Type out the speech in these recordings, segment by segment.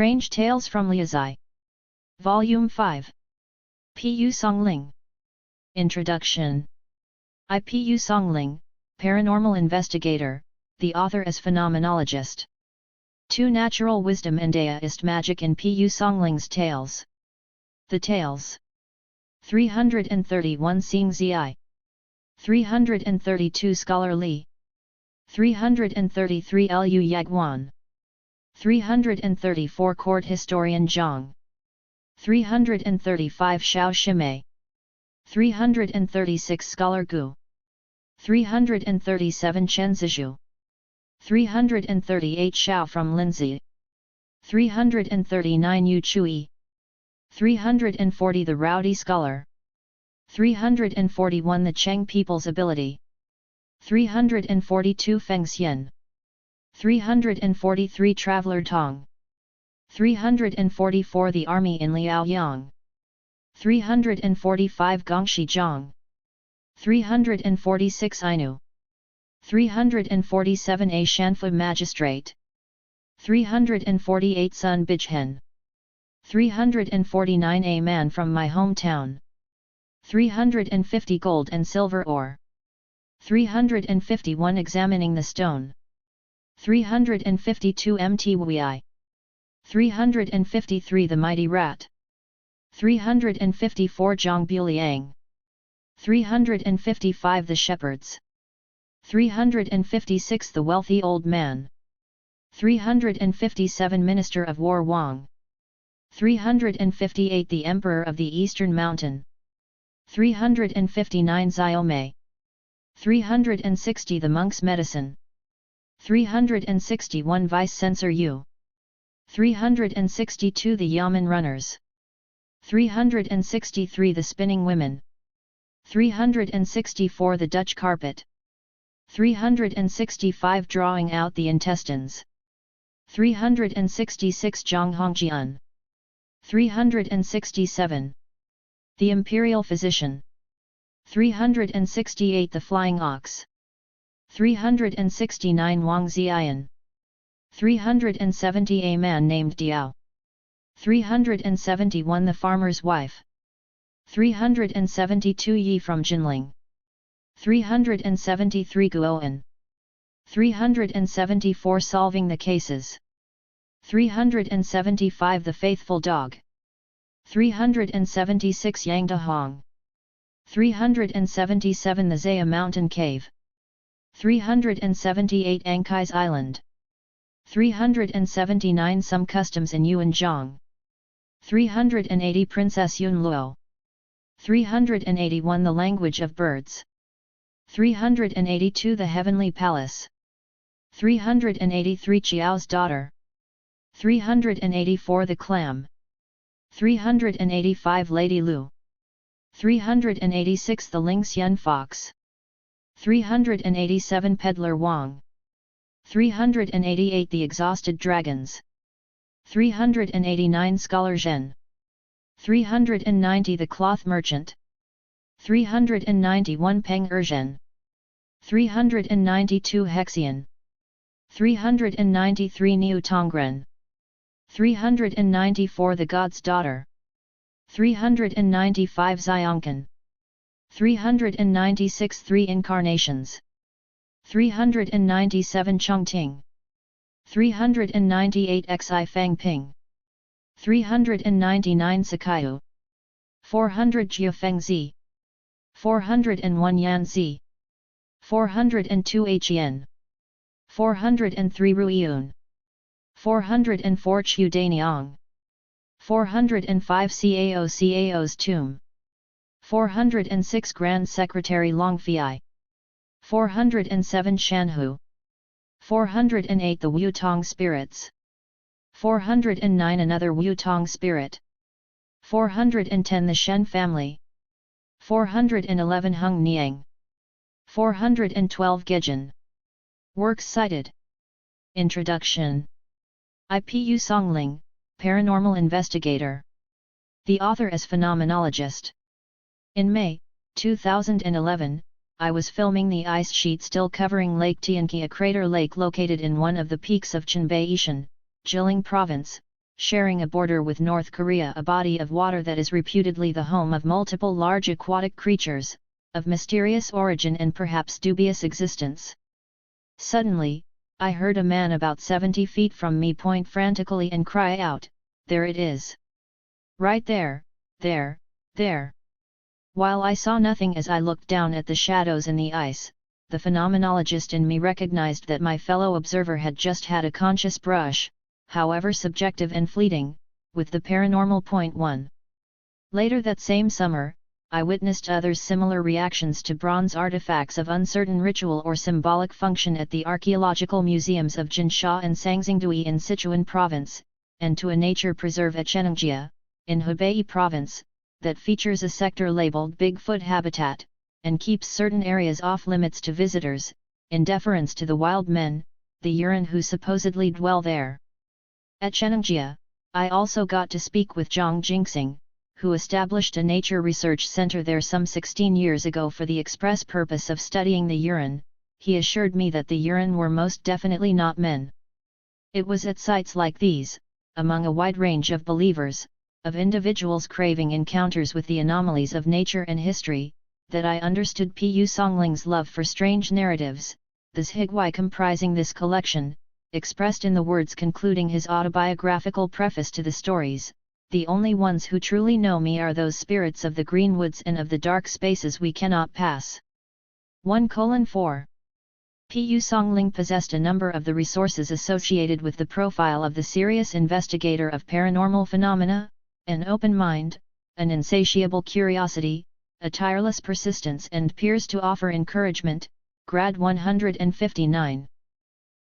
Strange Tales from Liaozhai. Volume 5. Pu Songling. Introduction. Pu Songling, paranormal investigator, the author is phenomenologist. 2 Natural wisdom and deist magic in Pu Songling's tales. The tales. 331 Xing Zi. 332 Scholarly. 333 Lu Yagwan. 334 Court Historian Zhang. 335 Xiao Shimei. 336 Scholar Gu. 337 Chen Zizhu. 338 Xiao from Linzi. 339 Yu Chui. 340 The Rowdy Scholar. 341 The Cheng People's Ability. 342 Feng Xian. 343 Traveler Tong. 344 The Army in Liaoyang. 345 Gongshi Zhang. 346 Ainu. 347 A Shanfu Magistrate. 348 Sun Bijhen. 349 A Man from my hometown. 350 Gold and Silver Ore. 351 Examining the Stone. 352 Mtwi. 353 The Mighty Rat. 354 Zhang Buliang. 355 The Shepherds. 356 The Wealthy Old Man. 357 Minister of War Wang. 358 The Emperor of the Eastern Mountain. 359 Xiaomei. 360 The Monk's Medicine. 361 Vice Censor Yu. 362 The Yamen Runners. 363 The Spinning Women. 364 The Dutch Carpet. 365 Drawing Out the Intestines. 366 Zhang Hongjian. 367 The Imperial Physician. 368 The Flying Ox. 369 Wang Ziyan. 370 A Man named Diao. 371 The Farmer's Wife. 372 Yi from Jinling. 373 Guoan. 374 Solving the Cases. 375 The Faithful Dog. 376 Yangda Hong. 377 The Zaya Mountain Cave. 378 Ankai's Island. 379 Some Customs in Yuanzhong. 380 Princess Yun Luo. 381 The Language of Birds. 382 The Heavenly Palace. 383 Chiao's Daughter. 384 The Clam. 385 Lady Lu. 386 The Lingxian Fox. 387 Peddler Wang. 388 The Exhausted Dragons. 389 Scholar Zhen. 390 The Cloth Merchant. 391 Peng Erzhen. 392 Hexian. 393 Niu Tongren. 394 The God's Daughter. 395 Xiongkan. 396 Three Incarnations. 397 Chongting. 398 Xi Fang Ping. 399 Sakayu. 400 Jiufeng Zi. 401 Yan Zi. 402 Hien. 403 Ruiyun. 404 Chu Daniang. 405 Cao's Tomb. 406 Grand Secretary Longfei. 407 Shanhu. 408 The Wutong Spirits. 409 Another Wutong Spirit. 410 The Shen Family. 411 Hung Niang. 412 Gejin. Works cited. Introduction. Pu Songling, paranormal investigator. The author is phenomenologist. In May 2011, I was filming the ice sheet still covering Lake Tianqi, a crater lake located in one of the peaks of Qinbei Yishan, Jilin Province, sharing a border with North Korea, a body of water that is reputedly the home of multiple large aquatic creatures, of mysterious origin and perhaps dubious existence. Suddenly, I heard a man about 70 feet from me point frantically and cry out, "There it is! Right there, there, there!" While I saw nothing as I looked down at the shadows in the ice, the phenomenologist in me recognized that my fellow observer had just had a conscious brush, however subjective and fleeting, with the paranormal. 1. Later that same summer, I witnessed others similar reactions to bronze artifacts of uncertain ritual or symbolic function at the archaeological museums of Jinsha and Sangxingdui in Sichuan province, and to a nature preserve at Chenangjia, in Hebei province, that features a sector labeled Bigfoot Habitat, and keeps certain areas off limits to visitors, in deference to the wild men, the Yuran who supposedly dwell there. At Chenangjia, I also got to speak with Zhang Jingxing, who established a nature research center there some 16 years ago for the express purpose of studying the Yuran. He assured me that the Yuran were most definitely not men. It was at sites like these, among a wide range of believers, of individuals craving encounters with the anomalies of nature and history, that I understood Pu Songling's love for strange narratives, the zhigwai comprising this collection, expressed in the words concluding his autobiographical preface to the stories. The only ones who truly know me are those spirits of the green woods and of the dark spaces we cannot pass. 1:4. Pu Songling possessed a number of the resources associated with the profile of the serious investigator of paranormal phenomena: an open mind, an insatiable curiosity, a tireless persistence, and appears to offer encouragement. Grad 159.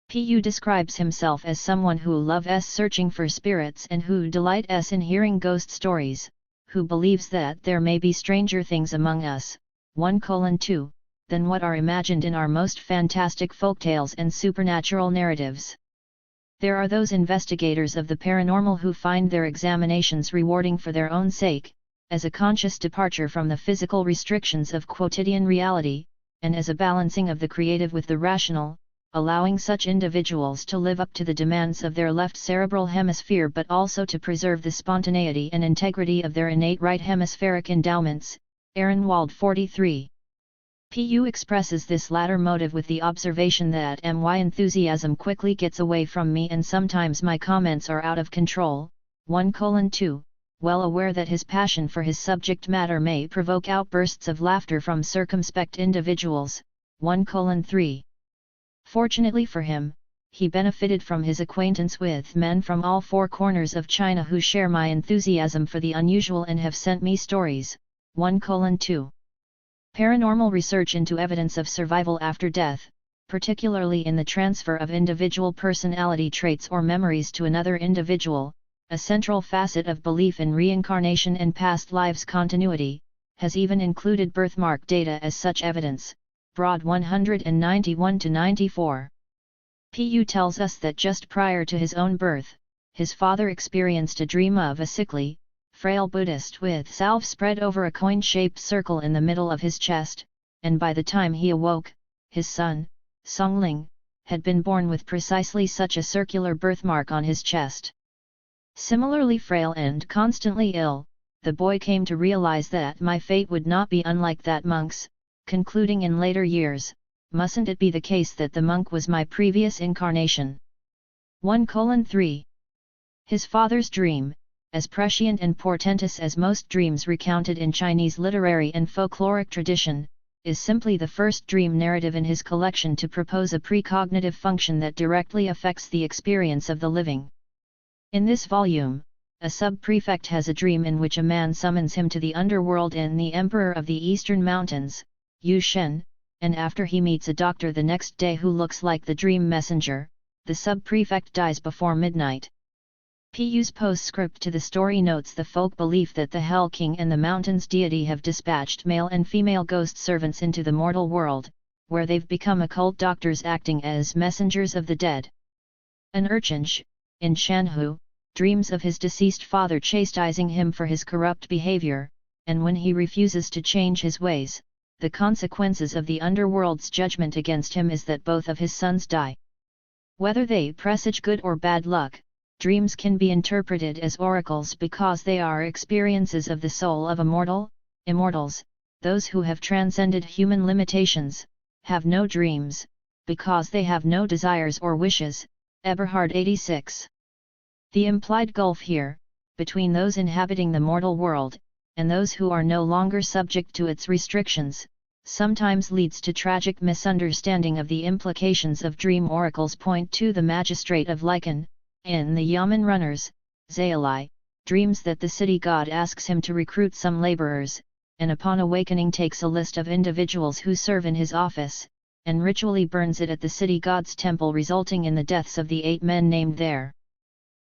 Pu describes himself as someone who loves searching for spirits and who delights in hearing ghost stories, who believes that there may be stranger things among us, 1:2, than what are imagined in our most fantastic folktales and supernatural narratives. There are those investigators of the paranormal who find their examinations rewarding for their own sake, as a conscious departure from the physical restrictions of quotidian reality, and as a balancing of the creative with the rational, allowing such individuals to live up to the demands of their left cerebral hemisphere but also to preserve the spontaneity and integrity of their innate right hemispheric endowments. Ehrenwald 43. Pu expresses this latter motive with the observation that my enthusiasm quickly gets away from me and sometimes my comments are out of control. 1:2, well aware that his passion for his subject matter may provoke outbursts of laughter from circumspect individuals. 1:3. Fortunately for him, he benefited from his acquaintance with men from all four corners of China who share my enthusiasm for the unusual and have sent me stories. 1:2. Paranormal research into evidence of survival after death, particularly in the transfer of individual personality traits or memories to another individual, a central facet of belief in reincarnation and past lives continuity, has even included birthmark data as such evidence. Broad 191-94. Pu tells us that just prior to his own birth, his father experienced a dream of a sickly, frail Buddhist with salve spread over a coin-shaped circle in the middle of his chest, and by the time he awoke, his son, Songling, had been born with precisely such a circular birthmark on his chest. Similarly frail and constantly ill, the boy came to realize that my fate would not be unlike that monk's, concluding in later years, mustn't it be the case that the monk was my previous incarnation? 1:3. His father's dream, as prescient and portentous as most dreams recounted in Chinese literary and folkloric tradition, is simply the first dream narrative in his collection to propose a precognitive function that directly affects the experience of the living. In this volume, a sub-prefect has a dream in which a man summons him to the underworld in the Emperor of the Eastern Mountains, Yu Shen, and after he meets a doctor the next day who looks like the dream messenger, the sub-prefect dies before midnight. Pu's postscript to the story notes the folk belief that the Hell King and the mountain's deity have dispatched male and female ghost servants into the mortal world, where they've become occult doctors acting as messengers of the dead. An urchin, in Shanhu, dreams of his deceased father chastising him for his corrupt behavior, and when he refuses to change his ways, the consequences of the underworld's judgment against him is that both of his sons die. Whether they presage good or bad luck, Dreams can be interpreted as oracles because they are experiences of the soul of a mortal. Immortals, those who have transcended human limitations, have no dreams, because they have no desires or wishes. Eberhard 86. The implied gulf here, between those inhabiting the mortal world, and those who are no longer subject to its restrictions, sometimes leads to tragic misunderstanding of the implications of dream oracles. Point to the Magistrate of Lycan, in the Yamen Runners, Zaeli, dreams that the city god asks him to recruit some laborers, and upon awakening takes a list of individuals who serve in his office, and ritually burns it at the city god's temple, resulting in the deaths of the 8 men named there.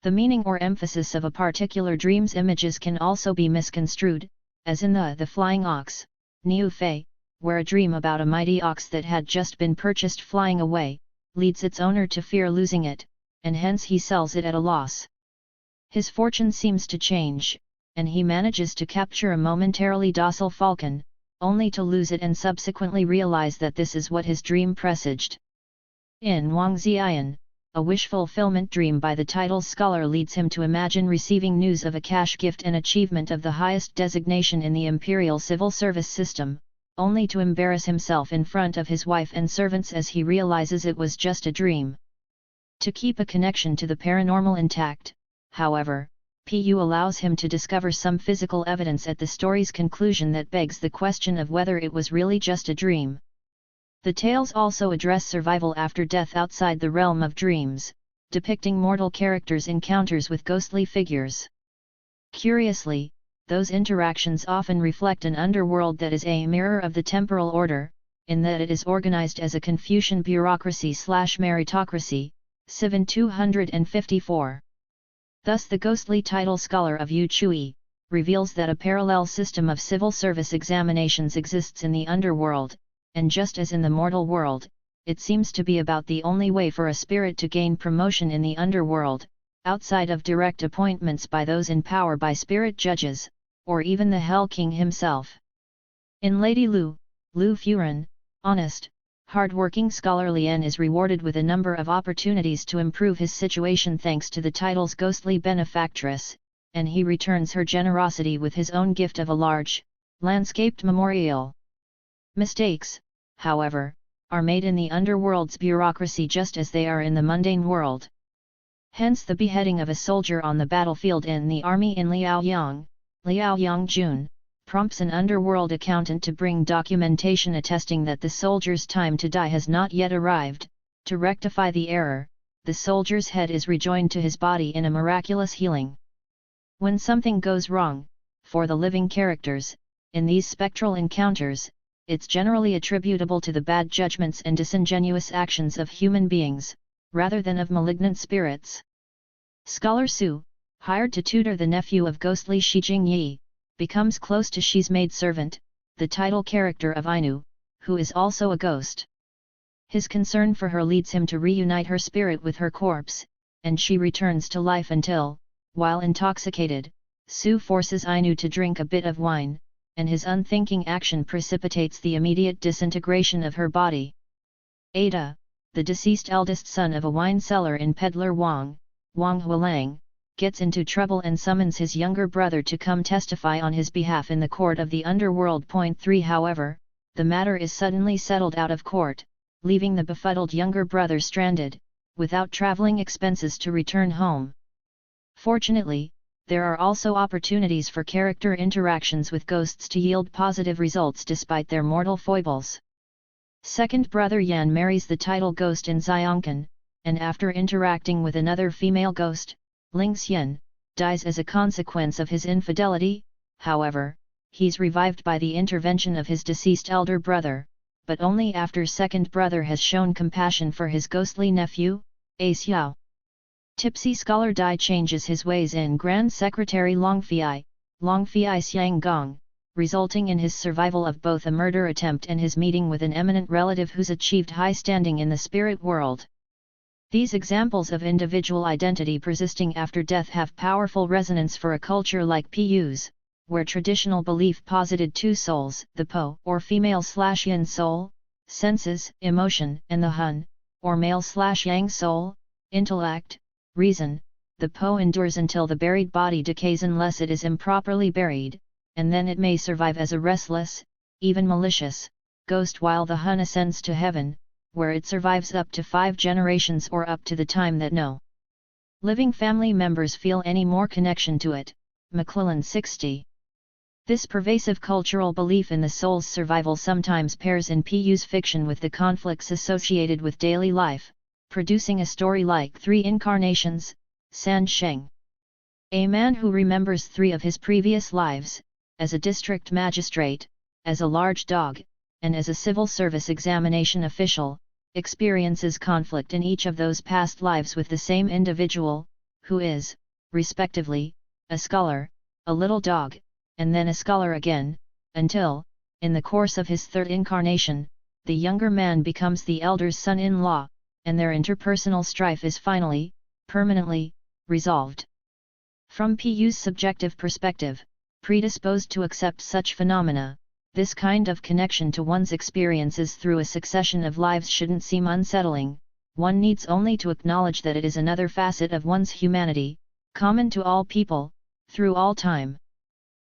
The meaning or emphasis of a particular dream's images can also be misconstrued, as in the Flying Ox, Niu Fei, where a dream about a mighty ox that had just been purchased flying away, leads its owner to fear losing it, and hence he sells it at a loss. His fortune seems to change, and he manages to capture a momentarily docile falcon, only to lose it and subsequently realize that this is what his dream presaged. In Wang Ziyan, a wish fulfillment dream by the title scholar leads him to imagine receiving news of a cash gift and achievement of the highest designation in the imperial civil service system, only to embarrass himself in front of his wife and servants as he realizes it was just a dream. To keep a connection to the paranormal intact, however, Pu allows him to discover some physical evidence at the story's conclusion that begs the question of whether it was really just a dream. The tales also address survival after death outside the realm of dreams, depicting mortal characters' encounters with ghostly figures. Curiously, those interactions often reflect an underworld that is a mirror of the temporal order, in that it is organized as a Confucian bureaucracy/meritocracy, Civan 254. Thus the ghostly title scholar of Yu Chui reveals that a parallel system of civil service examinations exists in the underworld, and just as in the mortal world, it seems to be about the only way for a spirit to gain promotion in the underworld, outside of direct appointments by those in power by spirit judges, or even the Hell King himself. In Lady Lu, Lu Furen, honest, hard-working scholar Lian is rewarded with a number of opportunities to improve his situation thanks to the title's ghostly benefactress, and he returns her generosity with his own gift of a large, landscaped memorial. Mistakes, however, are made in the underworld's bureaucracy just as they are in the mundane world. Hence the beheading of a soldier on the battlefield in the army in Liaoyang, Liaoyang Jun, prompts an underworld accountant to bring documentation attesting that the soldier's time to die has not yet arrived. To rectify the error, the soldier's head is rejoined to his body in a miraculous healing. When something goes wrong, for the living characters, in these spectral encounters, it's generally attributable to the bad judgments and disingenuous actions of human beings, rather than of malignant spirits. Scholar Su, hired to tutor the nephew of ghostly Shi Jingyi, becomes close to Shi's maidservant, the title character of Ainu, who is also a ghost. His concern for her leads him to reunite her spirit with her corpse, and she returns to life until, while intoxicated, Su forces Ainu to drink a bit of wine, and his unthinking action precipitates the immediate disintegration of her body. Ada, the deceased eldest son of a wine seller in Peddler Wang, Wang Hualang, gets into trouble and summons his younger brother to come testify on his behalf in the court of the underworld. Point 3. However, the matter is suddenly settled out of court, leaving the befuddled younger brother stranded, without traveling expenses to return home. Fortunately, there are also opportunities for character interactions with ghosts to yield positive results despite their mortal foibles. Second brother Yan marries the title ghost in Xiangkan, and after interacting with another female ghost, Ling Xian, dies as a consequence of his infidelity. However, he's revived by the intervention of his deceased elder brother, but only after second brother has shown compassion for his ghostly nephew, A Xiao. Tipsy scholar Dai changes his ways in Grand Secretary Longfei Xiang Gong, resulting in his survival of both a murder attempt and his meeting with an eminent relative who's achieved high standing in the spirit world. These examples of individual identity persisting after death have powerful resonance for a culture like Pu's, where traditional belief posited two souls, the Po or female/yin soul, senses, emotion, and the Hun, or male/yang soul, intellect, reason, the Po endures until the buried body decays unless it is improperly buried, and then it may survive as a restless, even malicious, ghost while the Hun ascends to heaven, where it survives up to 5 generations or up to the time that no living family members feel any more connection to it. McClellan 60. This pervasive cultural belief in the soul's survival sometimes pairs in Pu's fiction with the conflicts associated with daily life, producing a story like 3 Incarnations, San Sheng. A man who remembers 3 of his previous lives, as a district magistrate, as a large dog, and as a civil service examination official, experiences conflict in each of those past lives with the same individual, who is, respectively, a scholar, a little dog, and then a scholar again, until, in the course of his 3rd incarnation, the younger man becomes the elder's son-in-law, and their interpersonal strife is finally, permanently, resolved. From Pu's subjective perspective, predisposed to accept such phenomena, this kind of connection to one's experiences through a succession of lives shouldn't seem unsettling. One needs only to acknowledge that it is another facet of one's humanity, common to all people, through all time.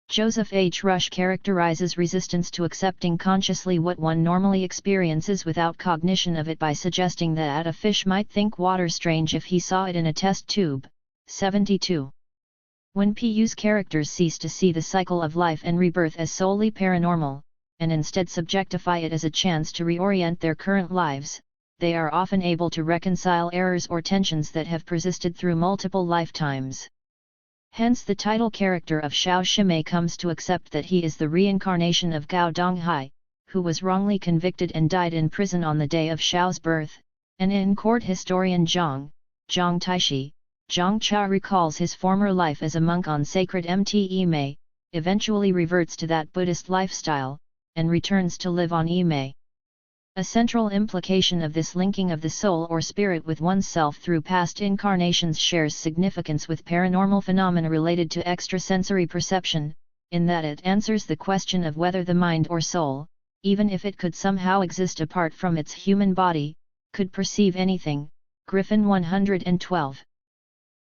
Joseph H. Rush characterizes resistance to accepting consciously what one normally experiences without cognition of it by suggesting that a fish might think water strange if he saw it in a test tube. 72. When Pu's characters cease to see the cycle of life and rebirth as solely paranormal, and instead subjectify it as a chance to reorient their current lives, they are often able to reconcile errors or tensions that have persisted through multiple lifetimes. Hence the title character of Xiao Shimei comes to accept that he is the reincarnation of Gao Donghai, who was wrongly convicted and died in prison on the day of Xiao's birth, and in court historian Zhang Taishi, Zhang Cha recalls his former life as a monk on sacred Mte, eventually reverts to that Buddhist lifestyle, and returns to live on Imei. A central implication of this linking of the soul or spirit with oneself through past incarnations shares significance with paranormal phenomena related to extrasensory perception, in that it answers the question of whether the mind or soul, even if it could somehow exist apart from its human body, could perceive anything. Griffin 112.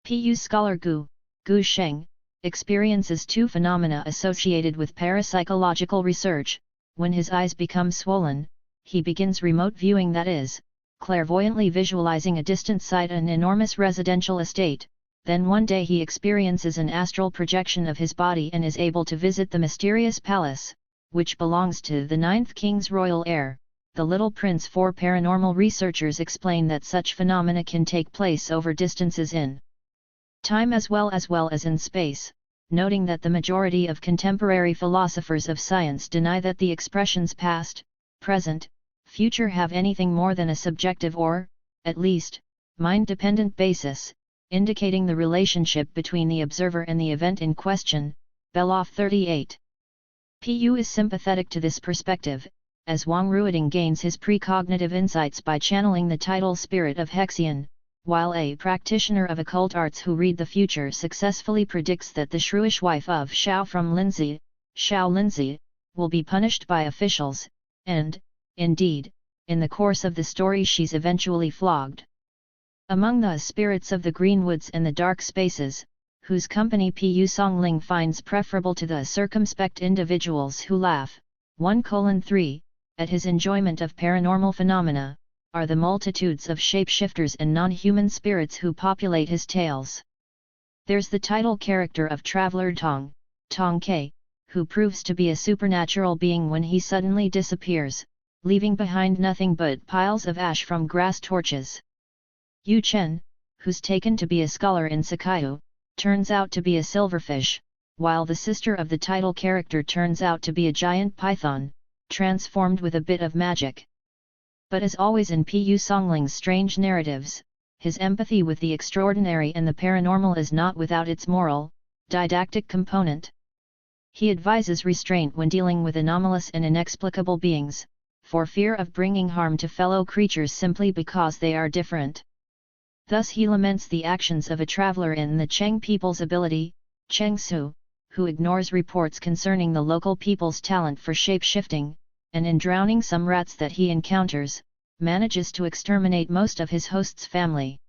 Pu scholar Gu Sheng, experiences 2 phenomena associated with parapsychological research. When his eyes become swollen, he begins remote viewing, that is, clairvoyantly visualizing a distant site, an enormous residential estate. Then one day he experiences an astral projection of his body and is able to visit the mysterious palace, which belongs to the 9th king's royal heir, the little prince. For paranormal researchers explain that such phenomena can take place over distances in time as well as in space, noting that the majority of contemporary philosophers of science deny that the expressions past, present, future have anything more than a subjective or, at least, mind-dependent basis, indicating the relationship between the observer and the event in question. Beloff 38. Pu is sympathetic to this perspective, as Wang Ruoding gains his precognitive insights by channeling the tidal spirit of Hexian, while a practitioner of occult arts who read the future successfully predicts that the shrewish wife of Xiao Linzi, will be punished by officials, and, indeed, in the course of the story she's eventually flogged. Among the spirits of the green woods and the dark spaces, whose company Pu Songling finds preferable to the circumspect individuals who laugh, 1:3, at his enjoyment of paranormal phenomena, are the multitudes of shapeshifters and non-human spirits who populate his tales. There's the title character of Traveler Tong Ke, who proves to be a supernatural being when he suddenly disappears, leaving behind nothing but piles of ash from grass torches. Yu Chen, who's taken to be a scholar in Sakaiu, turns out to be a silverfish, while the sister of the title character turns out to be a giant python, transformed with a bit of magic. But as always in Pu Songling's strange narratives, his empathy with the extraordinary and the paranormal is not without its moral, didactic component. He advises restraint when dealing with anomalous and inexplicable beings, for fear of bringing harm to fellow creatures simply because they are different. Thus he laments the actions of a traveler in the Cheng people's ability, Cheng Su, who ignores reports concerning the local people's talent for shape-shifting, and in drowning some rats that he encounters, manages to exterminate most of his host's family.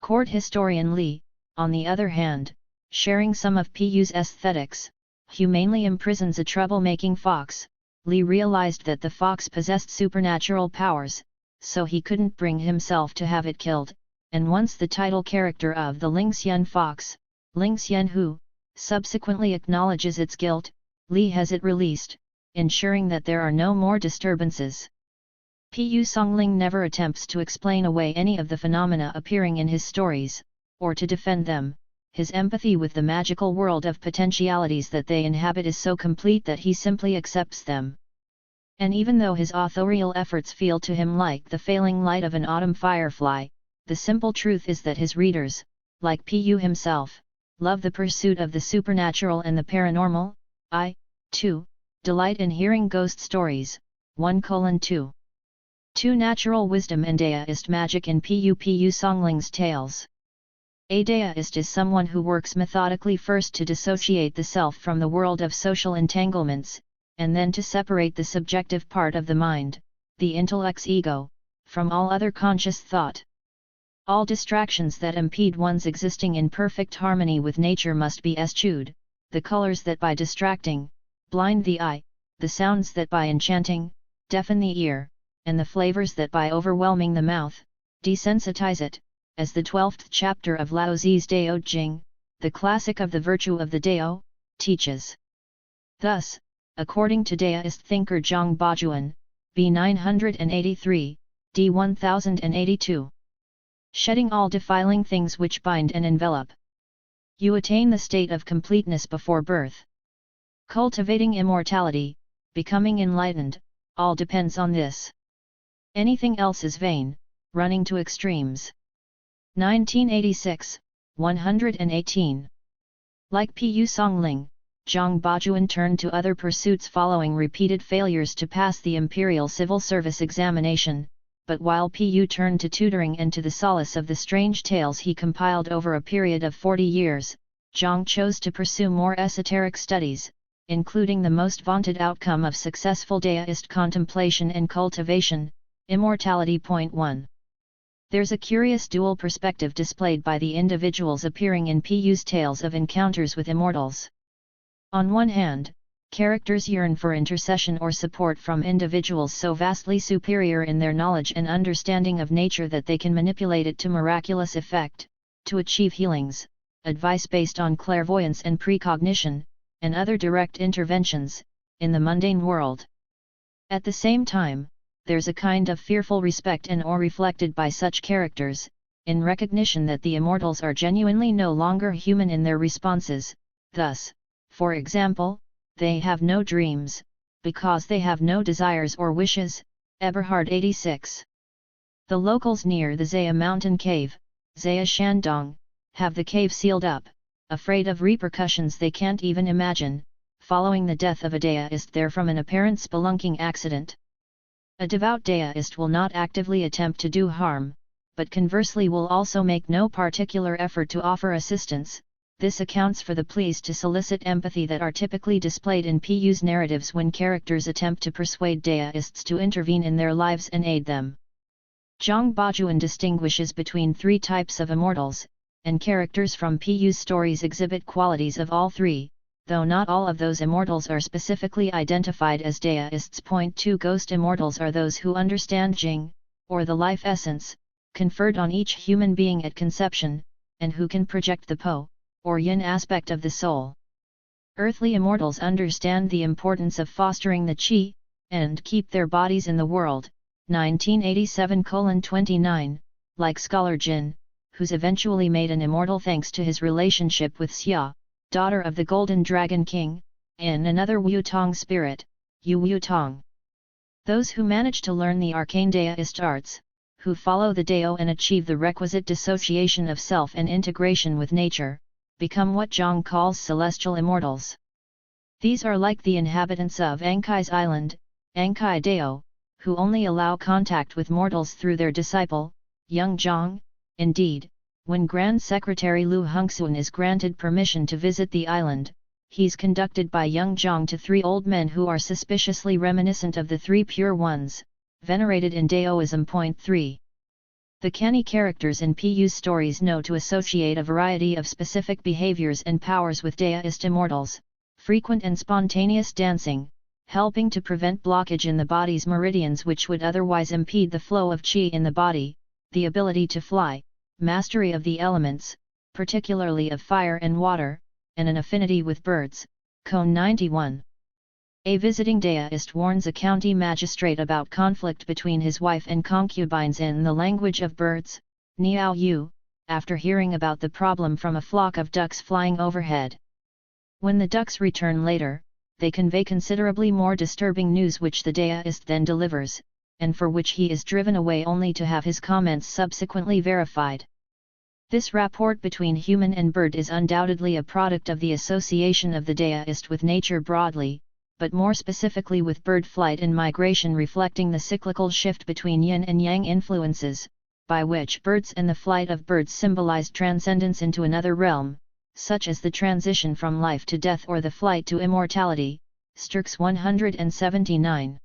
Court historian Li on the other hand, sharing some of Pu's aesthetics, humanely imprisons a troublemaking fox. Li realized that the fox possessed supernatural powers, so he couldn't bring himself to have it killed, and once the title character of the Lingxian fox, Lingxian Hu, subsequently acknowledges its guilt, Li has it released, ensuring that there are no more disturbances. Pu Songling never attempts to explain away any of the phenomena appearing in his stories, or to defend them. His empathy with the magical world of potentialities that they inhabit is so complete that he simply accepts them. And even though his authorial efforts feel to him like the failing light of an autumn firefly, the simple truth is that his readers, like Pu himself, love the pursuit of the supernatural and the paranormal. I, too, delight in hearing ghost stories. 1:2. 2. Natural wisdom and Daoist magic in Pu Songling's tales. A Daoist is someone who works methodically first to dissociate the self from the world of social entanglements, and then to separate the subjective part of the mind, the intellect's ego, from all other conscious thought. All distractions that impede one's existing in perfect harmony with nature must be eschewed, the colors that by distracting, blind the eye, the sounds that by enchanting, deafen the ear, and the flavors that by overwhelming the mouth, desensitize it, as the 12th chapter of Laozi's Dao Jing, the classic of the virtue of the Dao, teaches. Thus, according to Daoist thinker Zhang Bajuan, B. 983, D. 1082. Shedding all defiling things which bind and envelop. You attain the state of completeness before birth. Cultivating immortality, becoming enlightened, all depends on this. Anything else is vain, running to extremes. 1986, 118. Like Pu Songling, Zhang Bajuan turned to other pursuits following repeated failures to pass the imperial civil service examination, but while Pu turned to tutoring and to the solace of the strange tales he compiled over a period of 40 years, Zhang chose to pursue more esoteric studies, including the most vaunted outcome of successful Daoist contemplation and cultivation, immortality. 1. There's a curious dual perspective displayed by the individuals appearing in Pu's tales of encounters with immortals. On one hand, characters yearn for intercession or support from individuals so vastly superior in their knowledge and understanding of nature that they can manipulate it to miraculous effect, to achieve healings, advice based on clairvoyance and precognition, and other direct interventions, in the mundane world. At the same time, there's a kind of fearful respect and awe reflected by such characters, in recognition that the immortals are genuinely no longer human in their responses. Thus, for example, they have no dreams, because they have no desires or wishes. Eberhard 86. The locals near the Zaya mountain cave, Zaya Shandong, have the cave sealed up, afraid of repercussions they can't even imagine, following the death of a Daoist there from an apparent spelunking accident. A devout Daoist will not actively attempt to do harm, but conversely will also make no particular effort to offer assistance. This accounts for the pleas to solicit empathy that are typically displayed in Pu's narratives when characters attempt to persuade Daoists to intervene in their lives and aid them. Zhang Bajuan distinguishes between 3 types of immortals, and characters from Pu's stories exhibit qualities of all 3, though not all of those immortals are specifically identified as Daoists. 2 Ghost immortals are those who understand Jing, or the life essence, conferred on each human being at conception, and who can project the Po, or Yin aspect of the soul. Earthly immortals understand the importance of fostering the Qi, and keep their bodies in the world. 1987:29, like scholar Jin, who's eventually made an immortal thanks to his relationship with Xia, daughter of the Golden Dragon King, and another Wu-Tong spirit, Yu Wu-Tong. Those who manage to learn the arcane Daoist arts, who follow the Dao and achieve the requisite dissociation of self and integration with nature, become what Zhang calls celestial immortals. These are like the inhabitants of Ankai's island, Ankai Dao, who only allow contact with mortals through their disciple, young Zhang. Indeed, when Grand Secretary Lu Hongxuan is granted permission to visit the island, he's conducted by young Zhang to 3 old men who are suspiciously reminiscent of the 3 pure ones, venerated in Daoism. 3. The canny characters in Pu's stories know to associate a variety of specific behaviors and powers with deist immortals, frequent and spontaneous dancing, helping to prevent blockage in the body's meridians which would otherwise impede the flow of qi in the body, the ability to fly, mastery of the elements, particularly of fire and water, and an affinity with birds. Cone 91. A visiting deist warns a county magistrate about conflict between his wife and concubines in the language of birds, Niao Yu, after hearing about the problem from a flock of ducks flying overhead. When the ducks return later, they convey considerably more disturbing news which the deist then delivers, and for which he is driven away only to have his comments subsequently verified. This rapport between human and bird is undoubtedly a product of the association of the deist with nature broadly, but more specifically with bird flight and migration, reflecting the cyclical shift between yin and yang influences, by which birds and the flight of birds symbolize transcendence into another realm, such as the transition from life to death or the flight to immortality. Sturks 179.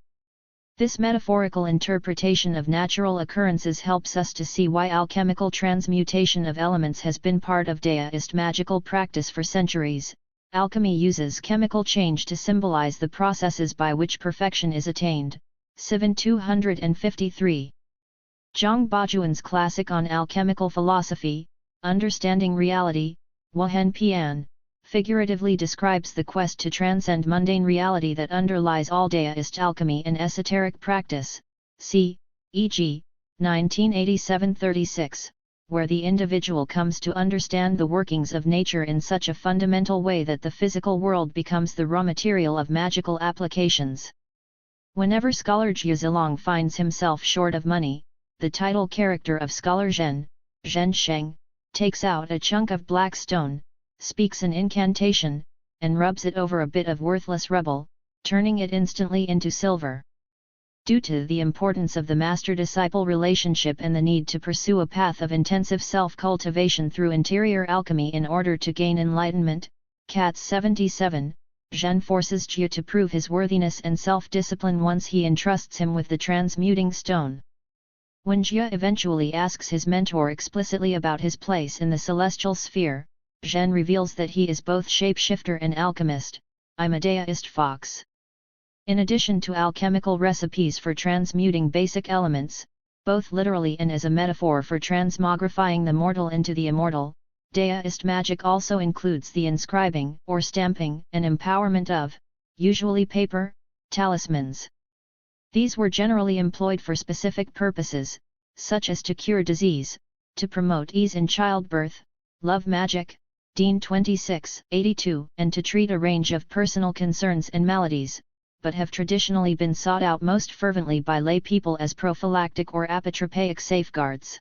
This metaphorical interpretation of natural occurrences helps us to see why alchemical transmutation of elements has been part of deist magical practice for centuries. Alchemy uses chemical change to symbolize the processes by which perfection is attained. Sivan 253. Zhang Bajuan's classic on alchemical philosophy, Understanding Reality, Wuhen Pian, figuratively describes the quest to transcend mundane reality that underlies all deist alchemy and esoteric practice. See, e.g., 1987-36. Where the individual comes to understand the workings of nature in such a fundamental way that the physical world becomes the raw material of magical applications. Whenever scholar Jia Zilong finds himself short of money, the title character of scholar Zhen, Zhen Sheng, takes out a chunk of black stone, speaks an incantation, and rubs it over a bit of worthless rubble, turning it instantly into silver. Due to the importance of the master-disciple relationship and the need to pursue a path of intensive self-cultivation through interior alchemy in order to gain enlightenment, Cat 77, Zhen forces Jia to prove his worthiness and self-discipline once he entrusts him with the transmuting stone. When Jia eventually asks his mentor explicitly about his place in the celestial sphere, Zhen reveals that he is both shapeshifter and alchemist. I'm a deist fox. In addition to alchemical recipes for transmuting basic elements, both literally and as a metaphor for transmogrifying the mortal into the immortal, deist magic also includes the inscribing or stamping and empowerment of, usually paper, talismans. These were generally employed for specific purposes, such as to cure disease, to promote ease in childbirth, love magic, Dean 26/82, and to treat a range of personal concerns and maladies, but have traditionally been sought out most fervently by lay people as prophylactic or apotropaic safeguards.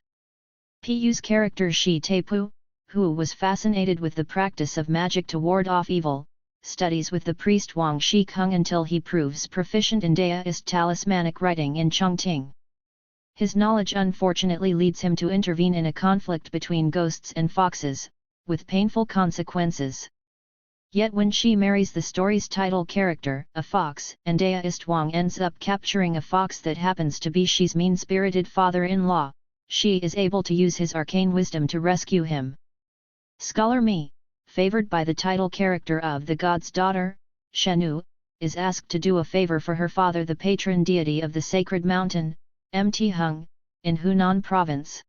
Pu's character Shi Teipu, who was fascinated with the practice of magic to ward off evil, studies with the priest Wang Shikeng until he proves proficient in deist talismanic writing in Chongting. His knowledge unfortunately leads him to intervene in a conflict between ghosts and foxes, with painful consequences. Yet when she marries the story's title character, a fox, and deist Wang ends up capturing a fox that happens to be Shi's mean-spirited father-in-law, she is able to use his arcane wisdom to rescue him. Scholar Mi, favored by the title character of the god's daughter, Shenu, is asked to do a favor for her father, the patron deity of the sacred mountain, Mt Hung, in Hunan province.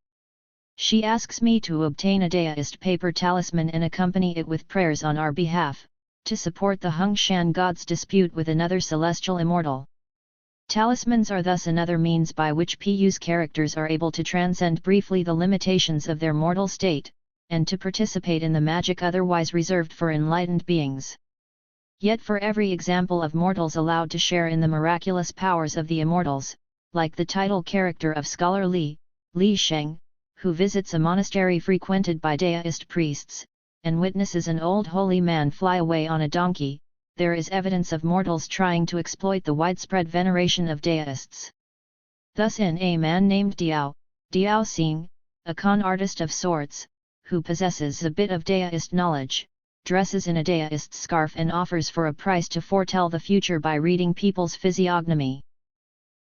She asks me to obtain a deist paper talisman and accompany it with prayers on our behalf, to support the Hongshan god's dispute with another celestial immortal. Talismans are thus another means by which Pu's characters are able to transcend briefly the limitations of their mortal state, and to participate in the magic otherwise reserved for enlightened beings. Yet for every example of mortals allowed to share in the miraculous powers of the immortals, like the title character of scholar Li Sheng, who visits a monastery frequented by deist priests, and witnesses an old holy man fly away on a donkey, there is evidence of mortals trying to exploit the widespread veneration of deists. Thus in a man named Diao Xing, a con artist of sorts, who possesses a bit of deist knowledge, dresses in a deist scarf and offers for a price to foretell the future by reading people's physiognomy.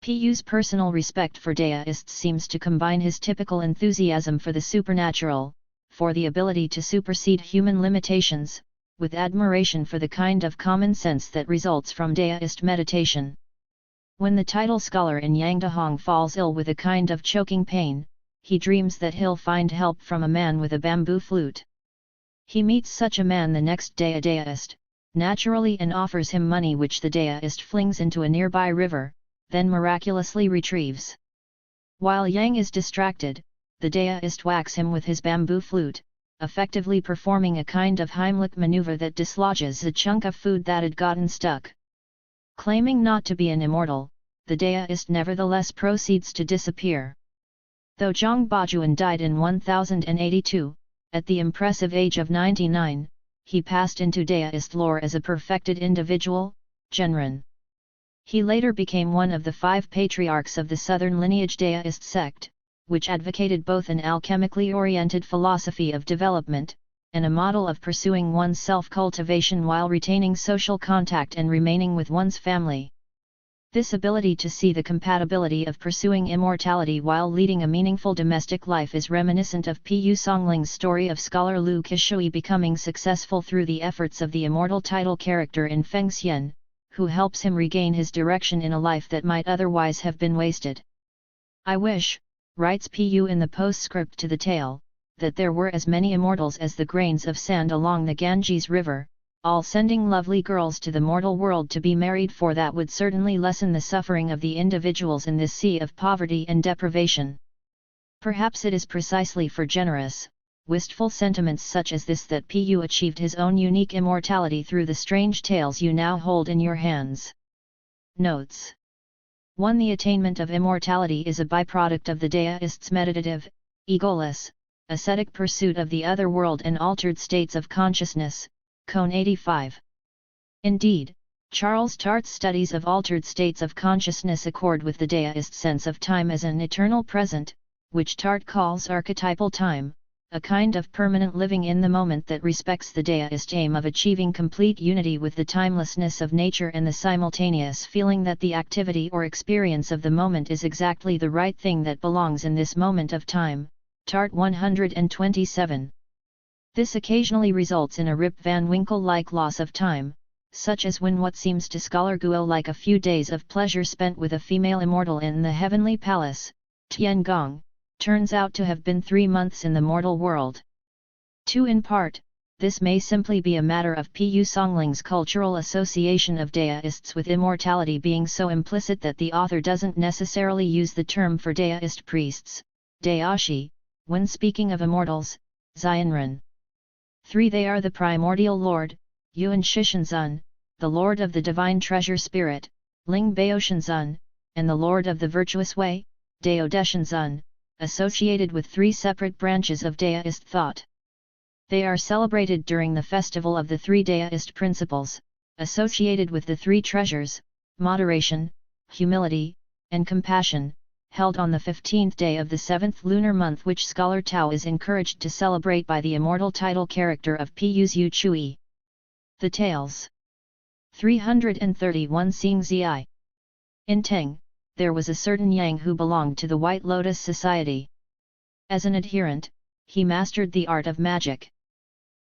Pu's personal respect for deists seems to combine his typical enthusiasm for the supernatural, for the ability to supersede human limitations, with admiration for the kind of common sense that results from deist meditation. When the title scholar in Yangdahong falls ill with a kind of choking pain, he dreams that he'll find help from a man with a bamboo flute. He meets such a man the next day, a deist, naturally, and offers him money, which the deist flings into a nearby river, then miraculously retrieves. While Yang is distracted, the deist whacks him with his bamboo flute, effectively performing a kind of Heimlich maneuver that dislodges a chunk of food that had gotten stuck. Claiming not to be an immortal, the deist nevertheless proceeds to disappear. Though Zhang Bajuan died in 1082, at the impressive age of 99, he passed into deist lore as a perfected individual, Zhenren. He later became one of the 5 patriarchs of the southern lineage deist sect, which advocated both an alchemically oriented philosophy of development, and a model of pursuing one's self-cultivation while retaining social contact and remaining with one's family. This ability to see the compatibility of pursuing immortality while leading a meaningful domestic life is reminiscent of Pu Songling's story of scholar Lu Kishui becoming successful through the efforts of the immortal title character in Feng Xian, who helps him regain his direction in a life that might otherwise have been wasted. "I wish," writes Pu in the postscript to the tale, "that there were as many immortals as the grains of sand along the Ganges River, all sending lovely girls to the mortal world to be married, for that would certainly lessen the suffering of the individuals in this sea of poverty and deprivation." Perhaps it is precisely for generous, wistful sentiments such as this that Pu achieved his own unique immortality through the strange tales you now hold in your hands. Notes. 1. The attainment of immortality is a byproduct of the deist's meditative, egoless, ascetic pursuit of the other world and altered states of consciousness. Cone 85. Indeed, Charles Tart's studies of altered states of consciousness accord with the deist sense of time as an eternal present, which Tart calls archetypal time, a kind of permanent living in the moment that respects the deist aim of achieving complete unity with the timelessness of nature and the simultaneous feeling that the activity or experience of the moment is exactly the right thing that belongs in this moment of time. Tart 127. This occasionally results in a Rip Van Winkle-like loss of time, such as when what seems to scholar Guo like a few days of pleasure spent with a female immortal in the heavenly palace, Tiangong, turns out to have been 3 months in the mortal world. 2. In part, this may simply be a matter of Pu Songling's cultural association of deists with immortality being so implicit that the author doesn't necessarily use the term for deist priests, Daoshi, when speaking of immortals, Xianren. 3. They are the primordial lord, Yuan Shishanzun, the lord of the divine treasure spirit, Ling Baoshanzun, and the lord of the virtuous way, Dao Deshanzun, associated with 3 separate branches of deist thought. They are celebrated during the festival of the 3 deist principles, associated with the 3 treasures, moderation, humility, and compassion, held on the 15th day of the 7th lunar month, which scholar Tao is encouraged to celebrate by the immortal title character of Pu's Yu Chui. The Tales. 331 Xing Zi. In Teng, there was a certain Yang who belonged to the White Lotus Society. As an adherent, he mastered the art of magic.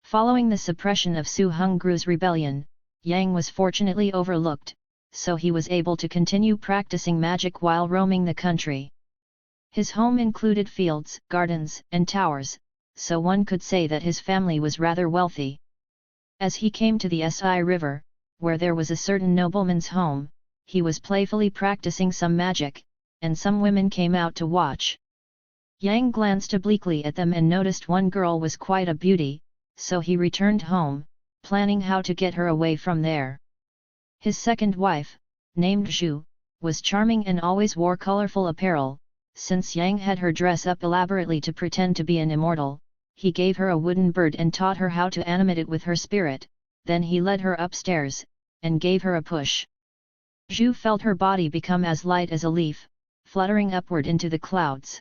Following the suppression of Su Hungru's rebellion, Yang was fortunately overlooked, so he was able to continue practicing magic while roaming the country. His home included fields, gardens, and towers, so one could say that his family was rather wealthy. As he came to the Si River, where there was a certain nobleman's home, he was playfully practicing some magic, and some women came out to watch. Yang glanced obliquely at them and noticed one girl was quite a beauty, so he returned home, planning how to get her away from there. His second wife, named Zhu, was charming and always wore colorful apparel. Since Yang had her dress up elaborately to pretend to be an immortal, he gave her a wooden bird and taught her how to animate it with her spirit. Then he led her upstairs, and gave her a push. Zhu felt her body become as light as a leaf, fluttering upward into the clouds.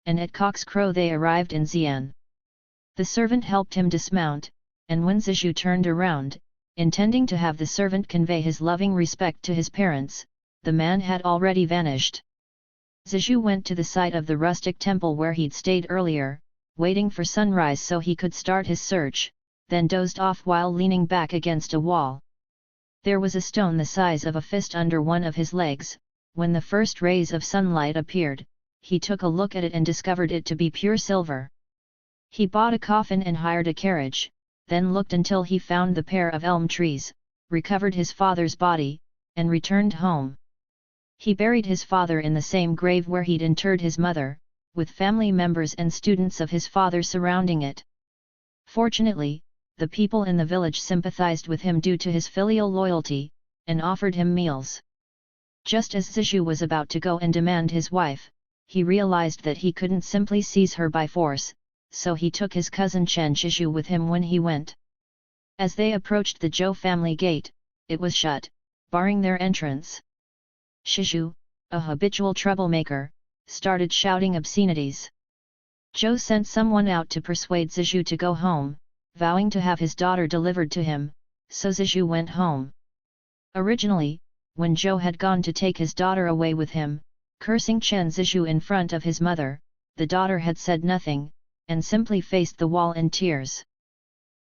and at cock's crow they arrived in Xi'an. The servant helped him dismount, and when Zizhu turned around, intending to have the servant convey his loving respect to his parents, the man had already vanished. Zizhu went to the site of the rustic temple where he'd stayed earlier, waiting for sunrise so he could start his search, then dozed off while leaning back against a wall. There was a stone the size of a fist under one of his legs. When the first rays of sunlight appeared, he took a look at it and discovered it to be pure silver. He bought a coffin and hired a carriage, then looked until he found the pair of elm trees, recovered his father's body, and returned home. He buried his father in the same grave where he'd interred his mother, with family members and students of his father surrounding it. Fortunately, the people in the village sympathized with him due to his filial loyalty, and offered him meals. Just as Zizhu was about to go and demand his wife, he realized that he couldn't simply seize her by force, so he took his cousin Chen Zizhu with him when he went. As they approached the Zhou family gate, it was shut, barring their entrance. Zizhu, a habitual troublemaker, started shouting obscenities. Zhou sent someone out to persuade Zizhu to go home, vowing to have his daughter delivered to him, so Zizhu went home. Originally, when Zhou had gone to take his daughter away with him, cursing Chen Zizhu in front of his mother, the daughter had said nothing, and simply faced the wall in tears.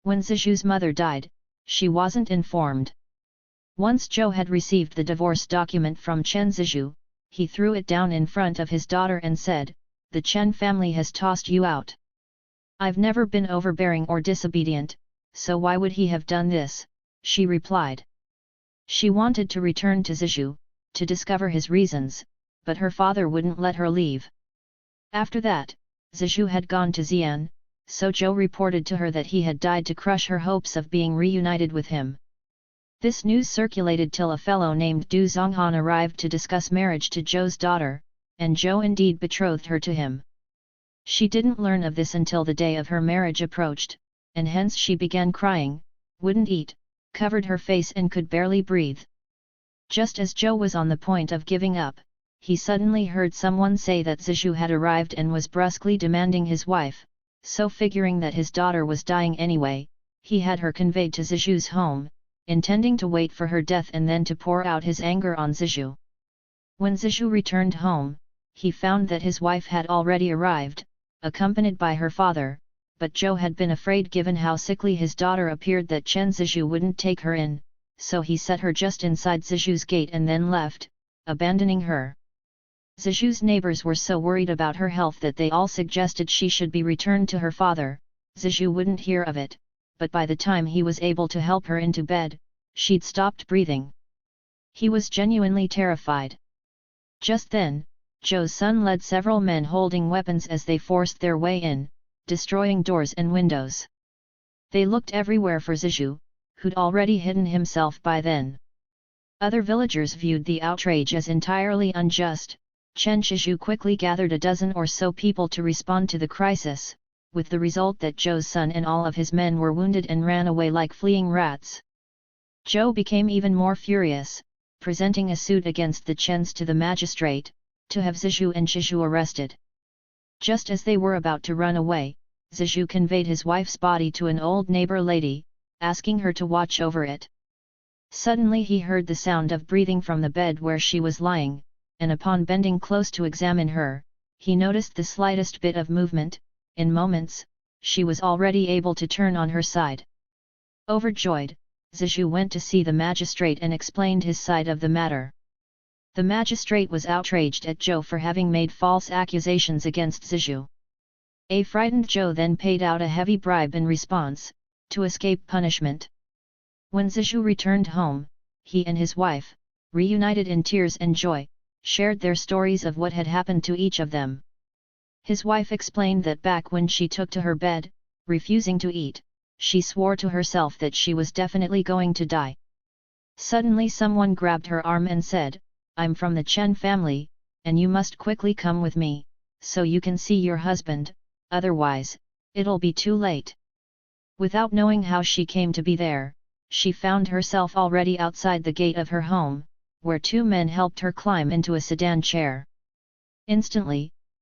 When Zizhu's mother died, she wasn't informed. Once Zhou had received the divorce document from Chen Zizhu, he threw it down in front of his daughter and said, "The Chen family has tossed you out. I've never been overbearing or disobedient, so why would he have done this?" she replied. She wanted to return to Zizhu, to discover his reasons, but her father wouldn't let her leave. After that, Zizhu had gone to Xi'an, so Zhou reported to her that he had died to crush her hopes of being reunited with him. This news circulated till a fellow named Du Zonghan arrived to discuss marriage to Zhou's daughter, and Zhou indeed betrothed her to him. She didn't learn of this until the day of her marriage approached, and hence she began crying, wouldn't eat, covered her face and could barely breathe. Just as Zhou was on the point of giving up, he suddenly heard someone say that Zizhu had arrived and was brusquely demanding his wife, so figuring that his daughter was dying anyway, he had her conveyed to Zizhu's home, intending to wait for her death and then to pour out his anger on Zizhu. When Zizhu returned home, he found that his wife had already arrived, accompanied by her father, but Zhou had been afraid given how sickly his daughter appeared that Chen Zizhu wouldn't take her in, so he set her just inside Zizhu's gate and then left, abandoning her. Zizhu's neighbors were so worried about her health that they all suggested she should be returned to her father. Zizhu wouldn't hear of it, but by the time he was able to help her into bed, she'd stopped breathing. He was genuinely terrified. Just then, Zhou's son led several men holding weapons as they forced their way in, destroying doors and windows. They looked everywhere for Zizhu, who'd already hidden himself by then. Other villagers viewed the outrage as entirely unjust. Chen Zizhu quickly gathered a dozen or so people to respond to the crisis, with the result that Zhou's son and all of his men were wounded and ran away like fleeing rats. Zhou became even more furious, presenting a suit against the Chens to the magistrate, to have Zizhu and Zizhu arrested. Just as they were about to run away, Zizhu conveyed his wife's body to an old neighbor lady, asking her to watch over it. Suddenly he heard the sound of breathing from the bed where she was lying, and upon bending close to examine her, he noticed the slightest bit of movement. In moments, she was already able to turn on her side. Overjoyed, Zizhu went to see the magistrate and explained his side of the matter. The magistrate was outraged at Zhou for having made false accusations against Zizhu. A frightened Zhou then paid out a heavy bribe in response, to escape punishment. When Zizhu returned home, he and his wife, reunited in tears and joy, shared their stories of what had happened to each of them. His wife explained that back when she took to her bed, refusing to eat, she swore to herself that she was definitely going to die. Suddenly someone grabbed her arm and said, "I'm from the Chen family, and you must quickly come with me, so you can see your husband, otherwise, it'll be too late." Without knowing how she came to be there, she found herself already outside the gate of her home, where two men helped her climb into a sedan chair. Instantly,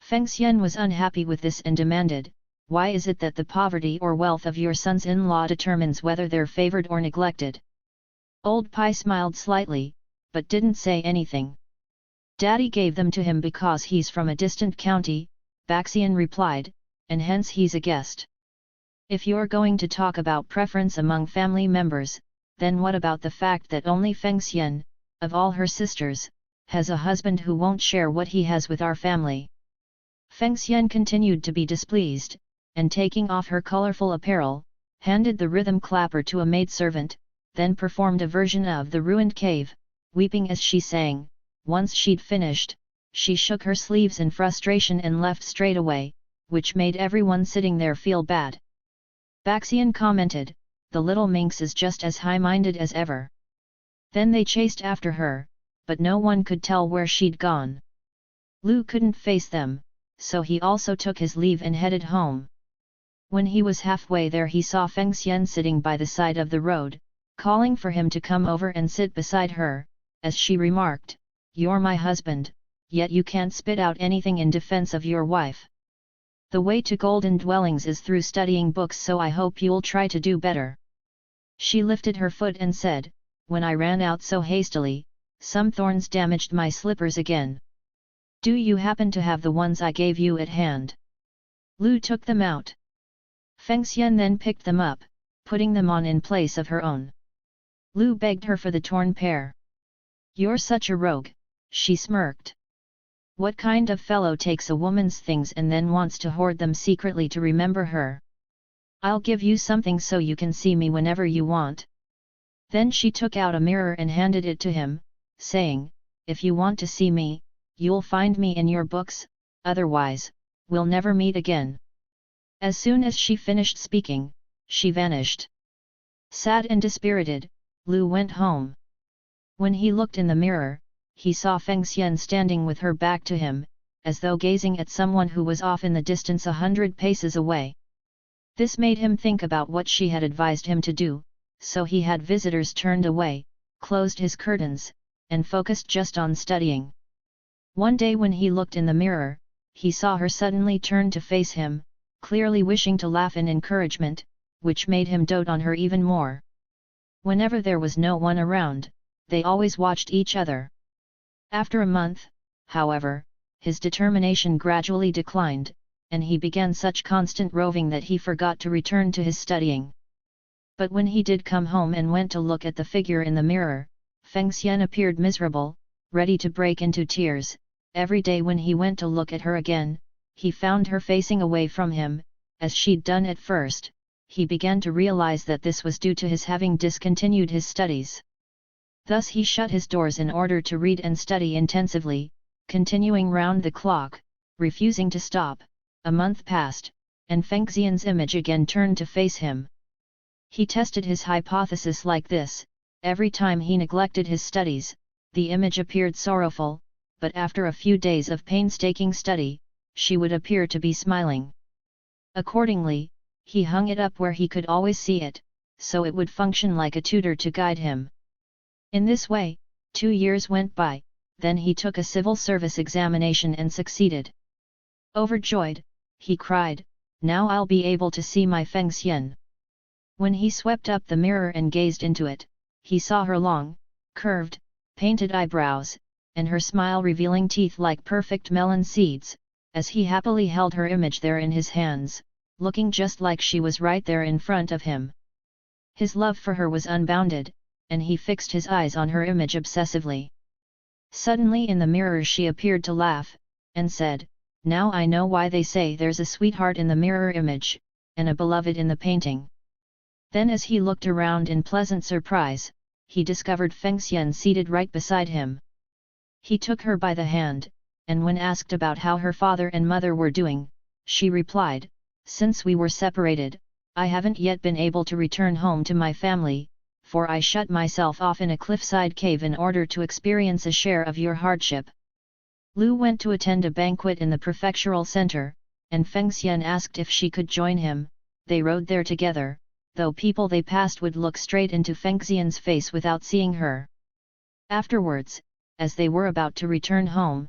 Feng Xian was unhappy with this and demanded, "Why is it that the poverty or wealth of your sons-in-law determines whether they're favored or neglected?" Old Pai smiled slightly, but didn't say anything. "Daddy gave them to him because he's from a distant county," Baxian replied, "and hence he's a guest. If you're going to talk about preference among family members, then what about the fact that only Feng Xian, of all her sisters, has a husband who won't share what he has with our family?" Feng Xian continued to be displeased, and taking off her colorful apparel, handed the rhythm clapper to a maidservant, then performed a version of the ruined cave, weeping as she sang. Once she'd finished, she shook her sleeves in frustration and left straight away, which made everyone sitting there feel bad. Baxian commented, "The little minx is just as high-minded as ever." Then they chased after her, but no one could tell where she'd gone. Lu couldn't face them, so he also took his leave and headed home. When he was halfway there he saw Feng Xian sitting by the side of the road, calling for him to come over and sit beside her, as she remarked, "You're my husband, yet you can't spit out anything in defense of your wife. The way to golden dwellings is through studying books, so I hope you'll try to do better." She lifted her foot and said, "When I ran out so hastily, some thorns damaged my slippers again. Do you happen to have the ones I gave you at hand?" Lu took them out. Feng Xian then picked them up, putting them on in place of her own. Lu begged her for the torn pair. "You're such a rogue," she smirked. "What kind of fellow takes a woman's things and then wants to hoard them secretly to remember her? I'll give you something so you can see me whenever you want." Then she took out a mirror and handed it to him, saying, "If you want to see me, you'll find me in your books, otherwise, we'll never meet again." As soon as she finished speaking, she vanished. Sad and dispirited, Lu went home. When he looked in the mirror, he saw Feng Xian standing with her back to him, as though gazing at someone who was off in the distance 100 paces away. This made him think about what she had advised him to do, so he had visitors turned away, closed his curtains, and focused just on studying. One day when he looked in the mirror, he saw her suddenly turn to face him, clearly wishing to laugh in encouragement, which made him dote on her even more. Whenever there was no one around, they always watched each other. After a month, however, his determination gradually declined, and he began such constant roving that he forgot to return to his studying. But when he did come home and went to look at the figure in the mirror, Feng Xian appeared miserable, ready to break into tears. Every day when he went to look at her again, he found her facing away from him, as she'd done at first. He began to realize that this was due to his having discontinued his studies. Thus he shut his doors in order to read and study intensively, continuing round the clock, refusing to stop. A month passed, and Feng Xian's image again turned to face him. He tested his hypothesis like this: every time he neglected his studies, the image appeared sorrowful, but after a few days of painstaking study, she would appear to be smiling. Accordingly, he hung it up where he could always see it, so it would function like a tutor to guide him. In this way, 2 years went by, then he took a civil service examination and succeeded. Overjoyed, he cried, "Now I'll be able to see my Feng Xian." When he swept up the mirror and gazed into it, he saw her long, curved, painted eyebrows, and her smile revealing teeth like perfect melon seeds, as he happily held her image there in his hands, looking just like she was right there in front of him. His love for her was unbounded, and he fixed his eyes on her image obsessively. Suddenly in the mirror she appeared to laugh, and said, "Now I know why they say there's a sweetheart in the mirror image, and a beloved in the painting." Then as he looked around in pleasant surprise, he discovered Feng Xian seated right beside him. He took her by the hand, and when asked about how her father and mother were doing, she replied, "Since we were separated, I haven't yet been able to return home to my family, for I shut myself off in a cliffside cave in order to experience a share of your hardship." Lu went to attend a banquet in the prefectural center, and Feng Xian asked if she could join him. They rode there together, though people they passed would look straight into Feng Xian's face without seeing her. Afterwards, as they were about to return home,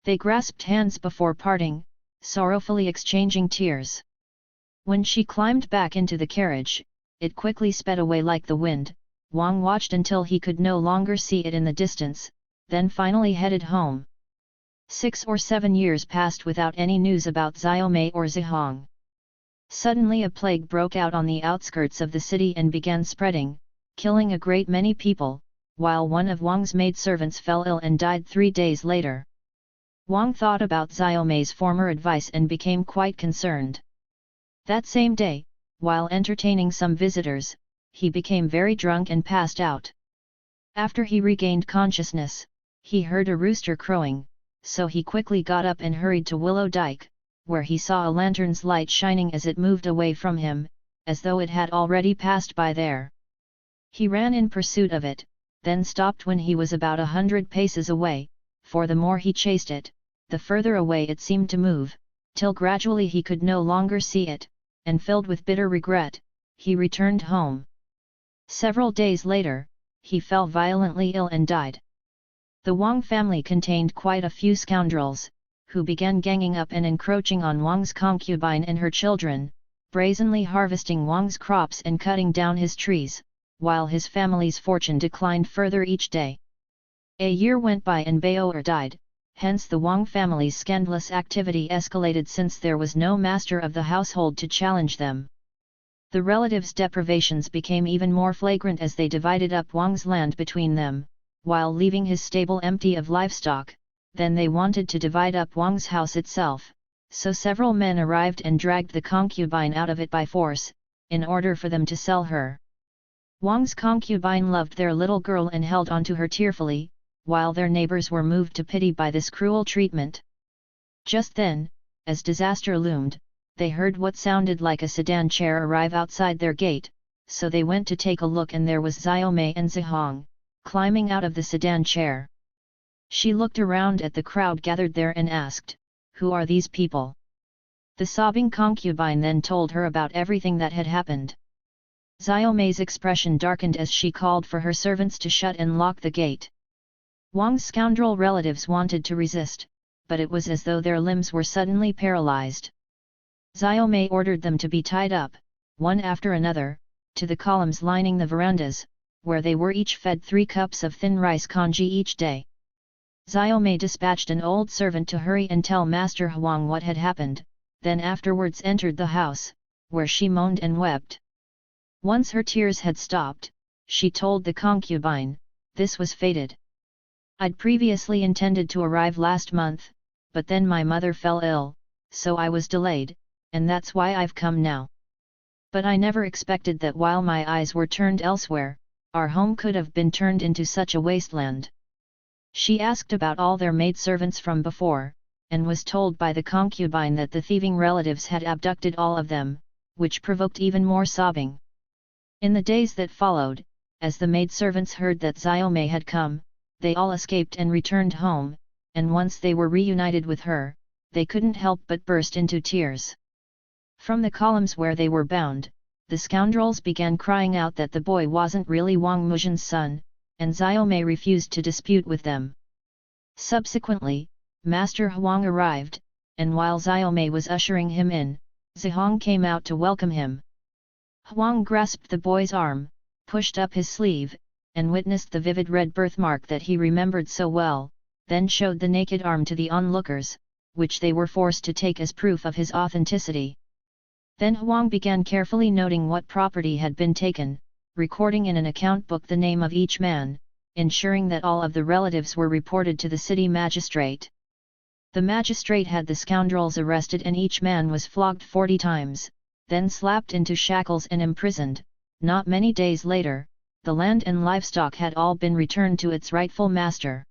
They grasped hands before parting, sorrowfully exchanging tears. When she climbed back into the carriage, it quickly sped away like the wind. Wang watched until he could no longer see it in the distance, then finally headed home. 6 or 7 years passed without any news about Xiaomei or Zihong. Suddenly a plague broke out on the outskirts of the city and began spreading, killing a great many people, while one of Wang's maidservants fell ill and died 3 days later. Wang thought about Xiaomei's former advice and became quite concerned. That same day, while entertaining some visitors, he became very drunk and passed out. After he regained consciousness, he heard a rooster crowing, so he quickly got up and hurried to Willow Dyke, where he saw a lantern's light shining as it moved away from him, as though it had already passed by there. He ran in pursuit of it, then stopped when he was about 100 paces away, for the more he chased it, the further away it seemed to move, till gradually he could no longer see it, and filled with bitter regret, he returned home. Several days later, he fell violently ill and died. The Wang family contained quite a few scoundrels, who began ganging up and encroaching on Wang's concubine and her children, brazenly harvesting Wang's crops and cutting down his trees, while his family's fortune declined further each day. A year went by and Bao'er died, hence the Wang family's scandalous activity escalated since there was no master of the household to challenge them. The relatives' deprivations became even more flagrant as they divided up Wang's land between them, while leaving his stable empty of livestock. Then they wanted to divide up Wang's house itself, so several men arrived and dragged the concubine out of it by force, in order for them to sell her. Wang's concubine loved their little girl and held onto her tearfully, while their neighbors were moved to pity by this cruel treatment. Just then, as disaster loomed, they heard what sounded like a sedan chair arrive outside their gate, so they went to take a look and there was Xiaomei and Zihong, climbing out of the sedan chair. She looked around at the crowd gathered there and asked, "Who are these people?" The sobbing concubine then told her about everything that had happened. Xiaomei's expression darkened as she called for her servants to shut and lock the gate. Wang's scoundrel relatives wanted to resist, but it was as though their limbs were suddenly paralyzed. Xiaomei ordered them to be tied up, one after another, to the columns lining the verandas, where they were each fed 3 cups of thin rice congee each day. Xiaomei dispatched an old servant to hurry and tell Master Huang what had happened, then afterwards entered the house, where she moaned and wept. Once her tears had stopped, she told the concubine, "This was fated. I'd previously intended to arrive last month, but then my mother fell ill, so I was delayed, and that's why I've come now. But I never expected that while my eyes were turned elsewhere, our home could have been turned into such a wasteland." She asked about all their maidservants from before, and was told by the concubine that the thieving relatives had abducted all of them, which provoked even more sobbing. In the days that followed, as the maidservants heard that Xiaomei had come, they all escaped and returned home, and once they were reunited with her, they couldn't help but burst into tears. From the columns where they were bound, the scoundrels began crying out that the boy wasn't really Wang Muzhin's son, and Xiaomei refused to dispute with them. Subsequently, Master Huang arrived, and while Xiaomei was ushering him in, Zihong came out to welcome him. Huang grasped the boy's arm, pushed up his sleeve, and witnessed the vivid red birthmark that he remembered so well, then showed the naked arm to the onlookers, which they were forced to take as proof of his authenticity. Then Huang began carefully noting what property had been taken, recording in an account book the name of each man, ensuring that all of the relatives were reported to the city magistrate. The magistrate had the scoundrels arrested and each man was flogged 40 times, then slapped into shackles and imprisoned. Not many days later, the land and livestock had all been returned to its rightful master.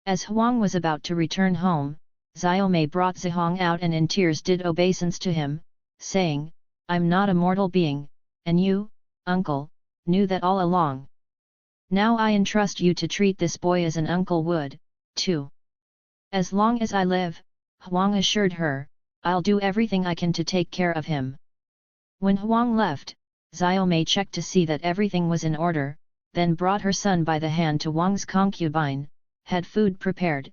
As Huang was about to return home, Xiaomei brought Zihong out and in tears did obeisance to him, saying, "I'm not a mortal being, and you, uncle, knew that all along. Now I entrust you to treat this boy as an uncle would, too." "As long as I live," Huang assured her, "I'll do everything I can to take care of him." When Huang left, Xiaomei checked to see that everything was in order, then brought her son by the hand to Wang's concubine, had food prepared,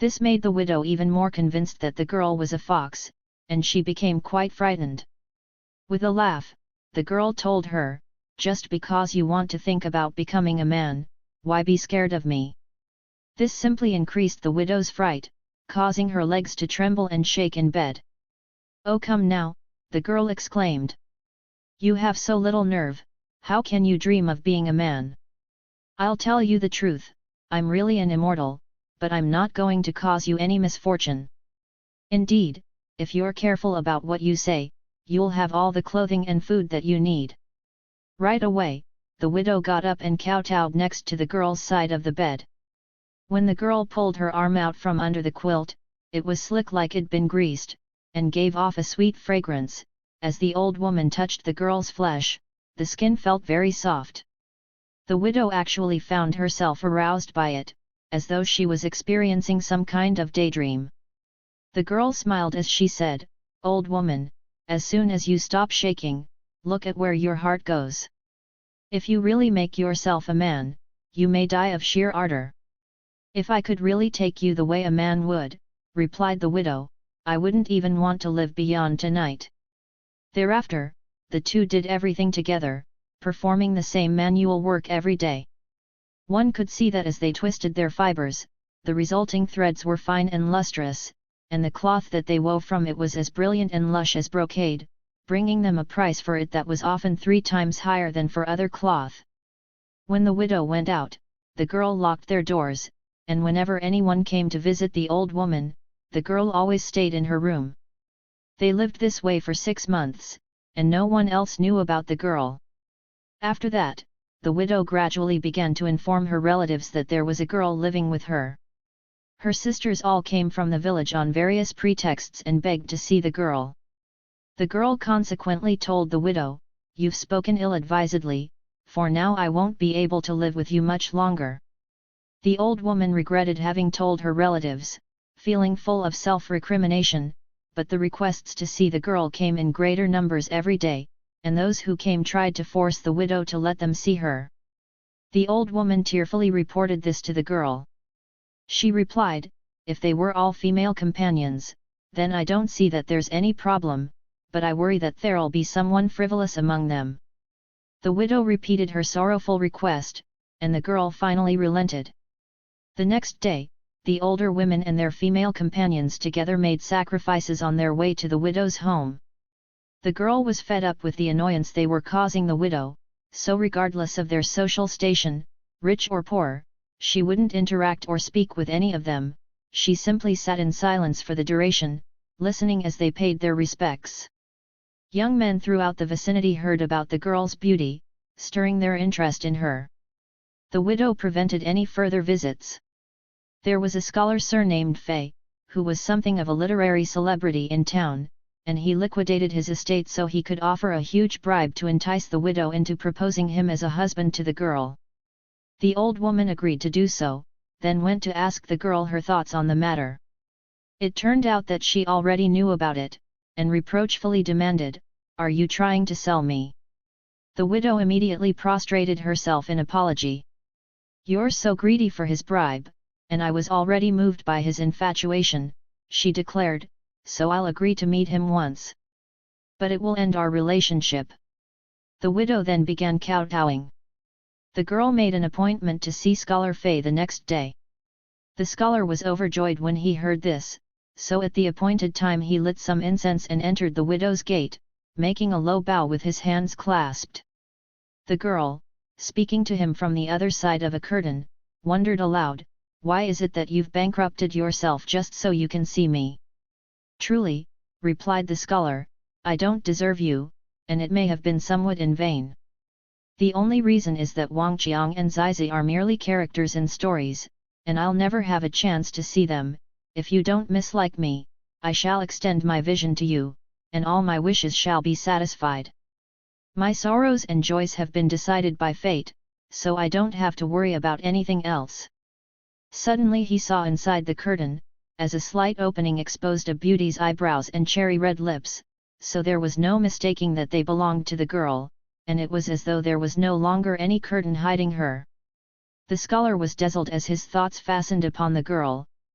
This made the widow even more convinced that the girl was a fox, and she became quite frightened. With a laugh, the girl told her, "Just because you want to think about becoming a man, why be scared of me?" This simply increased the widow's fright, causing her legs to tremble and shake in bed. "Oh, come now," the girl exclaimed. "You have so little nerve, how can you dream of being a man? I'll tell you the truth, I'm really an immortal, but I'm not going to cause you any misfortune. Indeed, if you're careful about what you say, you'll have all the clothing and food that you need." Right away, the widow got up and kowtowed next to the girl's side of the bed. When the girl pulled her arm out from under the quilt, it was slick like it'd been greased, and gave off a sweet fragrance. As the old woman touched the girl's flesh, the skin felt very soft. The widow actually found herself aroused by it, as though she was experiencing some kind of daydream. The girl smiled as she said, "Old woman, as soon as you stop shaking, look at where your heart goes. If you really make yourself a man, you may die of sheer ardor." "If I could really take you the way a man would," replied the widow, "I wouldn't even want to live beyond tonight." Thereafter, the two did everything together, performing the same manual work every day. One could see that as they twisted their fibers, the resulting threads were fine and lustrous, and the cloth that they wove from it was as brilliant and lush as brocade, bringing them a price for it that was often 3 times higher than for other cloth. When the widow went out, the girl locked their doors, and whenever anyone came to visit the old woman, the girl always stayed in her room. They lived this way for 6 months, and no one else knew about the girl. After that, the widow gradually began to inform her relatives that there was a girl living with her. Her sisters all came from the village on various pretexts and begged to see the girl. The girl consequently told the widow, "You've spoken ill-advisedly, for now I won't be able to live with you much longer." The old woman regretted having told her relatives, feeling full of self-recrimination, but the requests to see the girl came in greater numbers every day, and those who came tried to force the widow to let them see her. The old woman tearfully reported this to the girl. She replied, "If they were all female companions, then I don't see that there's any problem, but I worry that there'll be someone frivolous among them." The widow repeated her sorrowful request, and the girl finally relented. The next day, the older women and their female companions together made sacrifices on their way to the widow's home. The girl was fed up with the annoyance they were causing the widow, so regardless of their social station, rich or poor, she wouldn't interact or speak with any of them. She simply sat in silence for the duration, listening as they paid their respects. Young men throughout the vicinity heard about the girl's beauty, stirring their interest in her. The widow prevented any further visits. There was a scholar surnamed Fei, who was something of a literary celebrity in town, and he liquidated his estate so he could offer a huge bribe to entice the widow into proposing him as a husband to the girl. The old woman agreed to do so, then went to ask the girl her thoughts on the matter. It turned out that she already knew about it, and reproachfully demanded, "Are you trying to sell me?" The widow immediately prostrated herself in apology. "You're so greedy for his bribe, and I was already moved by his infatuation," she declared, "so I'll agree to meet him once. But it will end our relationship." The widow then began kowtowing. The girl made an appointment to see Scholar Fei the next day. The scholar was overjoyed when he heard this, so at the appointed time he lit some incense and entered the widow's gate, making a low bow with his hands clasped. The girl, speaking to him from the other side of a curtain, wondered aloud, "Why is it that you've bankrupted yourself just so you can see me?" "Truly," replied the scholar, "I don't deserve you, and it may have been somewhat in vain. The only reason is that Wang Qiang and Zizi are merely characters in stories, and I'll never have a chance to see them. If you don't mislike me, I shall extend my vision to you, and all my wishes shall be satisfied. My sorrows and joys have been decided by fate, so I don't have to worry about anything else." Suddenly he saw inside the curtain, as a slight opening exposed a beauty's eyebrows and cherry-red lips, so there was no mistaking that they belonged to the girl, and it was as though there was no longer any curtain hiding her. The scholar was dazzled as his thoughts fastened upon the girl,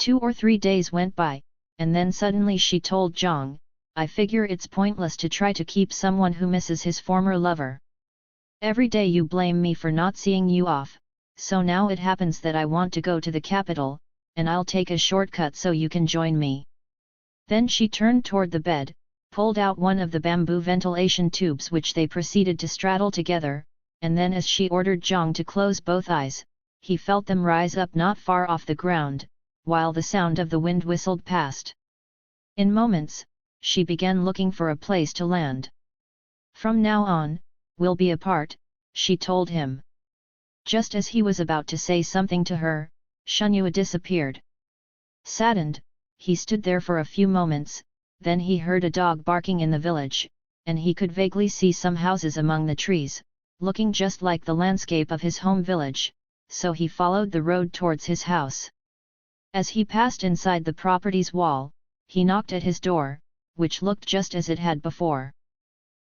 2 or 3 days went by, and then suddenly she told Zhang, I figure it's pointless to try to keep someone who misses his former lover. Every day you blame me for not seeing you off, so now it happens that I want to go to the capital, and I'll take a shortcut so you can join me. Then she turned toward the bed, pulled out one of the bamboo ventilation tubes which they proceeded to straddle together, and then as she ordered Zhang to close both eyes, he felt them rise up not far off the ground, while the sound of the wind whistled past. In moments, she began looking for a place to land. From now on, we'll be apart, she told him. Just as he was about to say something to her, Shunyue disappeared. Saddened, he stood there for a few moments, then he heard a dog barking in the village, and he could vaguely see some houses among the trees, looking just like the landscape of his home village, so he followed the road towards his house. As he passed inside the property's wall, he knocked at his door, which looked just as it had before.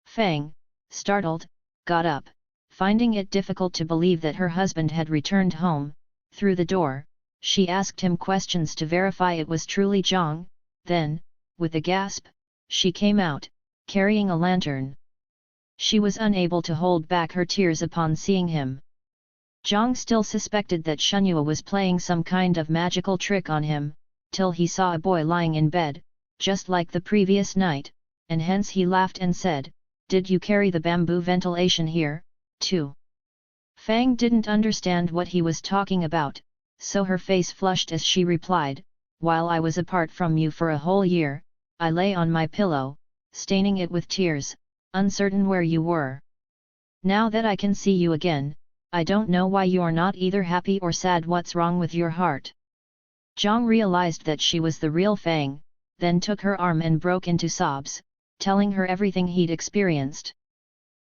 Fang, startled, got up, finding it difficult to believe that her husband had returned home. Through the door, she asked him questions to verify it was truly Zhang, then, with a gasp, she came out, carrying a lantern. She was unable to hold back her tears upon seeing him. Zhang still suspected that Shunyue was playing some kind of magical trick on him, till he saw a boy lying in bed, just like the previous night, and hence he laughed and said, Did you carry the bamboo ventilation here, too? Fang didn't understand what he was talking about, so her face flushed as she replied, While I was apart from you for a whole year, I lay on my pillow, staining it with tears, uncertain where you were. Now that I can see you again, I don't know why you're not either happy or sad. What's wrong with your heart? Zhang realized that she was the real Fang, then took her arm and broke into sobs, telling her everything he'd experienced.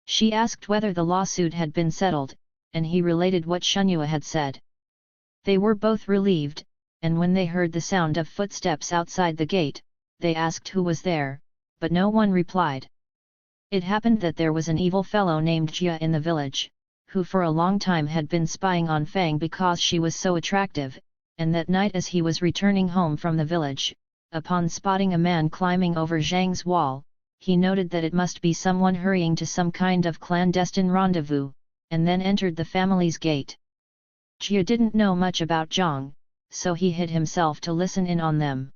She asked whether the lawsuit had been settled, and he related what Shunyue had said. They were both relieved, and when they heard the sound of footsteps outside the gate, they asked who was there, but no one replied. It happened that there was an evil fellow named Jia in the village, who for a long time had been spying on Fang because she was so attractive, and that night as he was returning home from the village, upon spotting a man climbing over Zhang's wall, he noted that it must be someone hurrying to some kind of clandestine rendezvous, and then entered the family's gate. Jia didn't know much about Zhang, so he hid himself to listen in on them.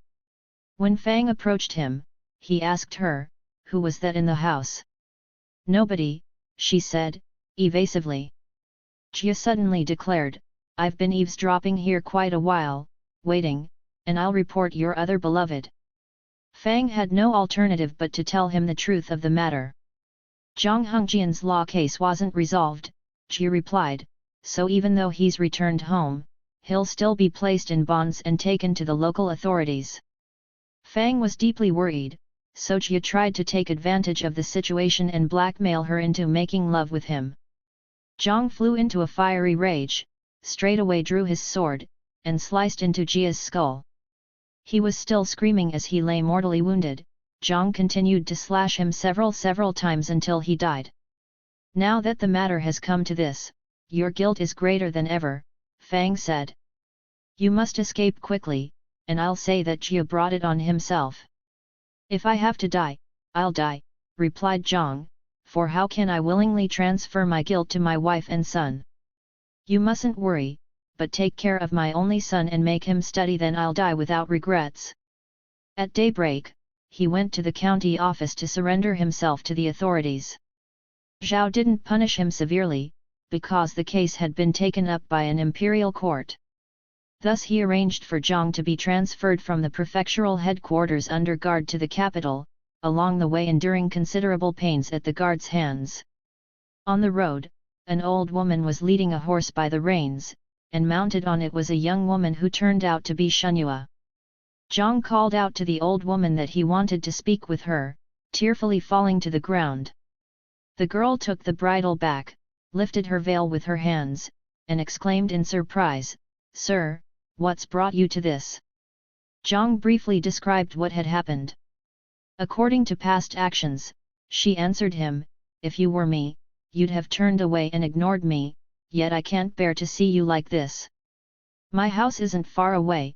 When Fang approached him, he asked her, who was that in the house? Nobody, she said, evasively. Jia suddenly declared, I've been eavesdropping here quite a while, waiting, and I'll report your other beloved. Fang had no alternative but to tell him the truth of the matter. Zhang Hongjian's law case wasn't resolved, Jia replied, so even though he's returned home, he'll still be placed in bonds and taken to the local authorities. Fang was deeply worried, so Jia tried to take advantage of the situation and blackmail her into making love with him. Zhang flew into a fiery rage, straightaway drew his sword, and sliced into Jia's skull. He was still screaming as he lay mortally wounded. Zhang continued to slash him several times until he died. Now that the matter has come to this, your guilt is greater than ever, Fang said. You must escape quickly, and I'll say that Jia brought it on himself. If I have to die, I'll die, replied Zhang, for how can I willingly transfer my guilt to my wife and son? You mustn't worry, but take care of my only son and make him study, then I'll die without regrets. At daybreak, he went to the county office to surrender himself to the authorities. Zhao didn't punish him severely, because the case had been taken up by an imperial court. Thus he arranged for Zhang to be transferred from the prefectural headquarters under guard to the capital, along the way enduring considerable pains at the guard's hands. On the road, an old woman was leading a horse by the reins, and mounted on it was a young woman who turned out to be Shunyue. Zhang called out to the old woman that he wanted to speak with her, tearfully falling to the ground. The girl took the bridle back, lifted her veil with her hands, and exclaimed in surprise, Sir, what's brought you to this? Zhang briefly described what had happened. According to past actions, she answered him, if you were me, you'd have turned away and ignored me, yet I can't bear to see you like this. My house isn't far away,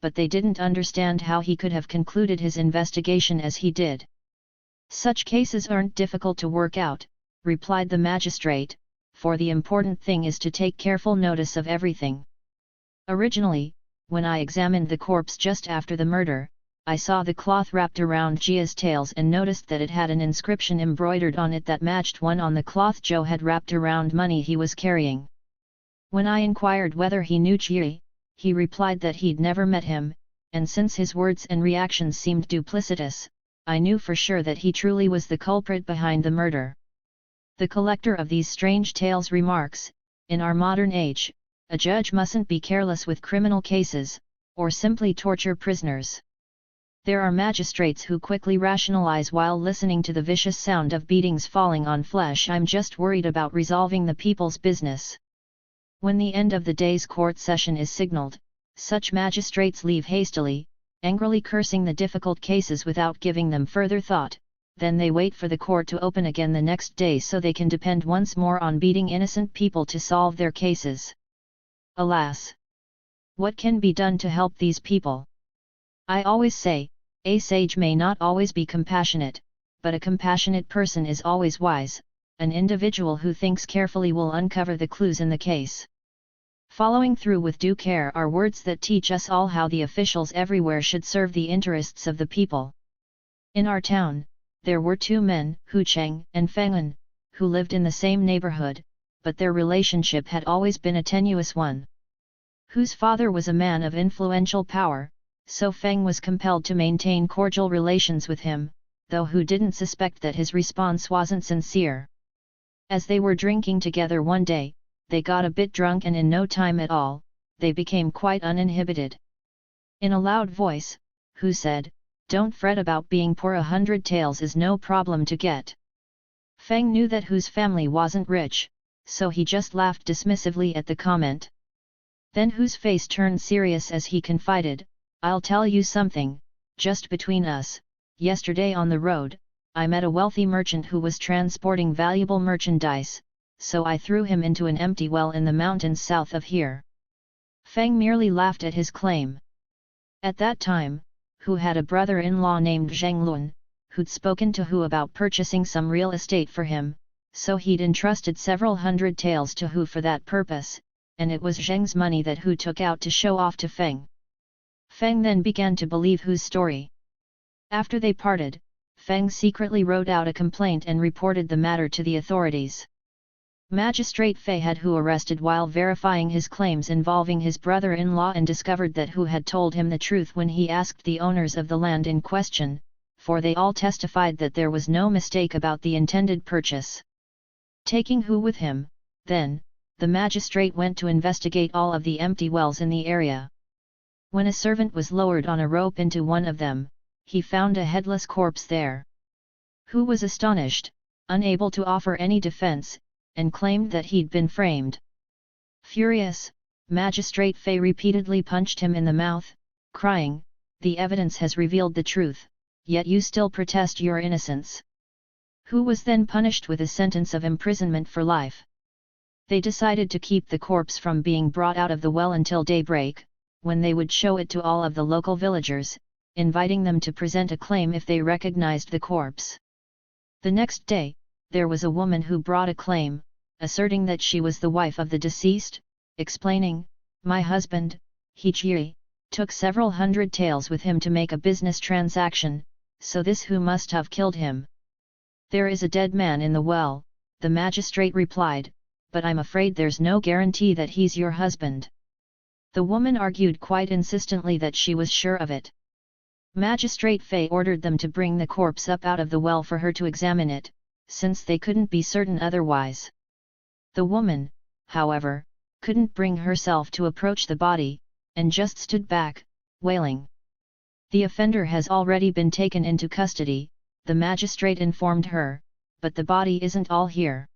but they didn't understand how he could have concluded his investigation as he did. "Such cases aren't difficult to work out," replied the magistrate, "for the important thing is to take careful notice of everything. Originally, when I examined the corpse just after the murder, I saw the cloth wrapped around Jia's tails and noticed that it had an inscription embroidered on it that matched one on the cloth Zhou had wrapped around money he was carrying. When I inquired whether he knew Jia, he replied that he'd never met him, and since his words and reactions seemed duplicitous, I knew for sure that he truly was the culprit behind the murder." The collector of these strange tales remarks, "In our modern age, a judge mustn't be careless with criminal cases, or simply torture prisoners. There are magistrates who quickly rationalize while listening to the vicious sound of beatings falling on flesh. I'm just worried about resolving the people's business." When the end of the day's court session is signaled, such magistrates leave hastily, angrily cursing the difficult cases without giving them further thought. Then they wait for the court to open again the next day so they can depend once more on beating innocent people to solve their cases. Alas! What can be done to help these people? I always say, a sage may not always be compassionate, but a compassionate person is always wise. An individual who thinks carefully will uncover the clues in the case. Following through with due care are words that teach us all how the officials everywhere should serve the interests of the people. In our town, there were two men, Hu Cheng and Feng, who lived in the same neighborhood, but their relationship had always been a tenuous one. Hu's father was a man of influential power, so Feng was compelled to maintain cordial relations with him, though Hu didn't suspect that his response wasn't sincere. As they were drinking together one day, they got a bit drunk and in no time at all, they became quite uninhibited. In a loud voice, Hu said, "Don't fret about being poor, 100 taels is no problem to get." Feng knew that Hu's family wasn't rich, so he just laughed dismissively at the comment. Then Hu's face turned serious as he confided, "I'll tell you something, just between us, yesterday on the road, I met a wealthy merchant who was transporting valuable merchandise, so I threw him into an empty well in the mountains south of here." Feng merely laughed at his claim. At that time, Hu had a brother-in-law named Zheng Lun, who'd spoken to Hu about purchasing some real estate for him, so he'd entrusted several hundred taels to Hu for that purpose, and it was Zheng's money that Hu took out to show off to Feng. Feng then began to believe Hu's story. After they parted, Feng secretly wrote out a complaint and reported the matter to the authorities. Magistrate Fei had Hu arrested while verifying his claims involving his brother-in-law and discovered that Hu had told him the truth when he asked the owners of the land in question, for they all testified that there was no mistake about the intended purchase. Taking Hu with him, then, the magistrate went to investigate all of the empty wells in the area. When a servant was lowered on a rope into one of them, he found a headless corpse there. Hu was astonished, unable to offer any defense, and claimed that he'd been framed. Furious, Magistrate Fei repeatedly punched him in the mouth, crying, "The evidence has revealed the truth, yet you still protest your innocence." Hu was then punished with a sentence of imprisonment for life. They decided to keep the corpse from being brought out of the well until daybreak, when they would show it to all of the local villagers, inviting them to present a claim if they recognized the corpse. The next day, there was a woman who brought a claim, asserting that she was the wife of the deceased, explaining, "My husband, He Jie, took several hundred taels with him to make a business transaction, so this Hu must have killed him." "There is a dead man in the well," the magistrate replied, "but I'm afraid there's no guarantee that he's your husband." The woman argued quite insistently that she was sure of it. Magistrate Fei ordered them to bring the corpse up out of the well for her to examine it, since they couldn't be certain otherwise. The woman, however, couldn't bring herself to approach the body, and just stood back, wailing. "The offender has already been taken into custody," the magistrate informed her, "but the body isn't all here.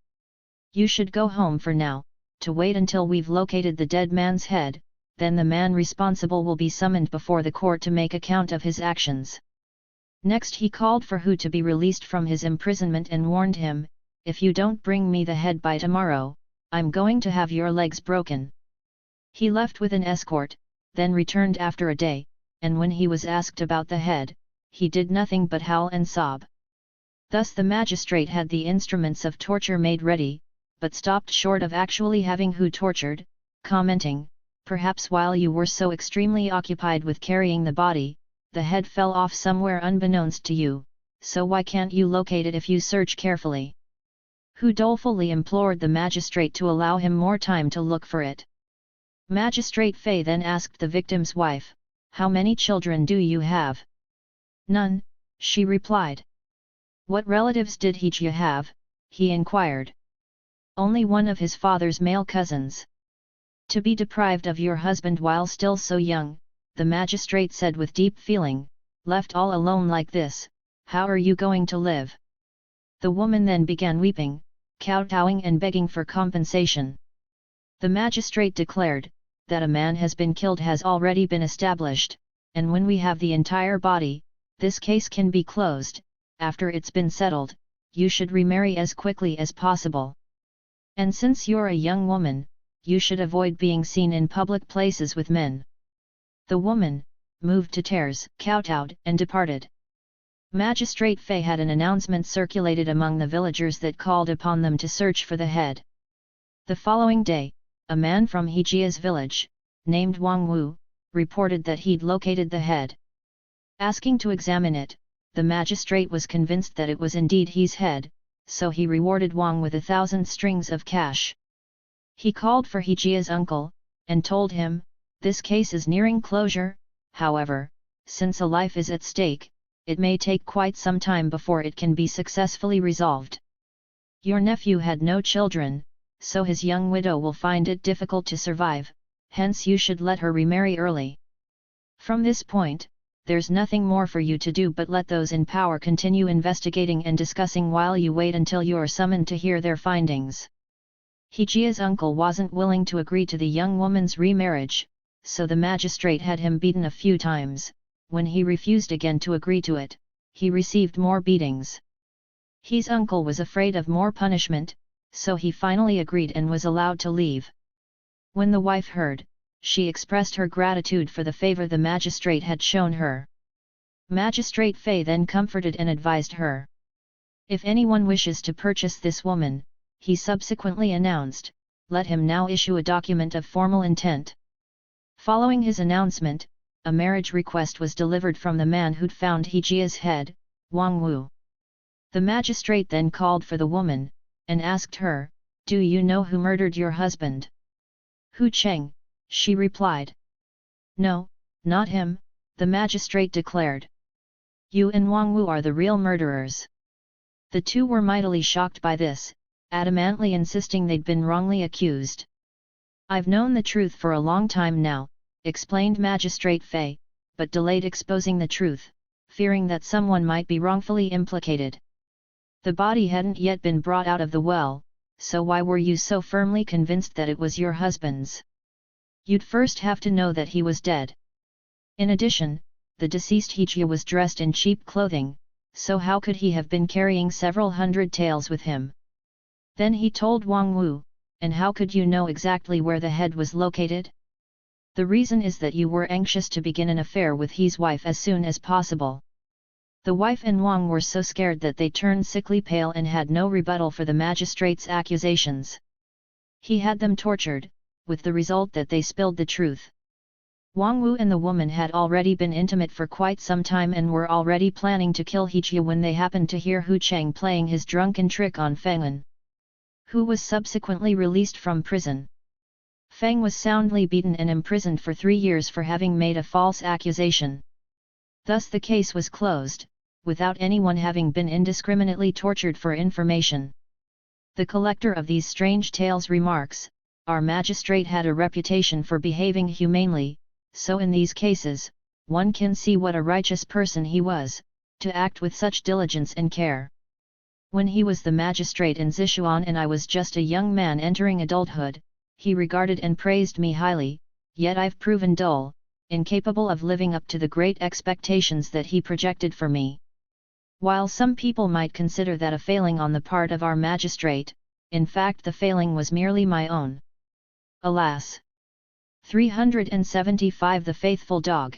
You should go home for now, to wait until we've located the dead man's head, then the man responsible will be summoned before the court to make account of his actions." Next he called for Hu to be released from his imprisonment and warned him, "If you don't bring me the head by tomorrow, I'm going to have your legs broken." He left with an escort, then returned after a day, and when he was asked about the head, he did nothing but howl and sob. Thus the magistrate had the instruments of torture made ready, but stopped short of actually having Hu tortured, commenting, "Perhaps while you were so extremely occupied with carrying the body, the head fell off somewhere unbeknownst to you, so why can't you locate it if you search carefully?" Hu dolefully implored the magistrate to allow him more time to look for it. Magistrate Fei then asked the victim's wife, "How many children do you have?" "None," she replied. "What relatives did Hejia have?" he inquired. "Only one of his father's male cousins." "To be deprived of your husband while still so young," the magistrate said with deep feeling, "left all alone like this, how are you going to live?" The woman then began weeping, kowtowing and begging for compensation. The magistrate declared, "That a man has been killed has already been established, and when we have the entire body, this case can be closed. After it's been settled, you should remarry as quickly as possible. And since you're a young woman, you should avoid being seen in public places with men." The woman, moved to tears, kowtowed and departed. Magistrate Fei had an announcement circulated among the villagers that called upon them to search for the head. The following day, a man from Hejia's village, named Wang Wu, reported that he'd located the head. Asking to examine it, the magistrate was convinced that it was indeed his head, so he rewarded Wang with 1,000 strings of cash. He called for Hejia's uncle, and told him, "This case is nearing closure, however, since a life is at stake, it may take quite some time before it can be successfully resolved. Your nephew had no children, so his young widow will find it difficult to survive, hence you should let her remarry early. From this point, there's nothing more for you to do but let those in power continue investigating and discussing while you wait until you're summoned to hear their findings." Hejia's uncle wasn't willing to agree to the young woman's remarriage, so the magistrate had him beaten a few times. When he refused again to agree to it, he received more beatings. His uncle was afraid of more punishment, so he finally agreed and was allowed to leave. When the wife heard, she expressed her gratitude for the favor the magistrate had shown her. Magistrate Fei then comforted and advised her. If anyone wishes to purchase this woman, he subsequently announced, let him now issue a document of formal intent. Following his announcement, a marriage request was delivered from the man who'd found Hejia's head, Wang Wu. The magistrate then called for the woman, and asked her, "Do you know who murdered your husband?" "Hu Cheng," she replied. "No, not him," the magistrate declared. "You and Wang Wu are the real murderers." The two were mightily shocked by this, adamantly insisting they'd been wrongly accused. "I've known the truth for a long time now," explained Magistrate Fei, but delayed exposing the truth, fearing that someone might be wrongfully implicated. "The body hadn't yet been brought out of the well, so why were you so firmly convinced that it was your husband's? You'd first have to know that he was dead. In addition, the deceased Hejia was dressed in cheap clothing, so how could he have been carrying several hundred taels with him?" Then he told Wang Wu, "And how could you know exactly where the head was located?" "The reason is that you were anxious to begin an affair with his wife as soon as possible." The wife and Wang were so scared that they turned sickly pale and had no rebuttal for the magistrate's accusations. He had them tortured, with the result that they spilled the truth. Wang Wu and the woman had already been intimate for quite some time and were already planning to kill Hejia when they happened to hear Hu Cheng playing his drunken trick on Feng'an, who was subsequently released from prison. Feng was soundly beaten and imprisoned for 3 years for having made a false accusation. Thus the case was closed, without anyone having been indiscriminately tortured for information. The collector of these strange tales remarks, "Our magistrate had a reputation for behaving humanely, so in these cases, one can see what a righteous person he was, to act with such diligence and care. When he was the magistrate in Sichuan and I was just a young man entering adulthood, he regarded and praised me highly, yet I've proven dull, incapable of living up to the great expectations that he projected for me. While some people might consider that a failing on the part of our magistrate, in fact the failing was merely my own. Alas! 375 The Faithful Dog.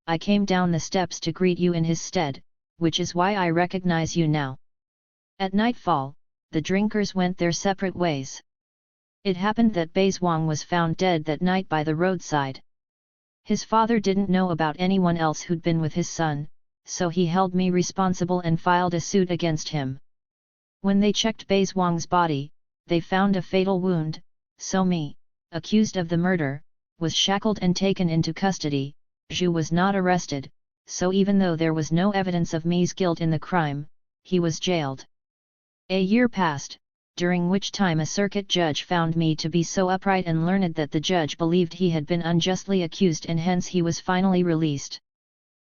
I came down the steps to greet you in his stead, which is why I recognize you now." At nightfall, the drinkers went their separate ways. It happened that Baizhuang was found dead that night by the roadside. His father didn't know about anyone else who'd been with his son, so he held me responsible and filed a suit against him. When they checked Baizhuang's body, they found a fatal wound, so me, accused of the murder, was shackled and taken into custody. Zhu was not arrested, so even though there was no evidence of me's guilt in the crime, he was jailed. A year passed, during which time a circuit judge found me to be so upright and learned that the judge believed he had been unjustly accused and hence he was finally released.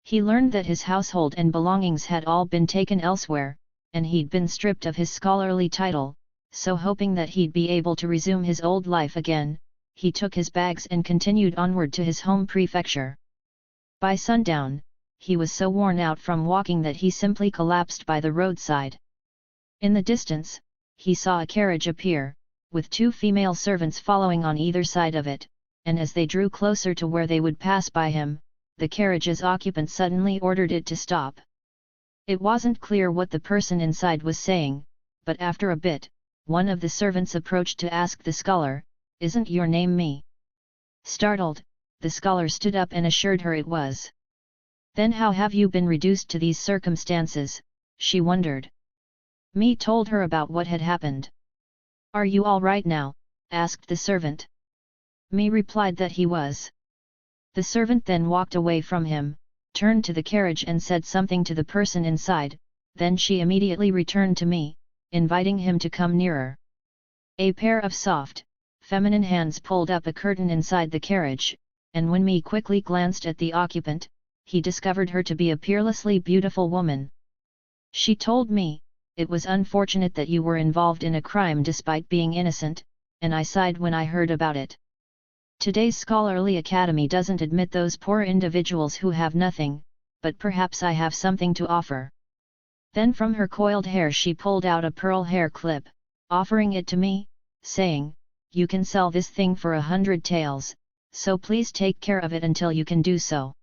He learned that his household and belongings had all been taken elsewhere, and he'd been stripped of his scholarly title, so hoping that he'd be able to resume his old life again, he took his bags and continued onward to his home prefecture. By sundown, he was so worn out from walking that he simply collapsed by the roadside. In the distance, he saw a carriage appear, with 2 female servants following on either side of it, and as they drew closer to where they would pass by him, the carriage's occupant suddenly ordered it to stop. It wasn't clear what the person inside was saying, but after a bit, one of the servants approached to ask the scholar, "Isn't your name Mi?" Startled, the scholar stood up and assured her it was. "Then how have you been reduced to these circumstances?" she wondered. Mi told her about what had happened. "Are you all right now?" asked the servant. Mi replied that he was. The servant then walked away from him, turned to the carriage and said something to the person inside, then she immediately returned to me, inviting him to come nearer. A pair of soft, feminine hands pulled up a curtain inside the carriage, and when Mi quickly glanced at the occupant, he discovered her to be a peerlessly beautiful woman. She told me, "It was unfortunate that you were involved in a crime despite being innocent, and I sighed when I heard about it. Today's scholarly academy doesn't admit those poor individuals who have nothing, but perhaps I have something to offer." Then from her coiled hair she pulled out a pearl hair clip, offering it to me, saying, "You can sell this thing for 100 taels, so please take care of it until you can do so."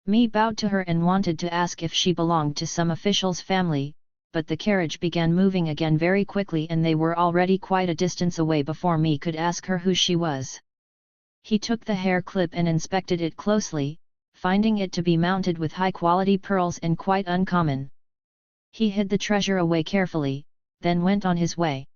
Mi bowed to her and wanted to ask if she belonged to some official's family, but the carriage began moving again very quickly and they were already quite a distance away before Mi could ask her who she was. He took the hair clip and inspected it closely, finding it to be mounted with high-quality pearls and quite uncommon. He hid the treasure away carefully, then went on his way.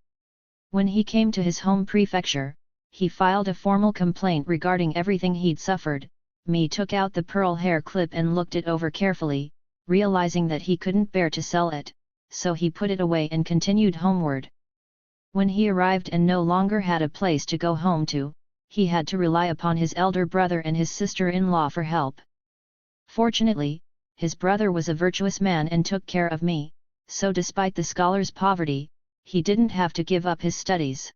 When he came to his home prefecture, he filed a formal complaint regarding everything he'd suffered. Mi took out the pearl hair clip and looked it over carefully, realizing that he couldn't bear to sell it, so he put it away and continued homeward. When he arrived and no longer had a place to go home to, he had to rely upon his elder brother and his sister-in-law for help. Fortunately, his brother was a virtuous man and took care of me, so despite the scholar's poverty, he didn't have to give up his studies.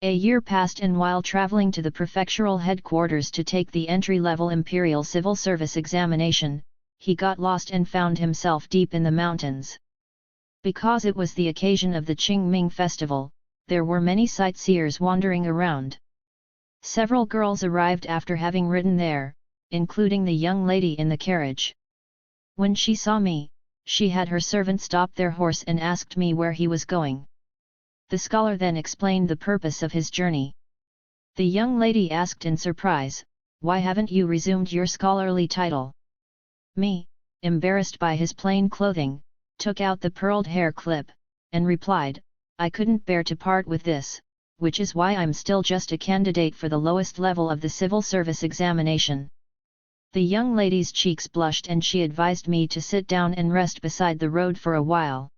A year passed and while traveling to the prefectural headquarters to take the entry-level Imperial Civil Service examination, he got lost and found himself deep in the mountains. Because it was the occasion of the Qingming festival, there were many sightseers wandering around. Several girls arrived after having ridden there, including the young lady in the carriage. When she saw me, she had her servant stop their horse and asked me where he was going. The scholar then explained the purpose of his journey. The young lady asked in surprise, "Why haven't you resumed your scholarly title?" Mi, embarrassed by his plain clothing, took out the pearled hair clip, and replied, "I couldn't bear to part with this, which is why I'm still just a candidate for the lowest level of the civil service examination." The young lady's cheeks blushed and she advised me to sit down and rest beside the road for a while.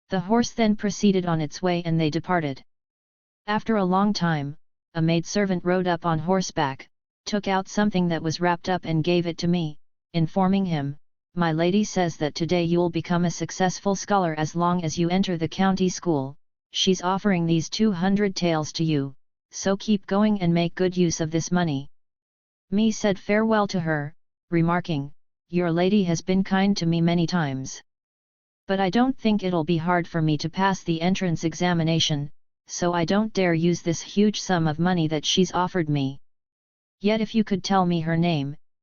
The horse then proceeded on its way and they departed. After a long time, a maidservant rode up on horseback, took out something that was wrapped up and gave it to me, informing him, "My lady says that today you'll become a successful scholar as long as you enter the county school. She's offering these 200 taels to you, so keep going and make good use of this money." Mi said farewell to her, remarking, "Your lady has been kind to me many times. But I don't think it'll be hard for me to pass the entrance examination, so I don't dare use this huge sum of money that she's offered me. Yet if you could tell me her name,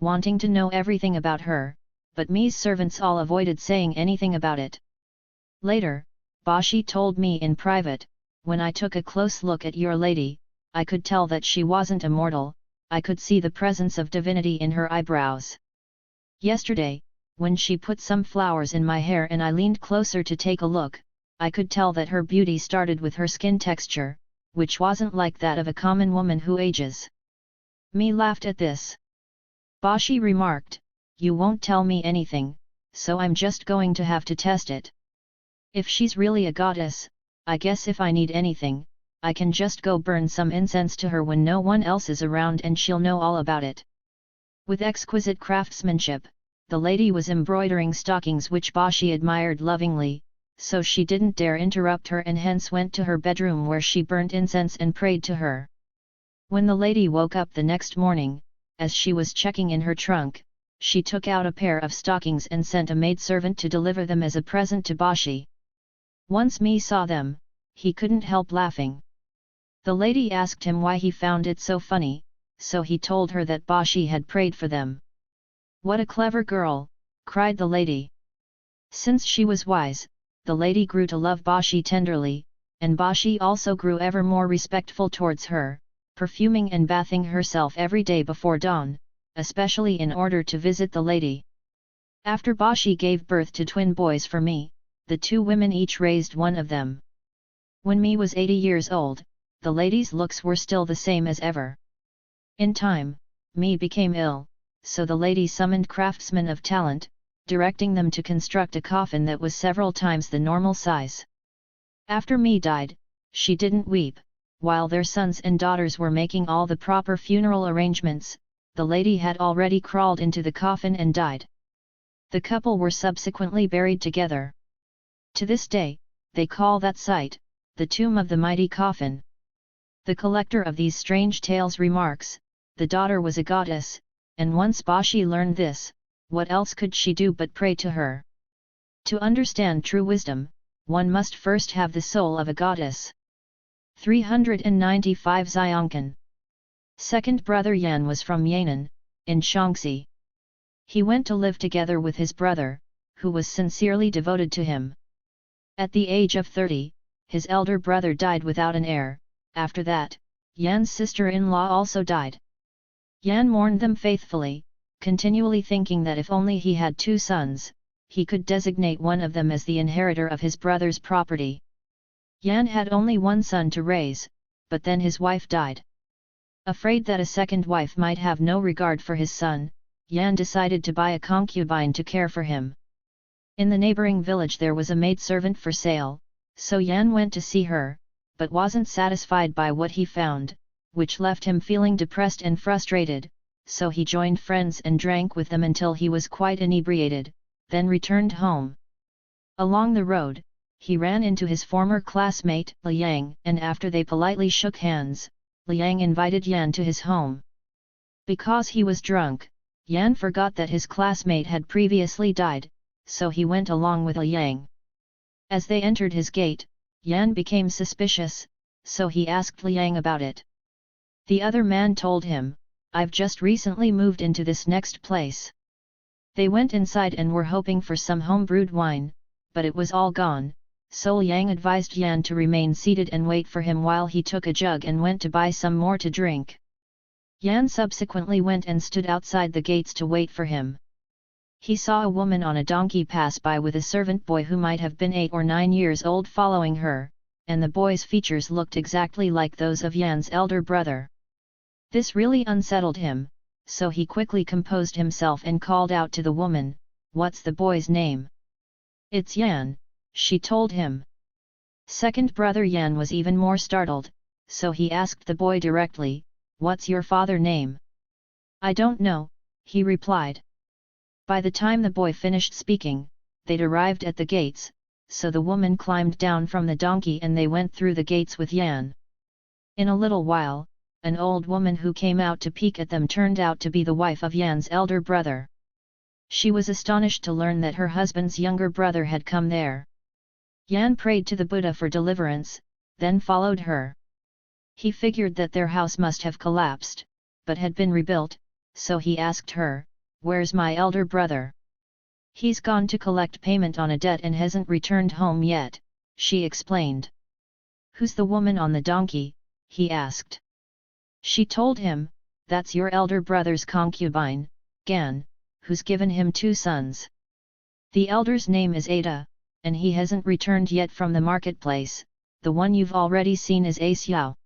wanting to know everything about her, but me's servants all avoided saying anything about it. Later, Bashi told me in private, when I took a close look at your lady, I could tell that she wasn't a mortal, I could see the presence of divinity in her eyebrows. Yesterday, when she put some flowers in my hair and I leaned closer to take a look, I could tell that her beauty started with her skin texture, which wasn't like that of a common woman who ages. Me laughed at this. Bashi remarked, you won't tell me anything, so I'm just going to have to test it. If she's really a goddess, I guess if I need anything, I can just go burn some incense to her when no one else is around and she'll know all about it. With exquisite craftsmanship, the lady was embroidering stockings which Bashi admired lovingly, so she didn't dare interrupt her and hence went to her bedroom where she burnt incense and prayed to her. When the lady woke up the next morning, as she was checking in her trunk, she took out a pair of stockings and sent a maidservant to deliver them as a present to Bashi. Once me saw them, he couldn't help laughing. The lady asked him why he found it so funny, so he told her that Bashi had prayed for them. What a clever girl, cried the lady. Since she was wise, the lady grew to love Bashi tenderly, and Bashi also grew ever more respectful towards her, perfuming and bathing herself every day before dawn, especially in order to visit the lady. After Bashi gave birth to twin boys for me, the two women each raised one of them. When me was 80 years old, the lady's looks were still the same as ever. In time, me became ill, so the lady summoned craftsmen of talent, directing them to construct a coffin that was several times the normal size. After me died, she didn't weep, while their sons and daughters were making all the proper funeral arrangements, the lady had already crawled into the coffin and died. The couple were subsequently buried together. To this day, they call that site, the tomb of the mighty coffin. The collector of these strange tales remarks, the daughter was a goddess, and once Bashi learned this, what else could she do but pray to her? To understand true wisdom, one must first have the soul of a goddess. 395 Xiongkan. Second brother Yan was from Yan'an, in Shaanxi. He went to live together with his brother, who was sincerely devoted to him. At the age of 30, his elder brother died without an heir. After that, Yan's sister-in-law also died. Yan mourned them faithfully, continually thinking that if only he had two sons, he could designate one of them as the inheritor of his brother's property. Yan had only one son to raise, but then his wife died. Afraid that a second wife might have no regard for his son, Yan decided to buy a concubine to care for him. In the neighboring village there was a maidservant for sale, so Yan went to see her, but wasn't satisfied by what he found, which left him feeling depressed and frustrated, so he joined friends and drank with them until he was quite inebriated, then returned home. Along the road, he ran into his former classmate, Liang, and after they politely shook hands, Liang invited Yan to his home. Because he was drunk, Yan forgot that his classmate had previously died, so he went along with Liang. As they entered his gate, Yan became suspicious, so he asked Liang about it. The other man told him, "I've just recently moved into this next place." They went inside and were hoping for some home-brewed wine, but it was all gone, so Liang advised Yan to remain seated and wait for him while he took a jug and went to buy some more to drink. Yan subsequently went and stood outside the gates to wait for him. He saw a woman on a donkey pass by with a servant boy who might have been 8 or 9 years old following her, and the boy's features looked exactly like those of Yan's elder brother. This really unsettled him, so he quickly composed himself and called out to the woman, "What's the boy's name?" "It's Yan," she told him. Second brother Yan was even more startled, so he asked the boy directly, "What's your father's name?" "I don't know," he replied. By the time the boy finished speaking, they'd arrived at the gates, so the woman climbed down from the donkey and they went through the gates with Yan. In a little while, an old woman who came out to peek at them turned out to be the wife of Yan's elder brother. She was astonished to learn that her husband's younger brother had come there. Yan prayed to the Buddha for deliverance, then followed her. He figured that their house must have collapsed, but had been rebuilt, so he asked her, "Where's my elder brother?" "He's gone to collect payment on a debt and hasn't returned home yet," she explained. "Who's the woman on the donkey?" he asked. She told him, "That's your elder brother's concubine, Gan, who's given him 2 sons. The elder's name is Ada, and he hasn't returned yet from the marketplace. The one you've already seen is A Xiao."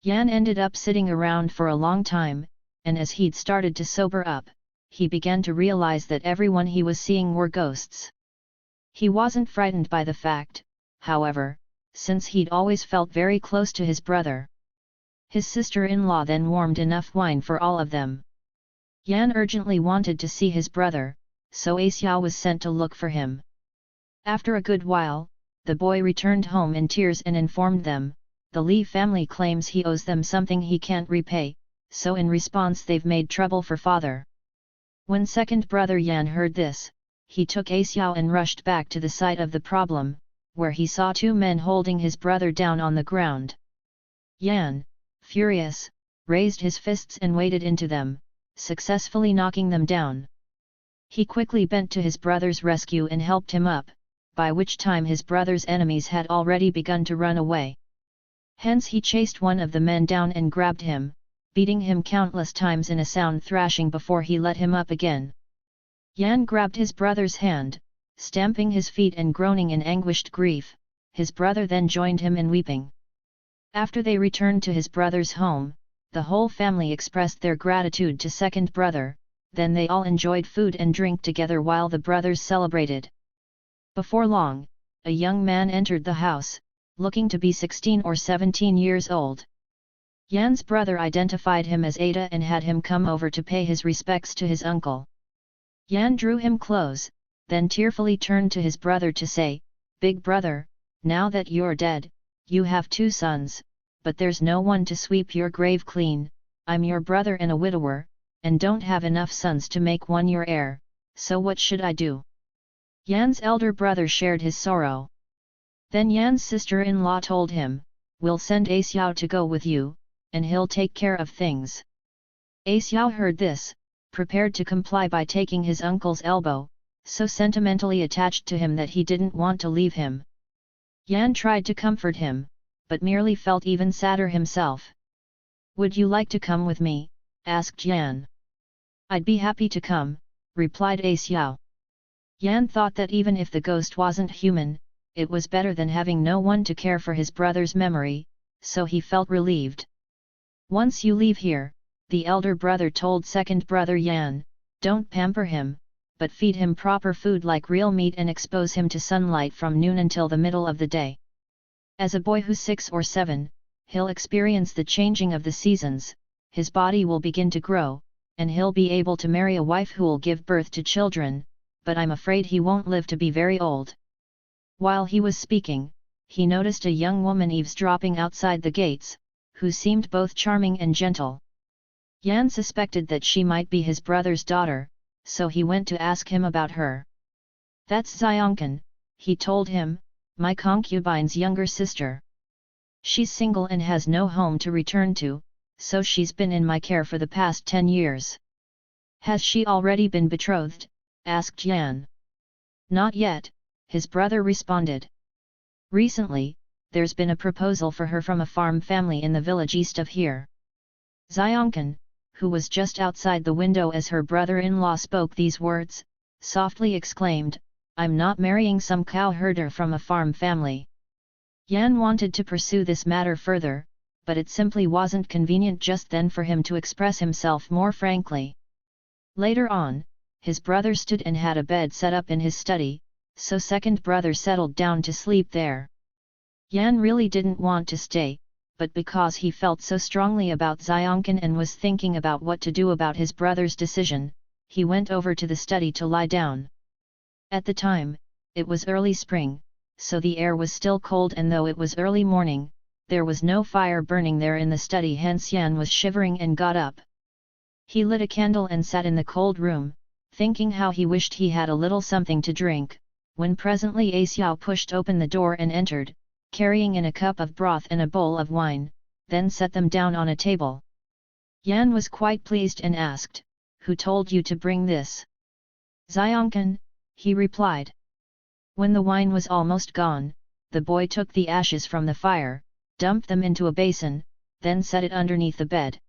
Yan ended up sitting around for a long time, and as he'd started to sober up, he began to realize that everyone he was seeing were ghosts. He wasn't frightened by the fact, however, since he'd always felt very close to his brother. His sister-in-law then warmed enough wine for all of them. Yan urgently wanted to see his brother, so A Xiao was sent to look for him. After a good while, the boy returned home in tears and informed them, the Li family claims he owes them something he can't repay, so in response they've made trouble for father. When second brother Yan heard this, he took A Xiao and rushed back to the site of the problem, where he saw 2 men holding his brother down on the ground. Yan, furious, raised his fists and waded into them, successfully knocking them down. He quickly bent to his brother's rescue and helped him up, by which time his brother's enemies had already begun to run away. Hence he chased one of the men down and grabbed him, beating him countless times in a sound thrashing before he let him up again. Yan grabbed his brother's hand, stamping his feet and groaning in anguished grief. His brother then joined him in weeping. After they returned to his brother's home, the whole family expressed their gratitude to second brother, then they all enjoyed food and drink together while the brothers celebrated. Before long, a young man entered the house, looking to be 16 or 17 years old. Yan's brother identified him as Ada and had him come over to pay his respects to his uncle. Yan drew him close, then tearfully turned to his brother to say, "Big brother, now that you're dead, you have 2 sons, but there's no one to sweep your grave clean. I'm your brother and a widower, and don't have enough sons to make one your heir, so what should I do?" Yan's elder brother shared his sorrow. Then Yan's sister-in-law told him, "We'll send A Xiao to go with you, and he'll take care of things." A Xiao heard this, prepared to comply by taking his uncle's elbow, so sentimentally attached to him that he didn't want to leave him. Yan tried to comfort him, but merely felt even sadder himself. "Would you like to come with me?" asked Yan. "I'd be happy to come," replied A Xiao. Yan thought that even if the ghost wasn't human, it was better than having no one to care for his brother's memory, so he felt relieved. "Once you leave here," the elder brother told second brother Yan, "don't pamper him, but feed him proper food like real meat and expose him to sunlight from noon until the middle of the day. As a boy who's 6 or 7, he'll experience the changing of the seasons, his body will begin to grow, and he'll be able to marry a wife who'll give birth to children, but I'm afraid he won't live to be very old." While he was speaking, he noticed a young woman eavesdropping outside the gates, who seemed both charming and gentle. Yan suspected that she might be his brother's daughter, so he went to ask him about her. "That's Xiangkan," he told him, "my concubine's younger sister. She's single and has no home to return to, so she's been in my care for the past 10 years. "Has she already been betrothed?" asked Yan. "Not yet," his brother responded. "Recently, there's been a proposal for her from a farm family in the village east of here." Xiangkan, who was just outside the window as her brother-in-law spoke these words, softly exclaimed, "I'm not marrying some cow herder from a farm family." Yan wanted to pursue this matter further, but it simply wasn't convenient just then for him to express himself more frankly. Later on, his brother stood and had a bed set up in his study, so second brother settled down to sleep there. Yan really didn't want to stay, but because he felt so strongly about Xiangkan and was thinking about what to do about his brother's decision, he went over to the study to lie down. At the time, it was early spring, so the air was still cold, and though it was early morning, there was no fire burning there in the study, hence Yan was shivering and got up. He lit a candle and sat in the cold room, thinking how he wished he had a little something to drink, when presently A Xiao pushed open the door and entered, carrying in a cup of broth and a bowl of wine, then set them down on a table. Yan was quite pleased and asked, who told you to bring this? Xiongkan, he replied. When the wine was almost gone, the boy took the ashes from the fire, dumped them into a basin, then set it underneath the bed.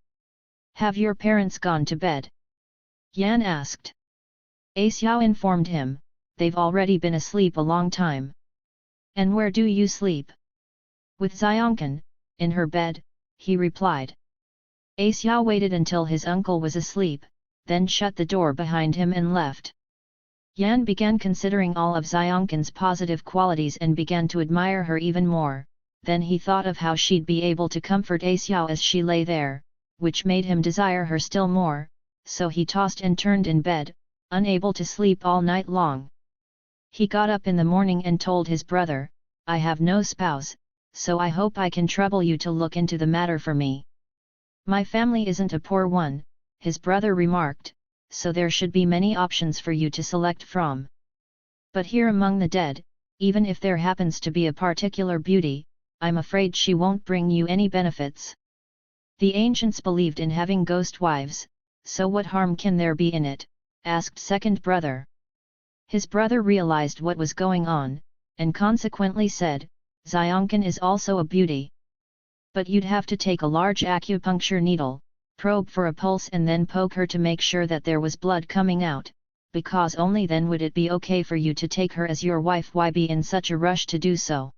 Have your parents gone to bed? Yan asked. A Xiao informed him, they've already been asleep a long time. And where do you sleep? With Xiongkan, in her bed, he replied. A Xiao waited until his uncle was asleep, then shut the door behind him and left. Yan began considering all of Xiongkan's positive qualities and began to admire her even more. Then he thought of how she'd be able to comfort A Xiao as she lay there, which made him desire her still more, so he tossed and turned in bed, unable to sleep all night long. He got up in the morning and told his brother, I have no spouse, so I hope I can trouble you to look into the matter for me. My family isn't a poor one, his brother remarked, so there should be many options for you to select from. But here among the dead, even if there happens to be a particular beauty, I'm afraid she won't bring you any benefits. The ancients believed in having ghost wives, so what harm can there be in it? Asked second brother. His brother realized what was going on, and consequently said, Xiongkan is also a beauty. But you'd have to take a large acupuncture needle, probe for a pulse and then poke her to make sure that there was blood coming out, because only then would it be okay for you to take her as your wife. Why be in such a rush to do so?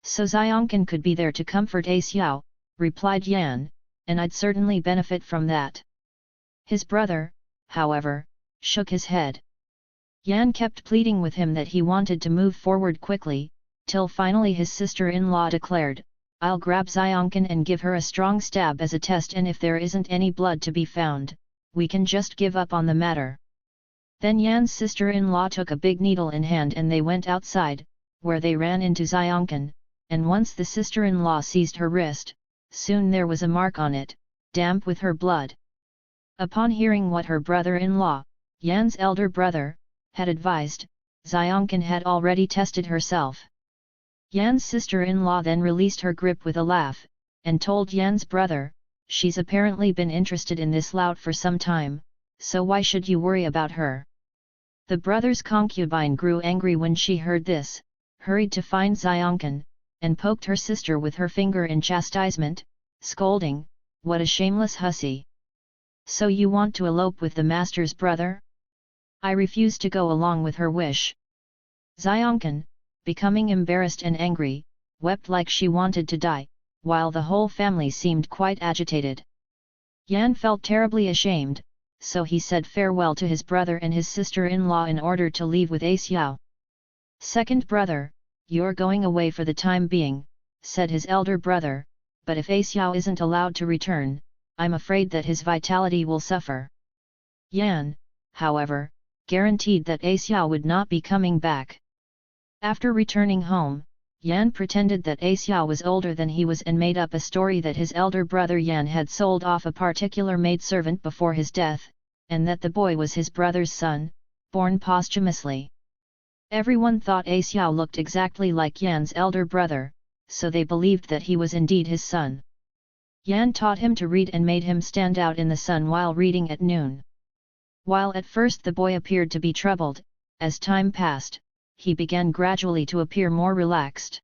So Xiongkan could be there to comfort A Xiao, replied Yan, and I'd certainly benefit from that. His brother, however, shook his head. Yan kept pleading with him that he wanted to move forward quickly, till finally his sister-in-law declared, I'll grab Xiongkan and give her a strong stab as a test, and if there isn't any blood to be found, we can just give up on the matter. Then Yan's sister-in-law took a big needle in hand and they went outside, where they ran into Xiongkan, and once the sister-in-law seized her wrist, soon there was a mark on it, damp with her blood. Upon hearing what her brother-in-law, Yan's elder brother, had advised, Xiongkan had already tested herself. Yan's sister-in-law then released her grip with a laugh, and told Yan's brother, she's apparently been interested in this lout for some time, so why should you worry about her? The brother's concubine grew angry when she heard this, hurried to find Xiongkan, and poked her sister with her finger in chastisement, scolding, what a shameless hussy! So you want to elope with the master's brother? I refuse to go along with her wish. Xiongkan, becoming embarrassed and angry, wept like she wanted to die, while the whole family seemed quite agitated. Yan felt terribly ashamed, so he said farewell to his brother and his sister-in-law in order to leave with A Xiao. Second brother, you're going away for the time being, said his elder brother, but if A Xiao isn't allowed to return, I'm afraid that his vitality will suffer. Yan, however, guaranteed that A Xiao would not be coming back. After returning home, Yan pretended that A Xiao was older than he was and made up a story that his elder brother Yan had sold off a particular maidservant before his death, and that the boy was his brother's son, born posthumously. Everyone thought A Xiao looked exactly like Yan's elder brother, so they believed that he was indeed his son. Yan taught him to read and made him stand out in the sun while reading at noon. While at first the boy appeared to be troubled, as time passed, he began gradually to appear more relaxed.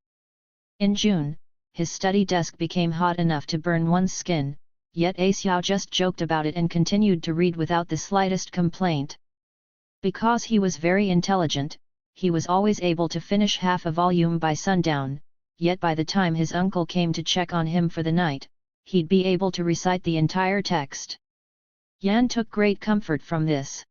In June, his study desk became hot enough to burn one's skin, yet A Xiao just joked about it and continued to read without the slightest complaint. Because he was very intelligent, he was always able to finish half a volume by sundown, yet by the time his uncle came to check on him for the night, he'd be able to recite the entire text. Yan took great comfort from this.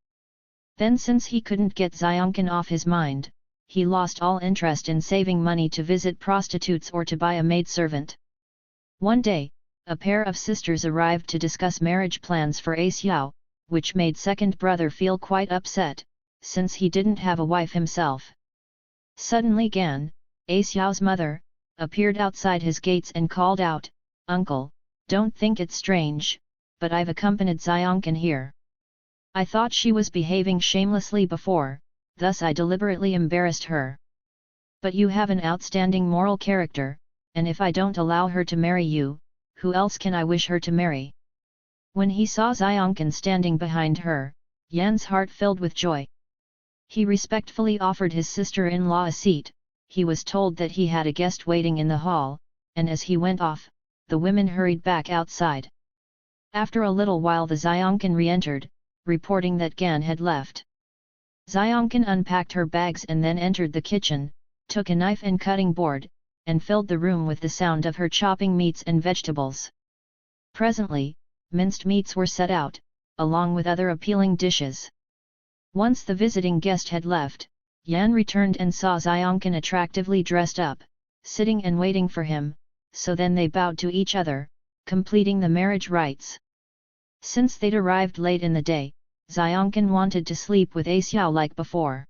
Then since he couldn't get Xiongkan off his mind, he lost all interest in saving money to visit prostitutes or to buy a maidservant. One day, a pair of sisters arrived to discuss marriage plans for A Xiao, which made second brother feel quite upset, since he didn't have a wife himself. Suddenly Gan, A Xiao's mother, appeared outside his gates and called out, Uncle, don't think it's strange, but I've accompanied Xiongkan here. I thought she was behaving shamelessly before, thus I deliberately embarrassed her. But you have an outstanding moral character, and if I don't allow her to marry you, who else can I wish her to marry? When he saw Xiongkin standing behind her, Yan's heart filled with joy. He respectfully offered his sister-in-law a seat. He was told that he had a guest waiting in the hall, and as he went off, the women hurried back outside. After a little while the Xiongkin re-entered, reporting that Gan had left. Xiongkin unpacked her bags and then entered the kitchen, took a knife and cutting board, and filled the room with the sound of her chopping meats and vegetables. Presently, minced meats were set out, along with other appealing dishes. Once the visiting guest had left, Yan returned and saw Xiongkin attractively dressed up, sitting and waiting for him, so then they bowed to each other, completing the marriage rites. Since they'd arrived late in the day, Xiongkin wanted to sleep with A Xiao like before.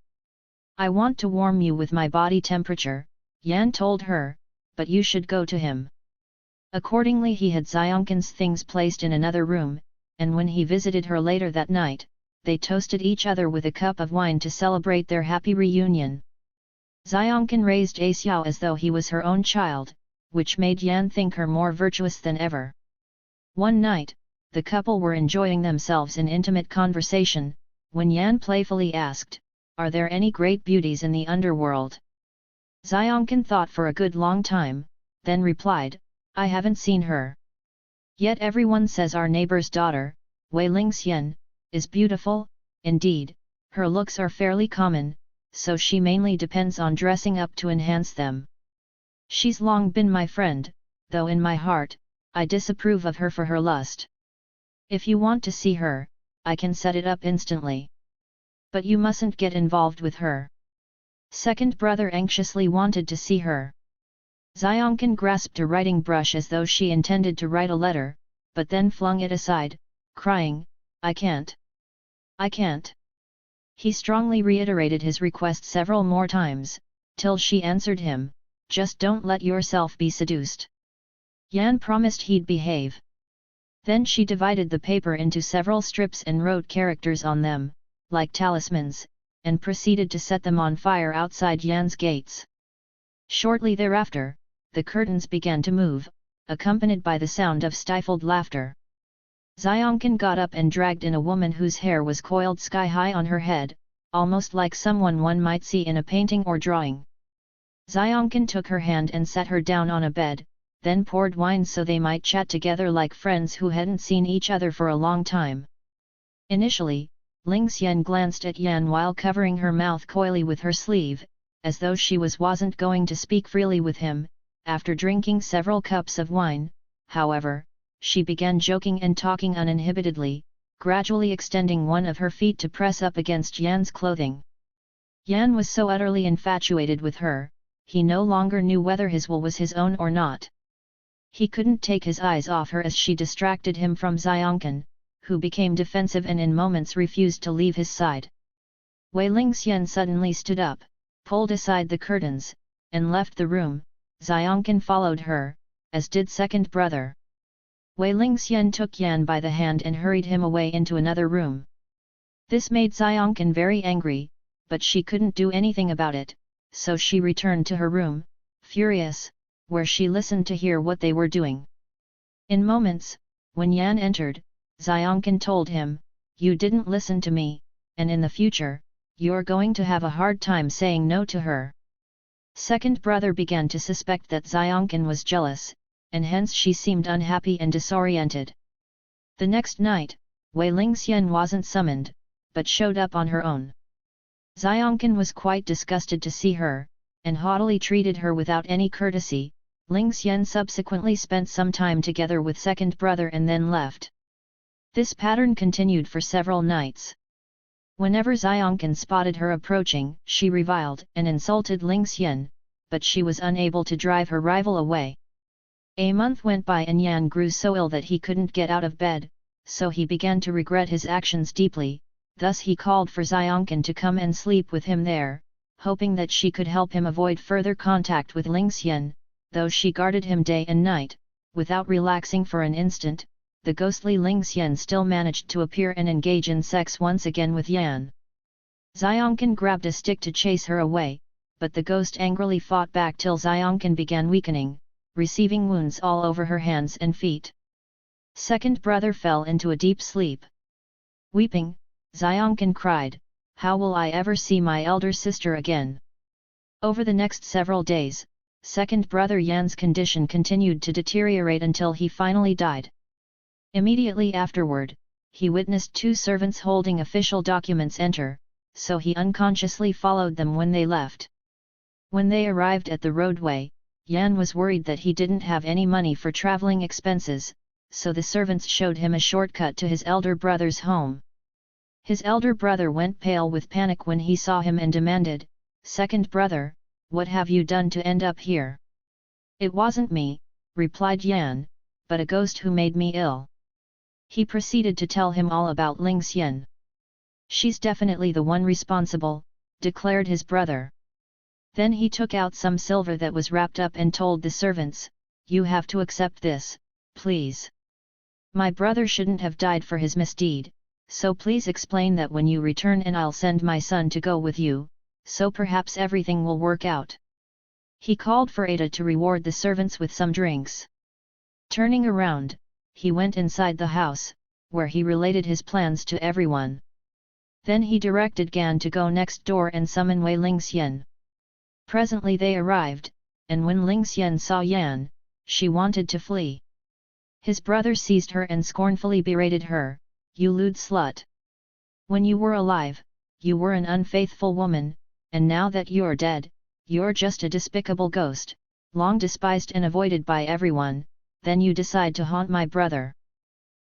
"I want to warm you with my body temperature," Yan told her, "but you should go to him." Accordingly he had Xiongkin's things placed in another room, and when he visited her later that night, they toasted each other with a cup of wine to celebrate their happy reunion. Xiongkin raised A Xiao as though he was her own child, which made Yan think her more virtuous than ever. One night, the couple were enjoying themselves in intimate conversation, when Yan playfully asked, "Are there any great beauties in the underworld?" Xiongkin thought for a good long time, then replied, "I haven't seen her. Yet everyone says our neighbor's daughter, Wei Lingxian, is beautiful. Indeed, her looks are fairly common, so she mainly depends on dressing up to enhance them. She's long been my friend, though in my heart, I disapprove of her for her lust. If you want to see her, I can set it up instantly. But you mustn't get involved with her." Second brother anxiously wanted to see her. Xiongkin grasped a writing brush as though she intended to write a letter, but then flung it aside, crying, "I can't! I can't!" He strongly reiterated his request several more times, till she answered him, "Just don't let yourself be seduced." Yan promised he'd behave. Then she divided the paper into several strips and wrote characters on them, like talismans, and proceeded to set them on fire outside Yan's gates. Shortly thereafter, the curtains began to move, accompanied by the sound of stifled laughter. Xiongkin got up and dragged in a woman whose hair was coiled sky-high on her head, almost like someone one might see in a painting or drawing. Xiongkin took her hand and sat her down on a bed, then poured wine so they might chat together like friends who hadn't seen each other for a long time. Initially, Lingxian glanced at Yan while covering her mouth coyly with her sleeve, as though she wasn't going to speak freely with him. After drinking several cups of wine, however, she began joking and talking uninhibitedly, gradually extending one of her feet to press up against Yan's clothing. Yan was so utterly infatuated with her, he no longer knew whether his will was his own or not. He couldn't take his eyes off her as she distracted him from Xiongkin, who became defensive and in moments refused to leave his side. Wei Lingxian suddenly stood up, pulled aside the curtains, and left the room. Xiongkin followed her, as did second brother. Wei Lingxian took Yan by the hand and hurried him away into another room. This made Xiongkin very angry, but she couldn't do anything about it, so she returned to her room, furious, where she listened to hear what they were doing. In moments, when Yan entered, Xiongkin told him, "You didn't listen to me, and in the future, you're going to have a hard time saying no to her." Second brother began to suspect that Xiongkin was jealous, and hence she seemed unhappy and disoriented. The next night, Wei Lingxian wasn't summoned, but showed up on her own. Xiongkin was quite disgusted to see her, and haughtily treated her without any courtesy. Lingxian subsequently spent some time together with second brother and then left. This pattern continued for several nights. Whenever Xiongkin spotted her approaching, she reviled and insulted Lingxian, but she was unable to drive her rival away. A month went by and Yan grew so ill that he couldn't get out of bed, so he began to regret his actions deeply. Thus he called for Xiongkin to come and sleep with him there, hoping that she could help him avoid further contact with Lingxian. Though she guarded him day and night, without relaxing for an instant, the ghostly Lingxian still managed to appear and engage in sex once again with Yan. Xiongkin grabbed a stick to chase her away, but the ghost angrily fought back till Xiongkin began weakening, receiving wounds all over her hands and feet. Second brother fell into a deep sleep. Weeping, Xiongkan cried, "How will I ever see my elder sister again?" Over the next several days, second brother Yan's condition continued to deteriorate until he finally died. Immediately afterward, he witnessed two servants holding official documents enter, so he unconsciously followed them when they left. When they arrived at the roadway, Yan was worried that he didn't have any money for traveling expenses, so the servants showed him a shortcut to his elder brother's home. His elder brother went pale with panic when he saw him and demanded, "Second brother, what have you done to end up here?" "It wasn't me," replied Yan, "but a ghost who made me ill." He proceeded to tell him all about Ling Xian. "She's definitely the one responsible," declared his brother. Then he took out some silver that was wrapped up and told the servants, "You have to accept this, please. My brother shouldn't have died for his misdeed, so please explain that when you return and I'll send my son to go with you, so perhaps everything will work out." He called for Ada to reward the servants with some drinks. Turning around, he went inside the house, where he related his plans to everyone. Then he directed Gan to go next door and summon Wei Lingxian. Presently they arrived, and when Lingxian saw Yan, she wanted to flee. His brother seized her and scornfully berated her, "You lewd slut! When you were alive, you were an unfaithful woman, and now that you're dead, you're just a despicable ghost, long despised and avoided by everyone, then you decide to haunt my brother."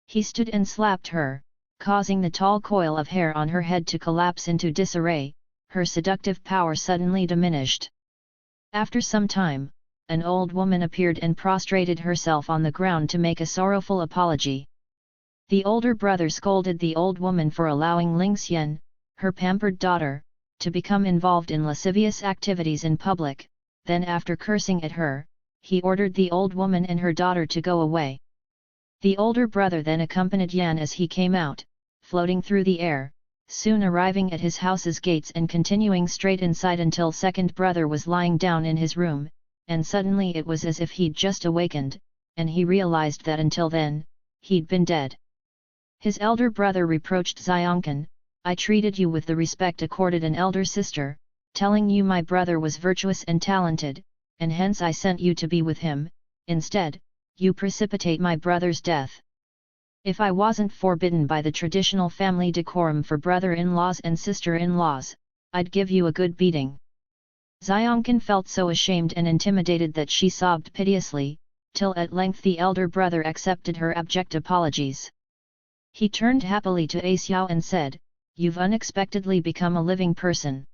He stood and slapped her, causing the tall coil of hair on her head to collapse into disarray. Her seductive power suddenly diminished. After some time, an old woman appeared and prostrated herself on the ground to make a sorrowful apology. The older brother scolded the old woman for allowing Lingxian, her pampered daughter, to become involved in lascivious activities in public. Then after cursing at her, he ordered the old woman and her daughter to go away. The older brother then accompanied Yan as he came out, floating through the air, soon arriving at his house's gates and continuing straight inside until second brother was lying down in his room, and suddenly it was as if he'd just awakened, and he realized that until then, he'd been dead. His elder brother reproached Xiongkan, "I treated you with the respect accorded an elder sister, telling you my brother was virtuous and talented, and hence I sent you to be with him. Instead, you precipitate my brother's death. If I wasn't forbidden by the traditional family decorum for brother-in-laws and sister-in-laws, I'd give you a good beating." Xiongkan felt so ashamed and intimidated that she sobbed piteously, till at length the elder brother accepted her abject apologies. He turned happily to A Xiao and said, "You've unexpectedly become a living person."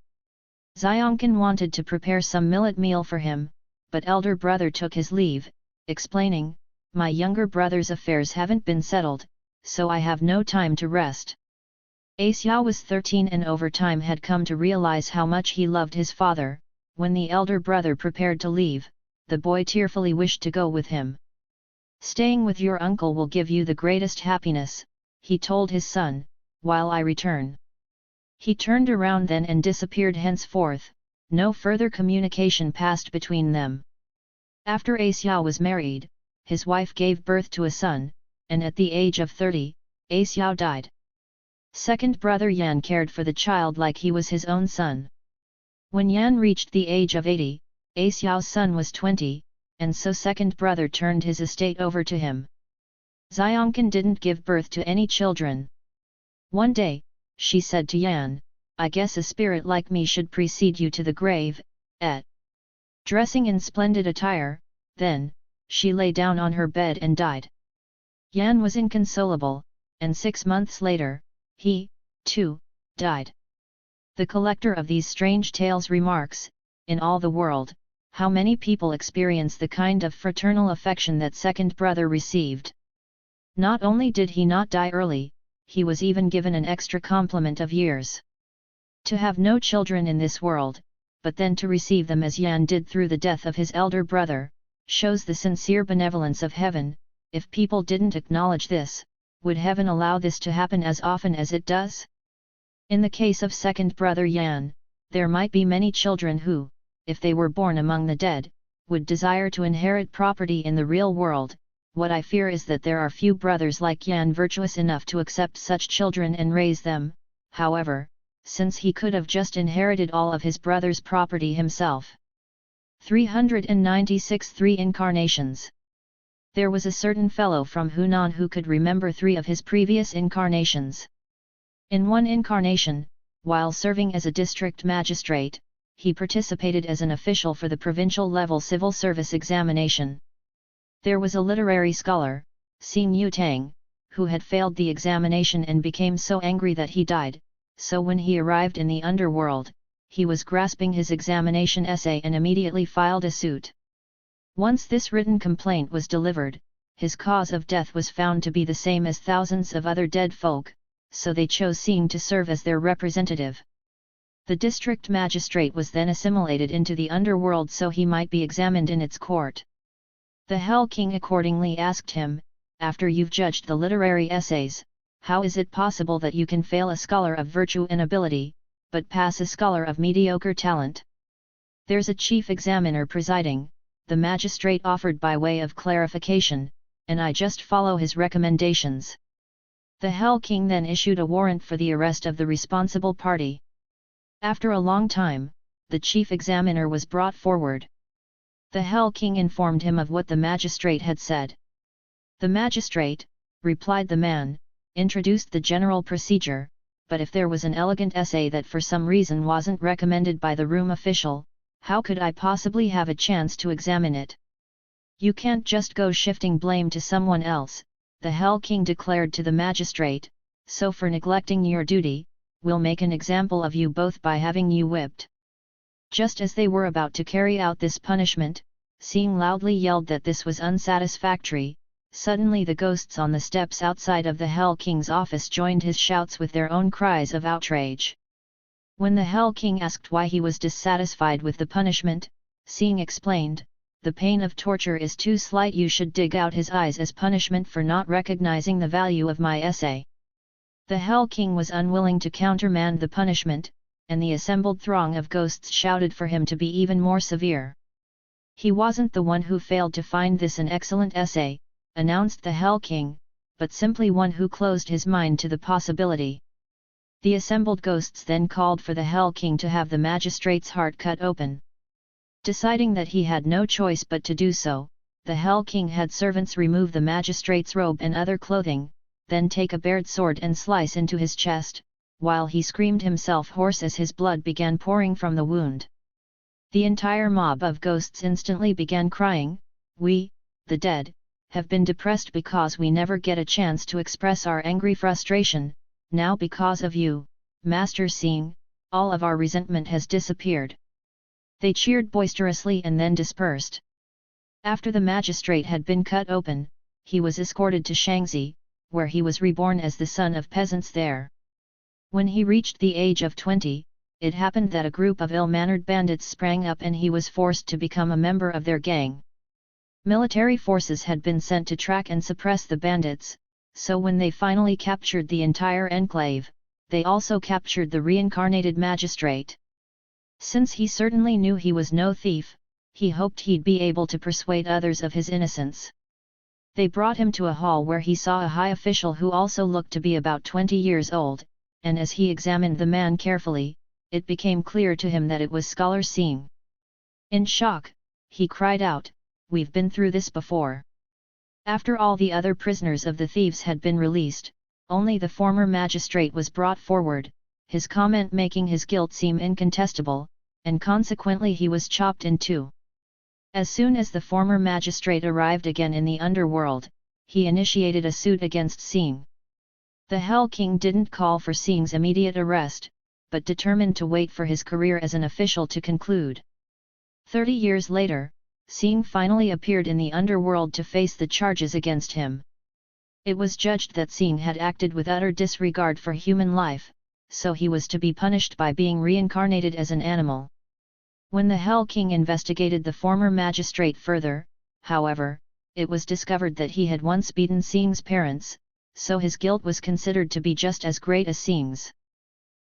Xiongkan wanted to prepare some millet meal for him, but elder brother took his leave, explaining, "My younger brother's affairs haven't been settled, so I have no time to rest." A Xiao was 13 and over time had come to realize how much he loved his father. When the elder brother prepared to leave, the boy tearfully wished to go with him. "Staying with your uncle will give you the greatest happiness," he told his son, "while I return." He turned around then and disappeared. Henceforth, no further communication passed between them. After A Xiao was married, his wife gave birth to a son, and at the age of 30, A Xiao died. Second brother Yan cared for the child like he was his own son. When Yan reached the age of 80, A Xiao's son was 20, and so second brother turned his estate over to him. Xiongkan didn't give birth to any children. One day, she said to Yan, "I guess a spirit like me should precede you to the grave, Dressing in splendid attire, then, she lay down on her bed and died. Yan was inconsolable, and 6 months later, he, too, died. The collector of these strange tales remarks, "In all the world, how many people experience the kind of fraternal affection that second brother received? Not only did he not die early, he was even given an extra complement of years. To have no children in this world, but then to receive them as Yan did through the death of his elder brother, shows the sincere benevolence of heaven. If people didn't acknowledge this, would heaven allow this to happen as often as it does? In the case of second brother Yan, there might be many children who, if they were born among the dead, would desire to inherit property in the real world, What I fear is that there are few brothers like Yan virtuous enough to accept such children and raise them. However, since he could have just inherited all of his brother's property himself. 396 3 Incarnations. There was a certain fellow from Hunan who could remember 3 of his previous incarnations. In one incarnation, while serving as a district magistrate, he participated as an official for the provincial level civil service examination. There was a literary scholar, Xing Yutang, who had failed the examination and became so angry that he died, so when he arrived in the underworld, he was grasping his examination essay and immediately filed a suit. Once this written complaint was delivered, his cause of death was found to be the same as thousands of other dead folk, so they chose Xing to serve as their representative. The district magistrate was then assimilated into the underworld so he might be examined in its court. The Hell King accordingly asked him, "After you've judged the literary essays, how is it possible that you can fail a scholar of virtue and ability, but pass a scholar of mediocre talent?" "There's a chief examiner presiding," the magistrate offered by way of clarification, "and I just follow his recommendations." The Hell King then issued a warrant for the arrest of the responsible party. After a long time, the chief examiner was brought forward. The Hell King informed him of what the magistrate had said. "The magistrate," replied the man, "introduced the general procedure, but if there was an elegant essay that for some reason wasn't recommended by the room official, how could I possibly have a chance to examine it?" "You can't just go shifting blame to someone else," the Hell King declared to the magistrate, "so for neglecting your duty, we'll make an example of you both by having you whipped." Just as they were about to carry out this punishment, Xing loudly yelled that this was unsatisfactory. Suddenly the ghosts on the steps outside of the Hell King's office joined his shouts with their own cries of outrage. When the Hell King asked why he was dissatisfied with the punishment, Xing explained, "The pain of torture is too slight. You should dig out his eyes as punishment for not recognizing the value of my essay." The Hell King was unwilling to countermand the punishment, and the assembled throng of ghosts shouted for him to be even more severe. "He wasn't the one who failed to find this an excellent essay," announced the Hell King, "but simply one who closed his mind to the possibility." The assembled ghosts then called for the Hell King to have the magistrate's heart cut open. Deciding that he had no choice but to do so, the Hell King had servants remove the magistrate's robe and other clothing, then take a bared sword and slice into his chest, while he screamed himself hoarse as his blood began pouring from the wound. The entire mob of ghosts instantly began crying, "We, the dead, have been depressed because we never get a chance to express our angry frustration. Now because of you, Master Xing, all of our resentment has disappeared." They cheered boisterously and then dispersed. After the magistrate had been cut open, he was escorted to Shangzi, where he was reborn as the son of peasants there. When he reached the age of 20, it happened that a group of ill-mannered bandits sprang up and he was forced to become a member of their gang. Military forces had been sent to track and suppress the bandits, so when they finally captured the entire enclave, they also captured the reincarnated magistrate. Since he certainly knew he was no thief, he hoped he'd be able to persuade others of his innocence. They brought him to a hall where he saw a high official who also looked to be about 20 years old, and as he examined the man carefully, it became clear to him that it was Scholar Xing. In shock, he cried out, "We've been through this before." After all the other prisoners of the thieves had been released, only the former magistrate was brought forward, his comment making his guilt seem incontestable, and consequently he was chopped in two. As soon as the former magistrate arrived again in the underworld, he initiated a suit against Xing. The Hell King didn't call for Xing's immediate arrest, but determined to wait for his career as an official to conclude. 30 years later, Xing finally appeared in the underworld to face the charges against him. It was judged that Xing had acted with utter disregard for human life, so he was to be punished by being reincarnated as an animal. When the Hell King investigated the former magistrate further, however, it was discovered that he had once beaten Xing's parents, so his guilt was considered to be just as great as Xing's.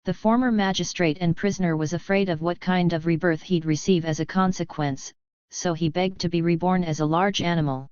The former magistrate and prisoner was afraid of what kind of rebirth he'd receive as a consequence, so he begged to be reborn as a large animal.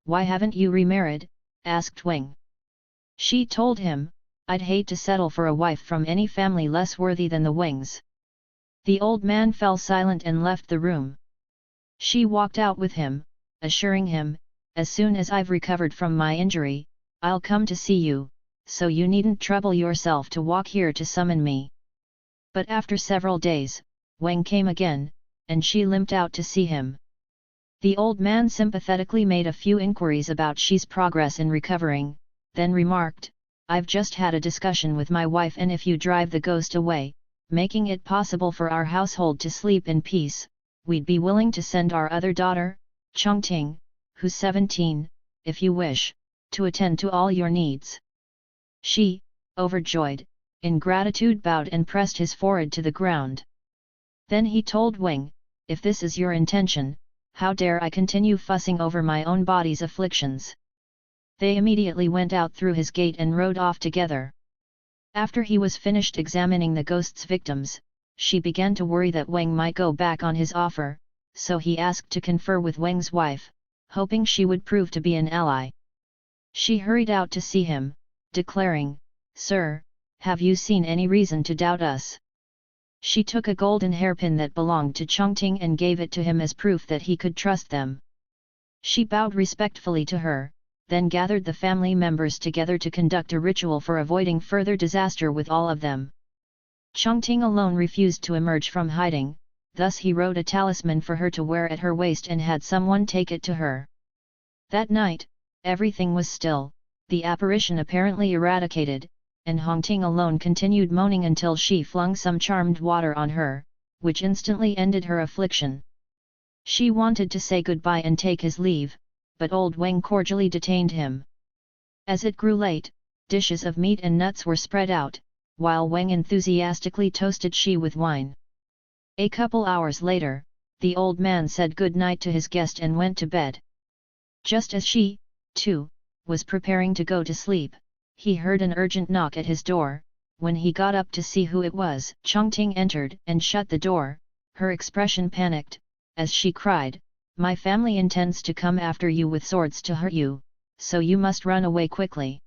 why haven't you remarried? Asked Wang. She told him, I'd hate to settle for a wife from any family less worthy than the Wangs. The old man fell silent and left the room. She walked out with him, assuring him, as soon as I've recovered from my injury, I'll come to see you, so you needn't trouble yourself to walk here to summon me. But after several days, Wang came again, and she limped out to see him. The old man sympathetically made a few inquiries about Shi's progress in recovering, then remarked, I've just had a discussion with my wife, and if you drive the ghost away, making it possible for our household to sleep in peace, we'd be willing to send our other daughter, Chongting, who's 17, if you wish, to attend to all your needs. Shi, overjoyed, in gratitude bowed and pressed his forehead to the ground. Then he told Wang, if this is your intention, how dare I continue fussing over my own body's afflictions? They immediately went out through his gate and rode off together. After he was finished examining the ghost's victims, she began to worry that Wang might go back on his offer, so he asked to confer with Wang's wife, hoping she would prove to be an ally. She hurried out to see him, declaring, Sir, have you seen any reason to doubt us? She took a golden hairpin that belonged to Chongting and gave it to him as proof that he could trust them. She bowed respectfully to her, then gathered the family members together to conduct a ritual for avoiding further disaster with all of them. Chongting alone refused to emerge from hiding, thus he wrote a talisman for her to wear at her waist and had someone take it to her. That night, everything was still, the apparition apparently eradicated, and Hongting alone continued moaning until she flung some charmed water on her, which instantly ended her affliction. She wanted to say goodbye and take his leave, but old Wang cordially detained him. As it grew late, dishes of meat and nuts were spread out, while Wang enthusiastically toasted Shi with wine. A couple hours later, the old man said good night to his guest and went to bed. Just as Shi, too, was preparing to go to sleep, he heard an urgent knock at his door. When he got up to see who it was, Chongting entered and shut the door, her expression panicked, as she cried, My family intends to come after you with swords to hurt you, so you must run away quickly.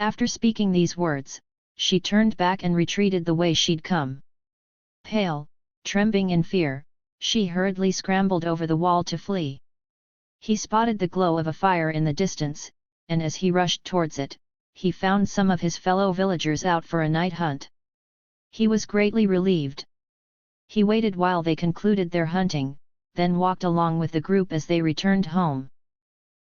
After speaking these words, she turned back and retreated the way she'd come. Pale, trembling in fear, she hurriedly scrambled over the wall to flee. He spotted the glow of a fire in the distance, and as he rushed towards it, he found some of his fellow villagers out for a night hunt. He was greatly relieved. He waited while they concluded their hunting, then walked along with the group as they returned home.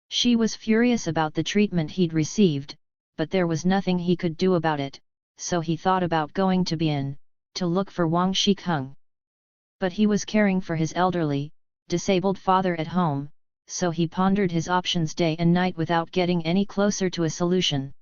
She was furious about the treatment he'd received, but there was nothing he could do about it, so he thought about going to Bian, to look for Wang Shikeng. But he was caring for his elderly, disabled father at home, so he pondered his options day and night without getting any closer to a solution.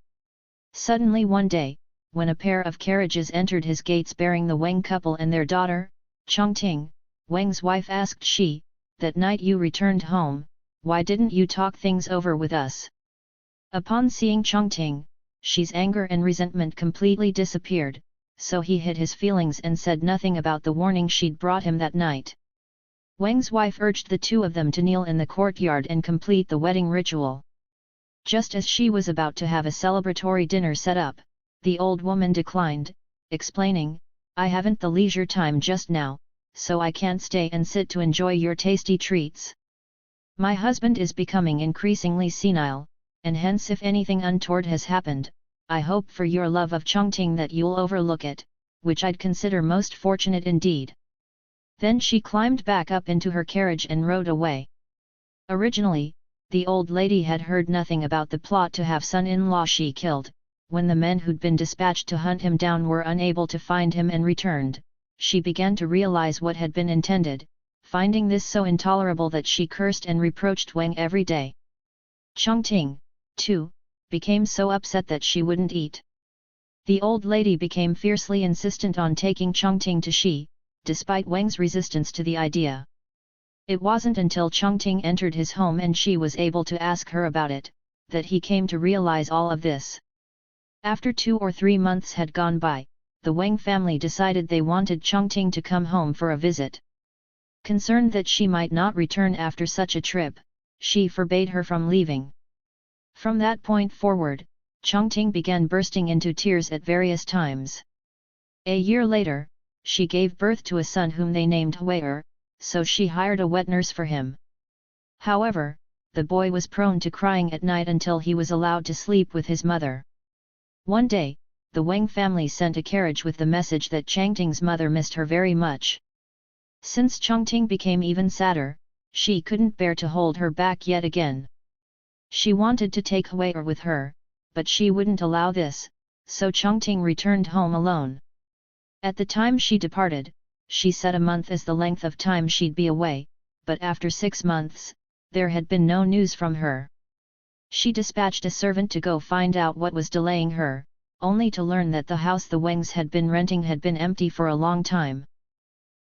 Suddenly one day, when a pair of carriages entered his gates bearing the Wang couple and their daughter, Chongting, Wang's wife asked Shi, that night you returned home, why didn't you talk things over with us? Upon seeing Chongting, Shi's anger and resentment completely disappeared, so he hid his feelings and said nothing about the warning she'd brought him that night. Wang's wife urged the two of them to kneel in the courtyard and complete the wedding ritual. Just as she was about to have a celebratory dinner set up, the old woman declined, explaining, I haven't the leisure time just now, so I can't stay and sit to enjoy your tasty treats. My husband is becoming increasingly senile, and hence if anything untoward has happened, I hope for your love of Chongting that you'll overlook it, which I'd consider most fortunate indeed. Then she climbed back up into her carriage and rode away. Originally, the old lady had heard nothing about the plot to have son-in-law Shi killed. When the men who'd been dispatched to hunt him down were unable to find him and returned, she began to realize what had been intended, finding this so intolerable that she cursed and reproached Wang every day. Chongting, too, became so upset that she wouldn't eat. The old lady became fiercely insistent on taking Chongting to Shi, despite Wang's resistance to the idea. It wasn't until Chongting entered his home and she was able to ask her about it, that he came to realize all of this. After 2 or 3 months had gone by, the Wang family decided they wanted Chongting to come home for a visit. Concerned that she might not return after such a trip, she forbade her from leaving. From that point forward, Chongting began bursting into tears at various times. A year later, she gave birth to a son whom they named Hui'er, so she hired a wet nurse for him. However, the boy was prone to crying at night until he was allowed to sleep with his mother. One day, the Wang family sent a carriage with the message that Changting's mother missed her very much. Since Chongting became even sadder, she couldn't bear to hold her back yet again. She wanted to take Hui'er with her, but she wouldn't allow this, so Chongting returned home alone. At the time she departed, she set a month as the length of time she'd be away, but after 6 months, there had been no news from her. She dispatched a servant to go find out what was delaying her, only to learn that the house the Wangs had been renting had been empty for a long time.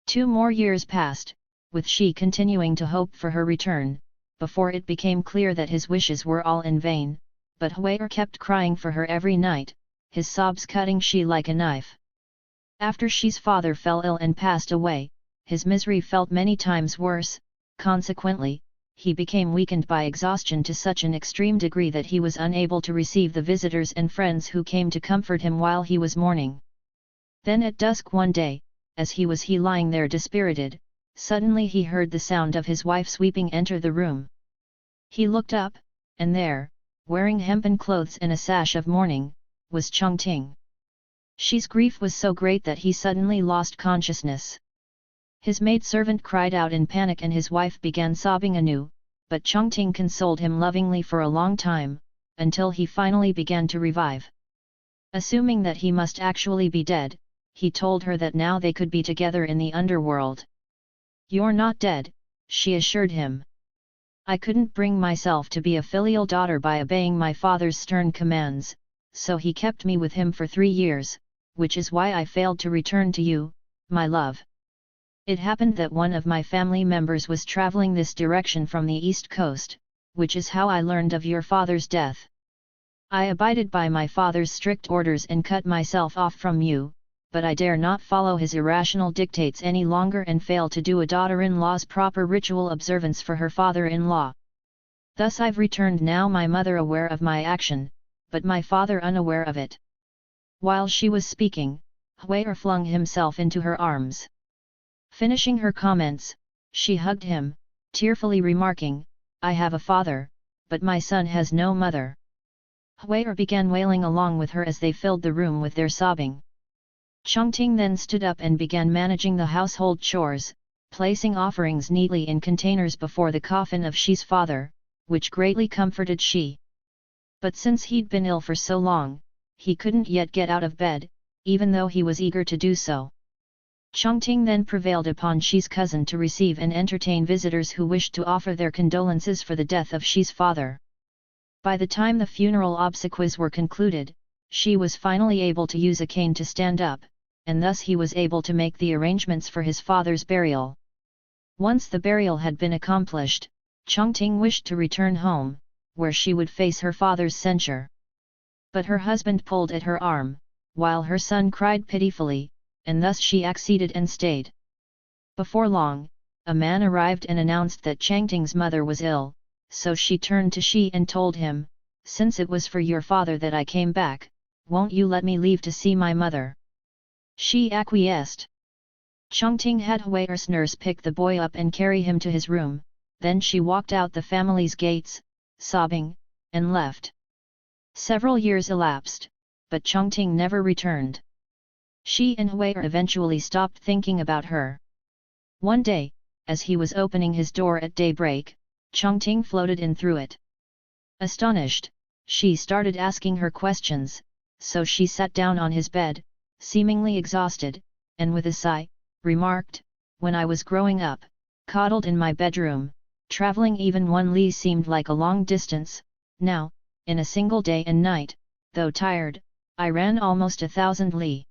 2 more years passed, with she continuing to hope for her return, before it became clear that his wishes were all in vain, but Hui'er kept crying for her every night, his sobs cutting she like a knife. After she's father fell ill and passed away, his misery felt many times worse. Consequently, he became weakened by exhaustion to such an extreme degree that he was unable to receive the visitors and friends who came to comfort him while he was mourning. Then at dusk one day, as he was lying there dispirited, suddenly he heard the sound of his wife sweeping enter the room. He looked up, and there, wearing hempen clothes and a sash of mourning, was Chongting. She's grief was so great that he suddenly lost consciousness. His maidservant cried out in panic and his wife began sobbing anew, but Chongting consoled him lovingly for a long time, until he finally began to revive. Assuming that he must actually be dead, he told her that now they could be together in the underworld. "You're not dead," she assured him. "I couldn't bring myself to be a filial daughter by obeying my father's stern commands, so he kept me with him for 3 years, which is why I failed to return to you, my love. It happened that one of my family members was traveling this direction from the east coast, which is how I learned of your father's death. I abided by my father's strict orders and cut myself off from you, but I dare not follow his irrational dictates any longer and fail to do a daughter-in-law's proper ritual observance for her father-in-law. Thus I've returned now, my mother aware of my action, but my father unaware of it." While she was speaking, Hui'er flung himself into her arms. Finishing her comments, she hugged him, tearfully remarking, "I have a father, but my son has no mother." Hui'er began wailing along with her as they filled the room with their sobbing. Chongting then stood up and began managing the household chores, placing offerings neatly in containers before the coffin of Shi's father, which greatly comforted Shi. But since he'd been ill for so long, he couldn't yet get out of bed, even though he was eager to do so. Chongting then prevailed upon Shi's cousin to receive and entertain visitors who wished to offer their condolences for the death of Shi's father. By the time the funeral obsequies were concluded, Shi was finally able to use a cane to stand up, and thus he was able to make the arrangements for his father's burial. Once the burial had been accomplished, Chongting wished to return home, where she would face her father's censure. But her husband pulled at her arm, while her son cried pitifully, and thus she acceded and stayed. Before long, a man arrived and announced that Changting's mother was ill, so she turned to Shi and told him, "Since it was for your father that I came back, won't you let me leave to see my mother?" Shi acquiesced. Chongting had Hui'er's nurse pick the boy up and carry him to his room, then she walked out the family's gates, sobbing, and left. Several years elapsed, but Chongting never returned. Shi and Hui'er eventually stopped thinking about her. One day, as he was opening his door at daybreak, Chongting floated in through it. Astonished, Shi started asking her questions, so she sat down on his bed, seemingly exhausted, and with a sigh, remarked, "When I was growing up, coddled in my bedroom, traveling even 1 li seemed like a long distance. Now, in a single day and night, though tired, I ran almost 1,000 li."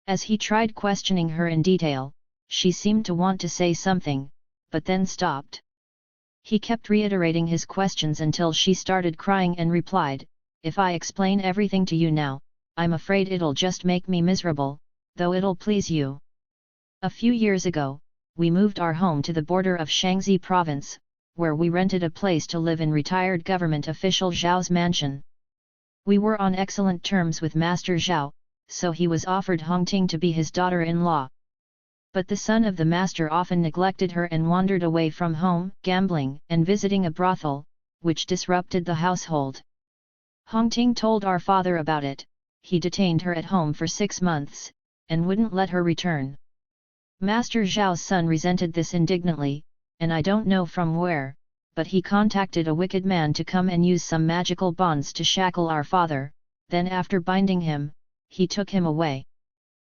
As he tried questioning her in detail, she seemed to want to say something, but then stopped. He kept reiterating his questions until she started crying and replied, "If I explain everything to you now, I'm afraid it'll just make me miserable, though it'll please you. A few years ago, we moved our home to the border of Shaanxi province, where we rented a place to live in retired government official Zhao's mansion. We were on excellent terms with Master Zhao, so he was offered Hongting to be his daughter-in-law. But the son of the master often neglected her and wandered away from home, gambling and visiting a brothel, which disrupted the household. Hongting told our father about it. He detained her at home for 6 months, and wouldn't let her return. Master Zhao's son resented this indignantly, and I don't know from where, but he contacted a wicked man to come and use some magical bonds to shackle our father, then after binding him, he took him away.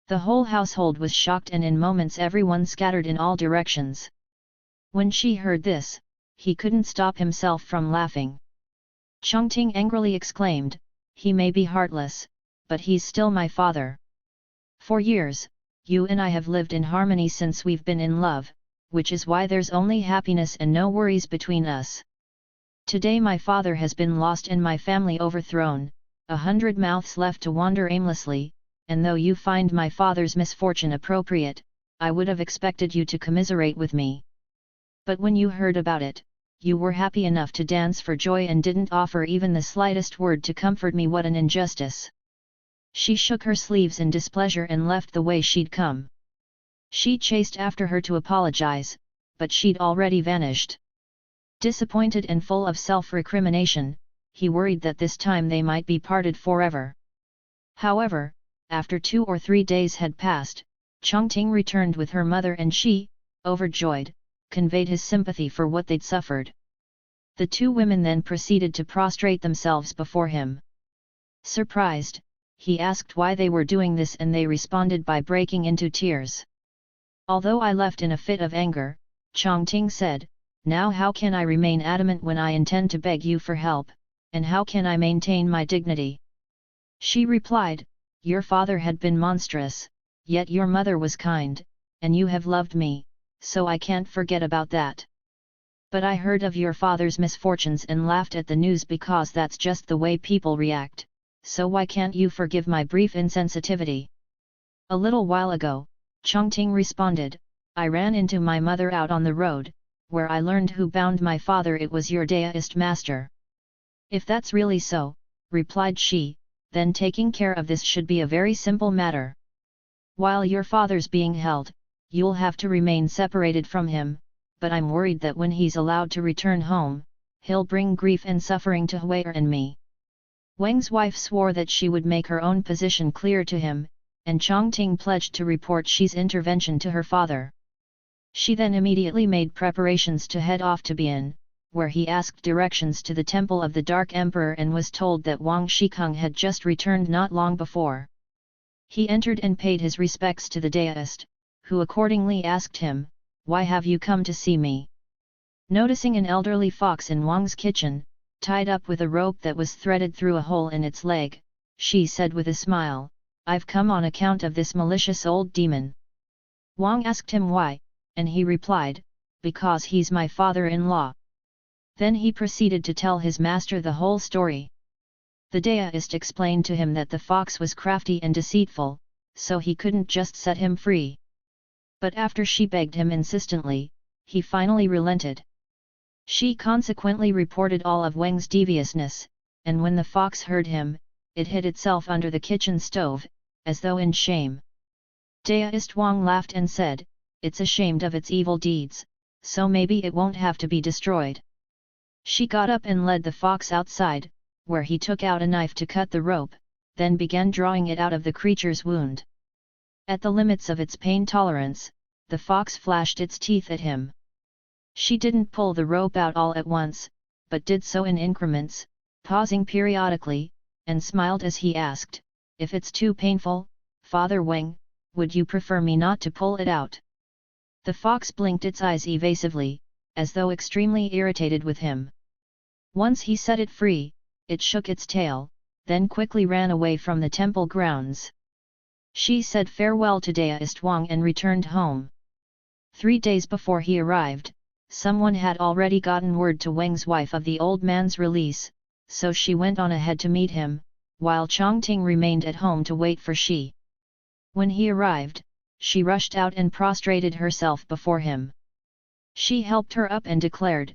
The whole household was shocked and in moments everyone scattered in all directions. When she heard this, he couldn't stop himself from laughing. Chongting angrily exclaimed, "He may be heartless, but he's still my father. For years, you and I have lived in harmony since we've been in love, which is why there's only happiness and no worries between us. Today my father has been lost and my family overthrown, 100 mouths left to wander aimlessly, and though you find my father's misfortune appropriate, I would have expected you to commiserate with me. But when you heard about it, you were happy enough to dance for joy and didn't offer even the slightest word to comfort me. What an injustice!" She shook her sleeves in displeasure and left the way she'd come. She chased after her to apologize, but she'd already vanished. Disappointed and full of self-recrimination, he worried that this time they might be parted forever. However, after 2 or 3 days had passed, Chongting returned with her mother and she, overjoyed, conveyed his sympathy for what they'd suffered. The 2 women then proceeded to prostrate themselves before him. Surprised, he asked why they were doing this and they responded by breaking into tears. Although I left in a fit of anger, Chongting said, "Now how can I remain adamant when I intend to beg you for help, and how can I maintain my dignity?" She replied, "Your father had been monstrous, yet your mother was kind, and you have loved me, so I can't forget about that. But I heard of your father's misfortunes and laughed at the news because that's just the way people react, so why can't you forgive my brief insensitivity?" A little while ago, Chongting responded, "I ran into my mother out on the road, where I learned who bound my father. It was your Daoist master." "If that's really so," replied she, "then taking care of this should be a very simple matter. While your father's being held, you'll have to remain separated from him, but I'm worried that when he's allowed to return home, he'll bring grief and suffering to Hui'er and me." Wang's wife swore that she would make her own position clear to him, and Chongting pledged to report Shi's intervention to her father. She then immediately made preparations to head off to Bian, where he asked directions to the Temple of the Dark Emperor and was told that Wang Shikeng had just returned not long before. He entered and paid his respects to the Daoist, who accordingly asked him, "Why have you come to see me?" Noticing an elderly fox in Wang's kitchen, tied up with a rope that was threaded through a hole in its leg, she said with a smile, "I've come on account of this malicious old demon." Wang asked him why, and he replied, "Because he's my father-in-law." Then he proceeded to tell his master the whole story. The Daoist explained to him that the fox was crafty and deceitful, so he couldn't just set him free. But after she begged him insistently, he finally relented. She consequently reported all of Wang's deviousness, and when the fox heard him, it hid itself under the kitchen stove, as though in shame. Daoist Wang laughed and said, "It's ashamed of its evil deeds, so maybe it won't have to be destroyed." She got up and led the fox outside, where he took out a knife to cut the rope, then began drawing it out of the creature's wound. At the limits of its pain tolerance, the fox flashed its teeth at him. She didn't pull the rope out all at once, but did so in increments, pausing periodically, and smiled as he asked, "If it's too painful, Father Wang, would you prefer me not to pull it out?" The fox blinked its eyes evasively, as though extremely irritated with him. Once he set it free, it shook its tail, then quickly ran away from the temple grounds. She said farewell to Daoist Wang and returned home. 3 days before he arrived, someone had already gotten word to Wang's wife of the old man's release, so she went on ahead to meet him, while Chongting remained at home to wait for Shi. When he arrived, she rushed out and prostrated herself before him. She helped her up and declared,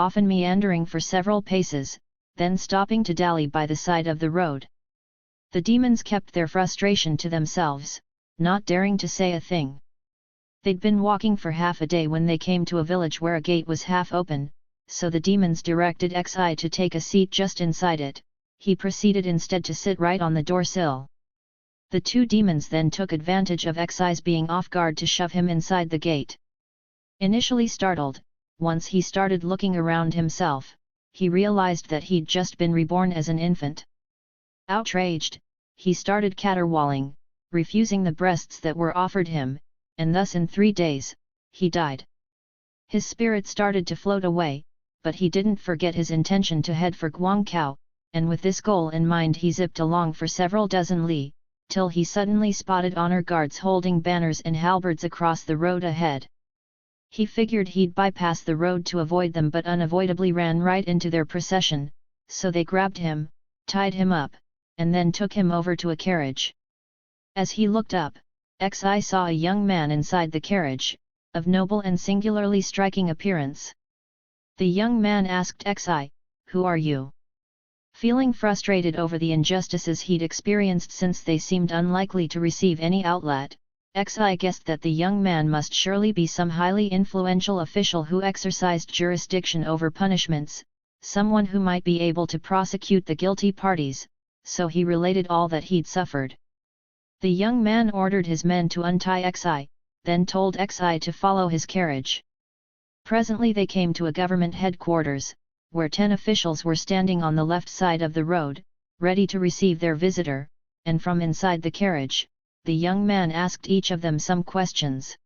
often meandering for several paces, then stopping to dally by the side of the road. The demons kept their frustration to themselves, not daring to say a thing. They'd been walking for half a day when they came to a village where a gate was half open, so the demons directed Xi to take a seat just inside it. He proceeded instead to sit right on the door sill. The two demons then took advantage of Xi's being off guard to shove him inside the gate. Initially startled, once he started looking around himself, he realized that he'd just been reborn as an infant. Outraged, he started caterwauling, refusing the breasts that were offered him, and thus in 3 days, he died. His spirit started to float away, but he didn't forget his intention to head for Guangzhou, and with this goal in mind he zipped along for several dozen li, till he suddenly spotted honor guards holding banners and halberds across the road ahead. He figured he'd bypass the road to avoid them but unavoidably ran right into their procession, so they grabbed him, tied him up, and then took him over to a carriage. As he looked up, Xi saw a young man inside the carriage, of noble and singularly striking appearance. The young man asked Xi, "Who are you?" Feeling frustrated over the injustices he'd experienced since they seemed unlikely to receive any outlet, Xi guessed that the young man must surely be some highly influential official who exercised jurisdiction over punishments, someone who might be able to prosecute the guilty parties, so he related all that he'd suffered. The young man ordered his men to untie Xi, then told Xi to follow his carriage. Presently they came to a government headquarters, where 10 officials were standing on the left side of the road, ready to receive their visitor, and from inside the carriage, the young man asked each of them some questions.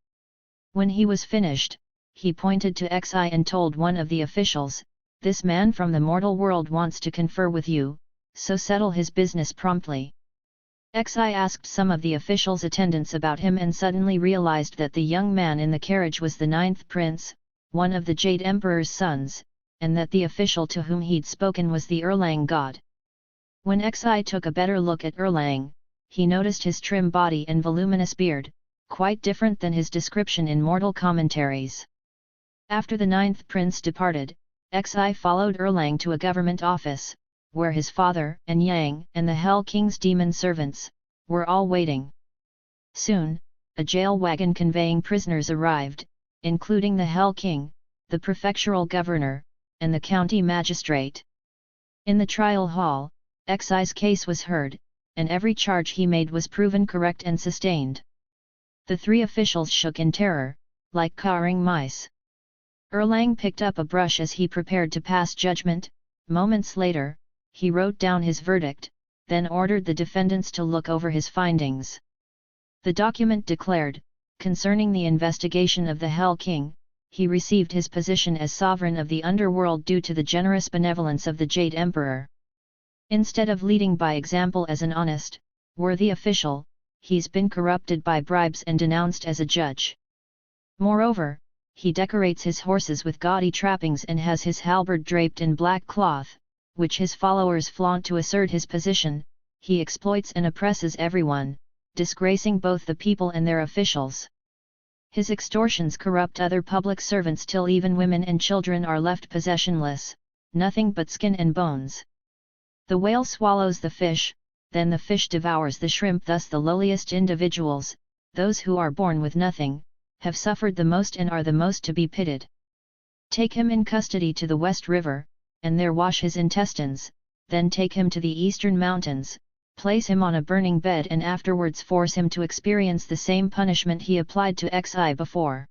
When he was finished, he pointed to Xi and told one of the officials, "This man from the mortal world wants to confer with you, so settle his business promptly." Xi asked some of the officials' attendants about him and suddenly realized that the young man in the carriage was the 9th prince, one of the Jade Emperor's sons, and that the official to whom he'd spoken was the Erlang god. When Xi took a better look at Erlang, he noticed his trim body and voluminous beard, quite different than his description in mortal commentaries. After the 9th prince departed, Xi followed Erlang to a government office, where his father and Yang and the Hell King's demon servants were all waiting. Soon, a jail wagon conveying prisoners arrived, including the Hell King, the prefectural governor, and the county magistrate. In the trial hall, Xi's case was heard, and every charge he made was proven correct and sustained. The 3 officials shook in terror, like cowering mice. Erlang picked up a brush as he prepared to pass judgment. Moments later, he wrote down his verdict, then ordered the defendants to look over his findings. The document declared, concerning the investigation of the Hell King, he received his position as sovereign of the underworld due to the generous benevolence of the Jade Emperor. Instead of leading by example as an honest, worthy official, he's been corrupted by bribes and denounced as a judge. Moreover, he decorates his horses with gaudy trappings and has his halberd draped in black cloth, which his followers flaunt to assert his position. He exploits and oppresses everyone, disgracing both the people and their officials. His extortions corrupt other public servants till even women and children are left possessionless, nothing but skin and bones. The whale swallows the fish, then the fish devours the shrimp. Thus the lowliest individuals, those who are born with nothing, have suffered the most and are the most to be pitied. Take him in custody to the West River, and there wash his intestines, then take him to the eastern mountains, place him on a burning bed and afterwards force him to experience the same punishment he applied to Xi before.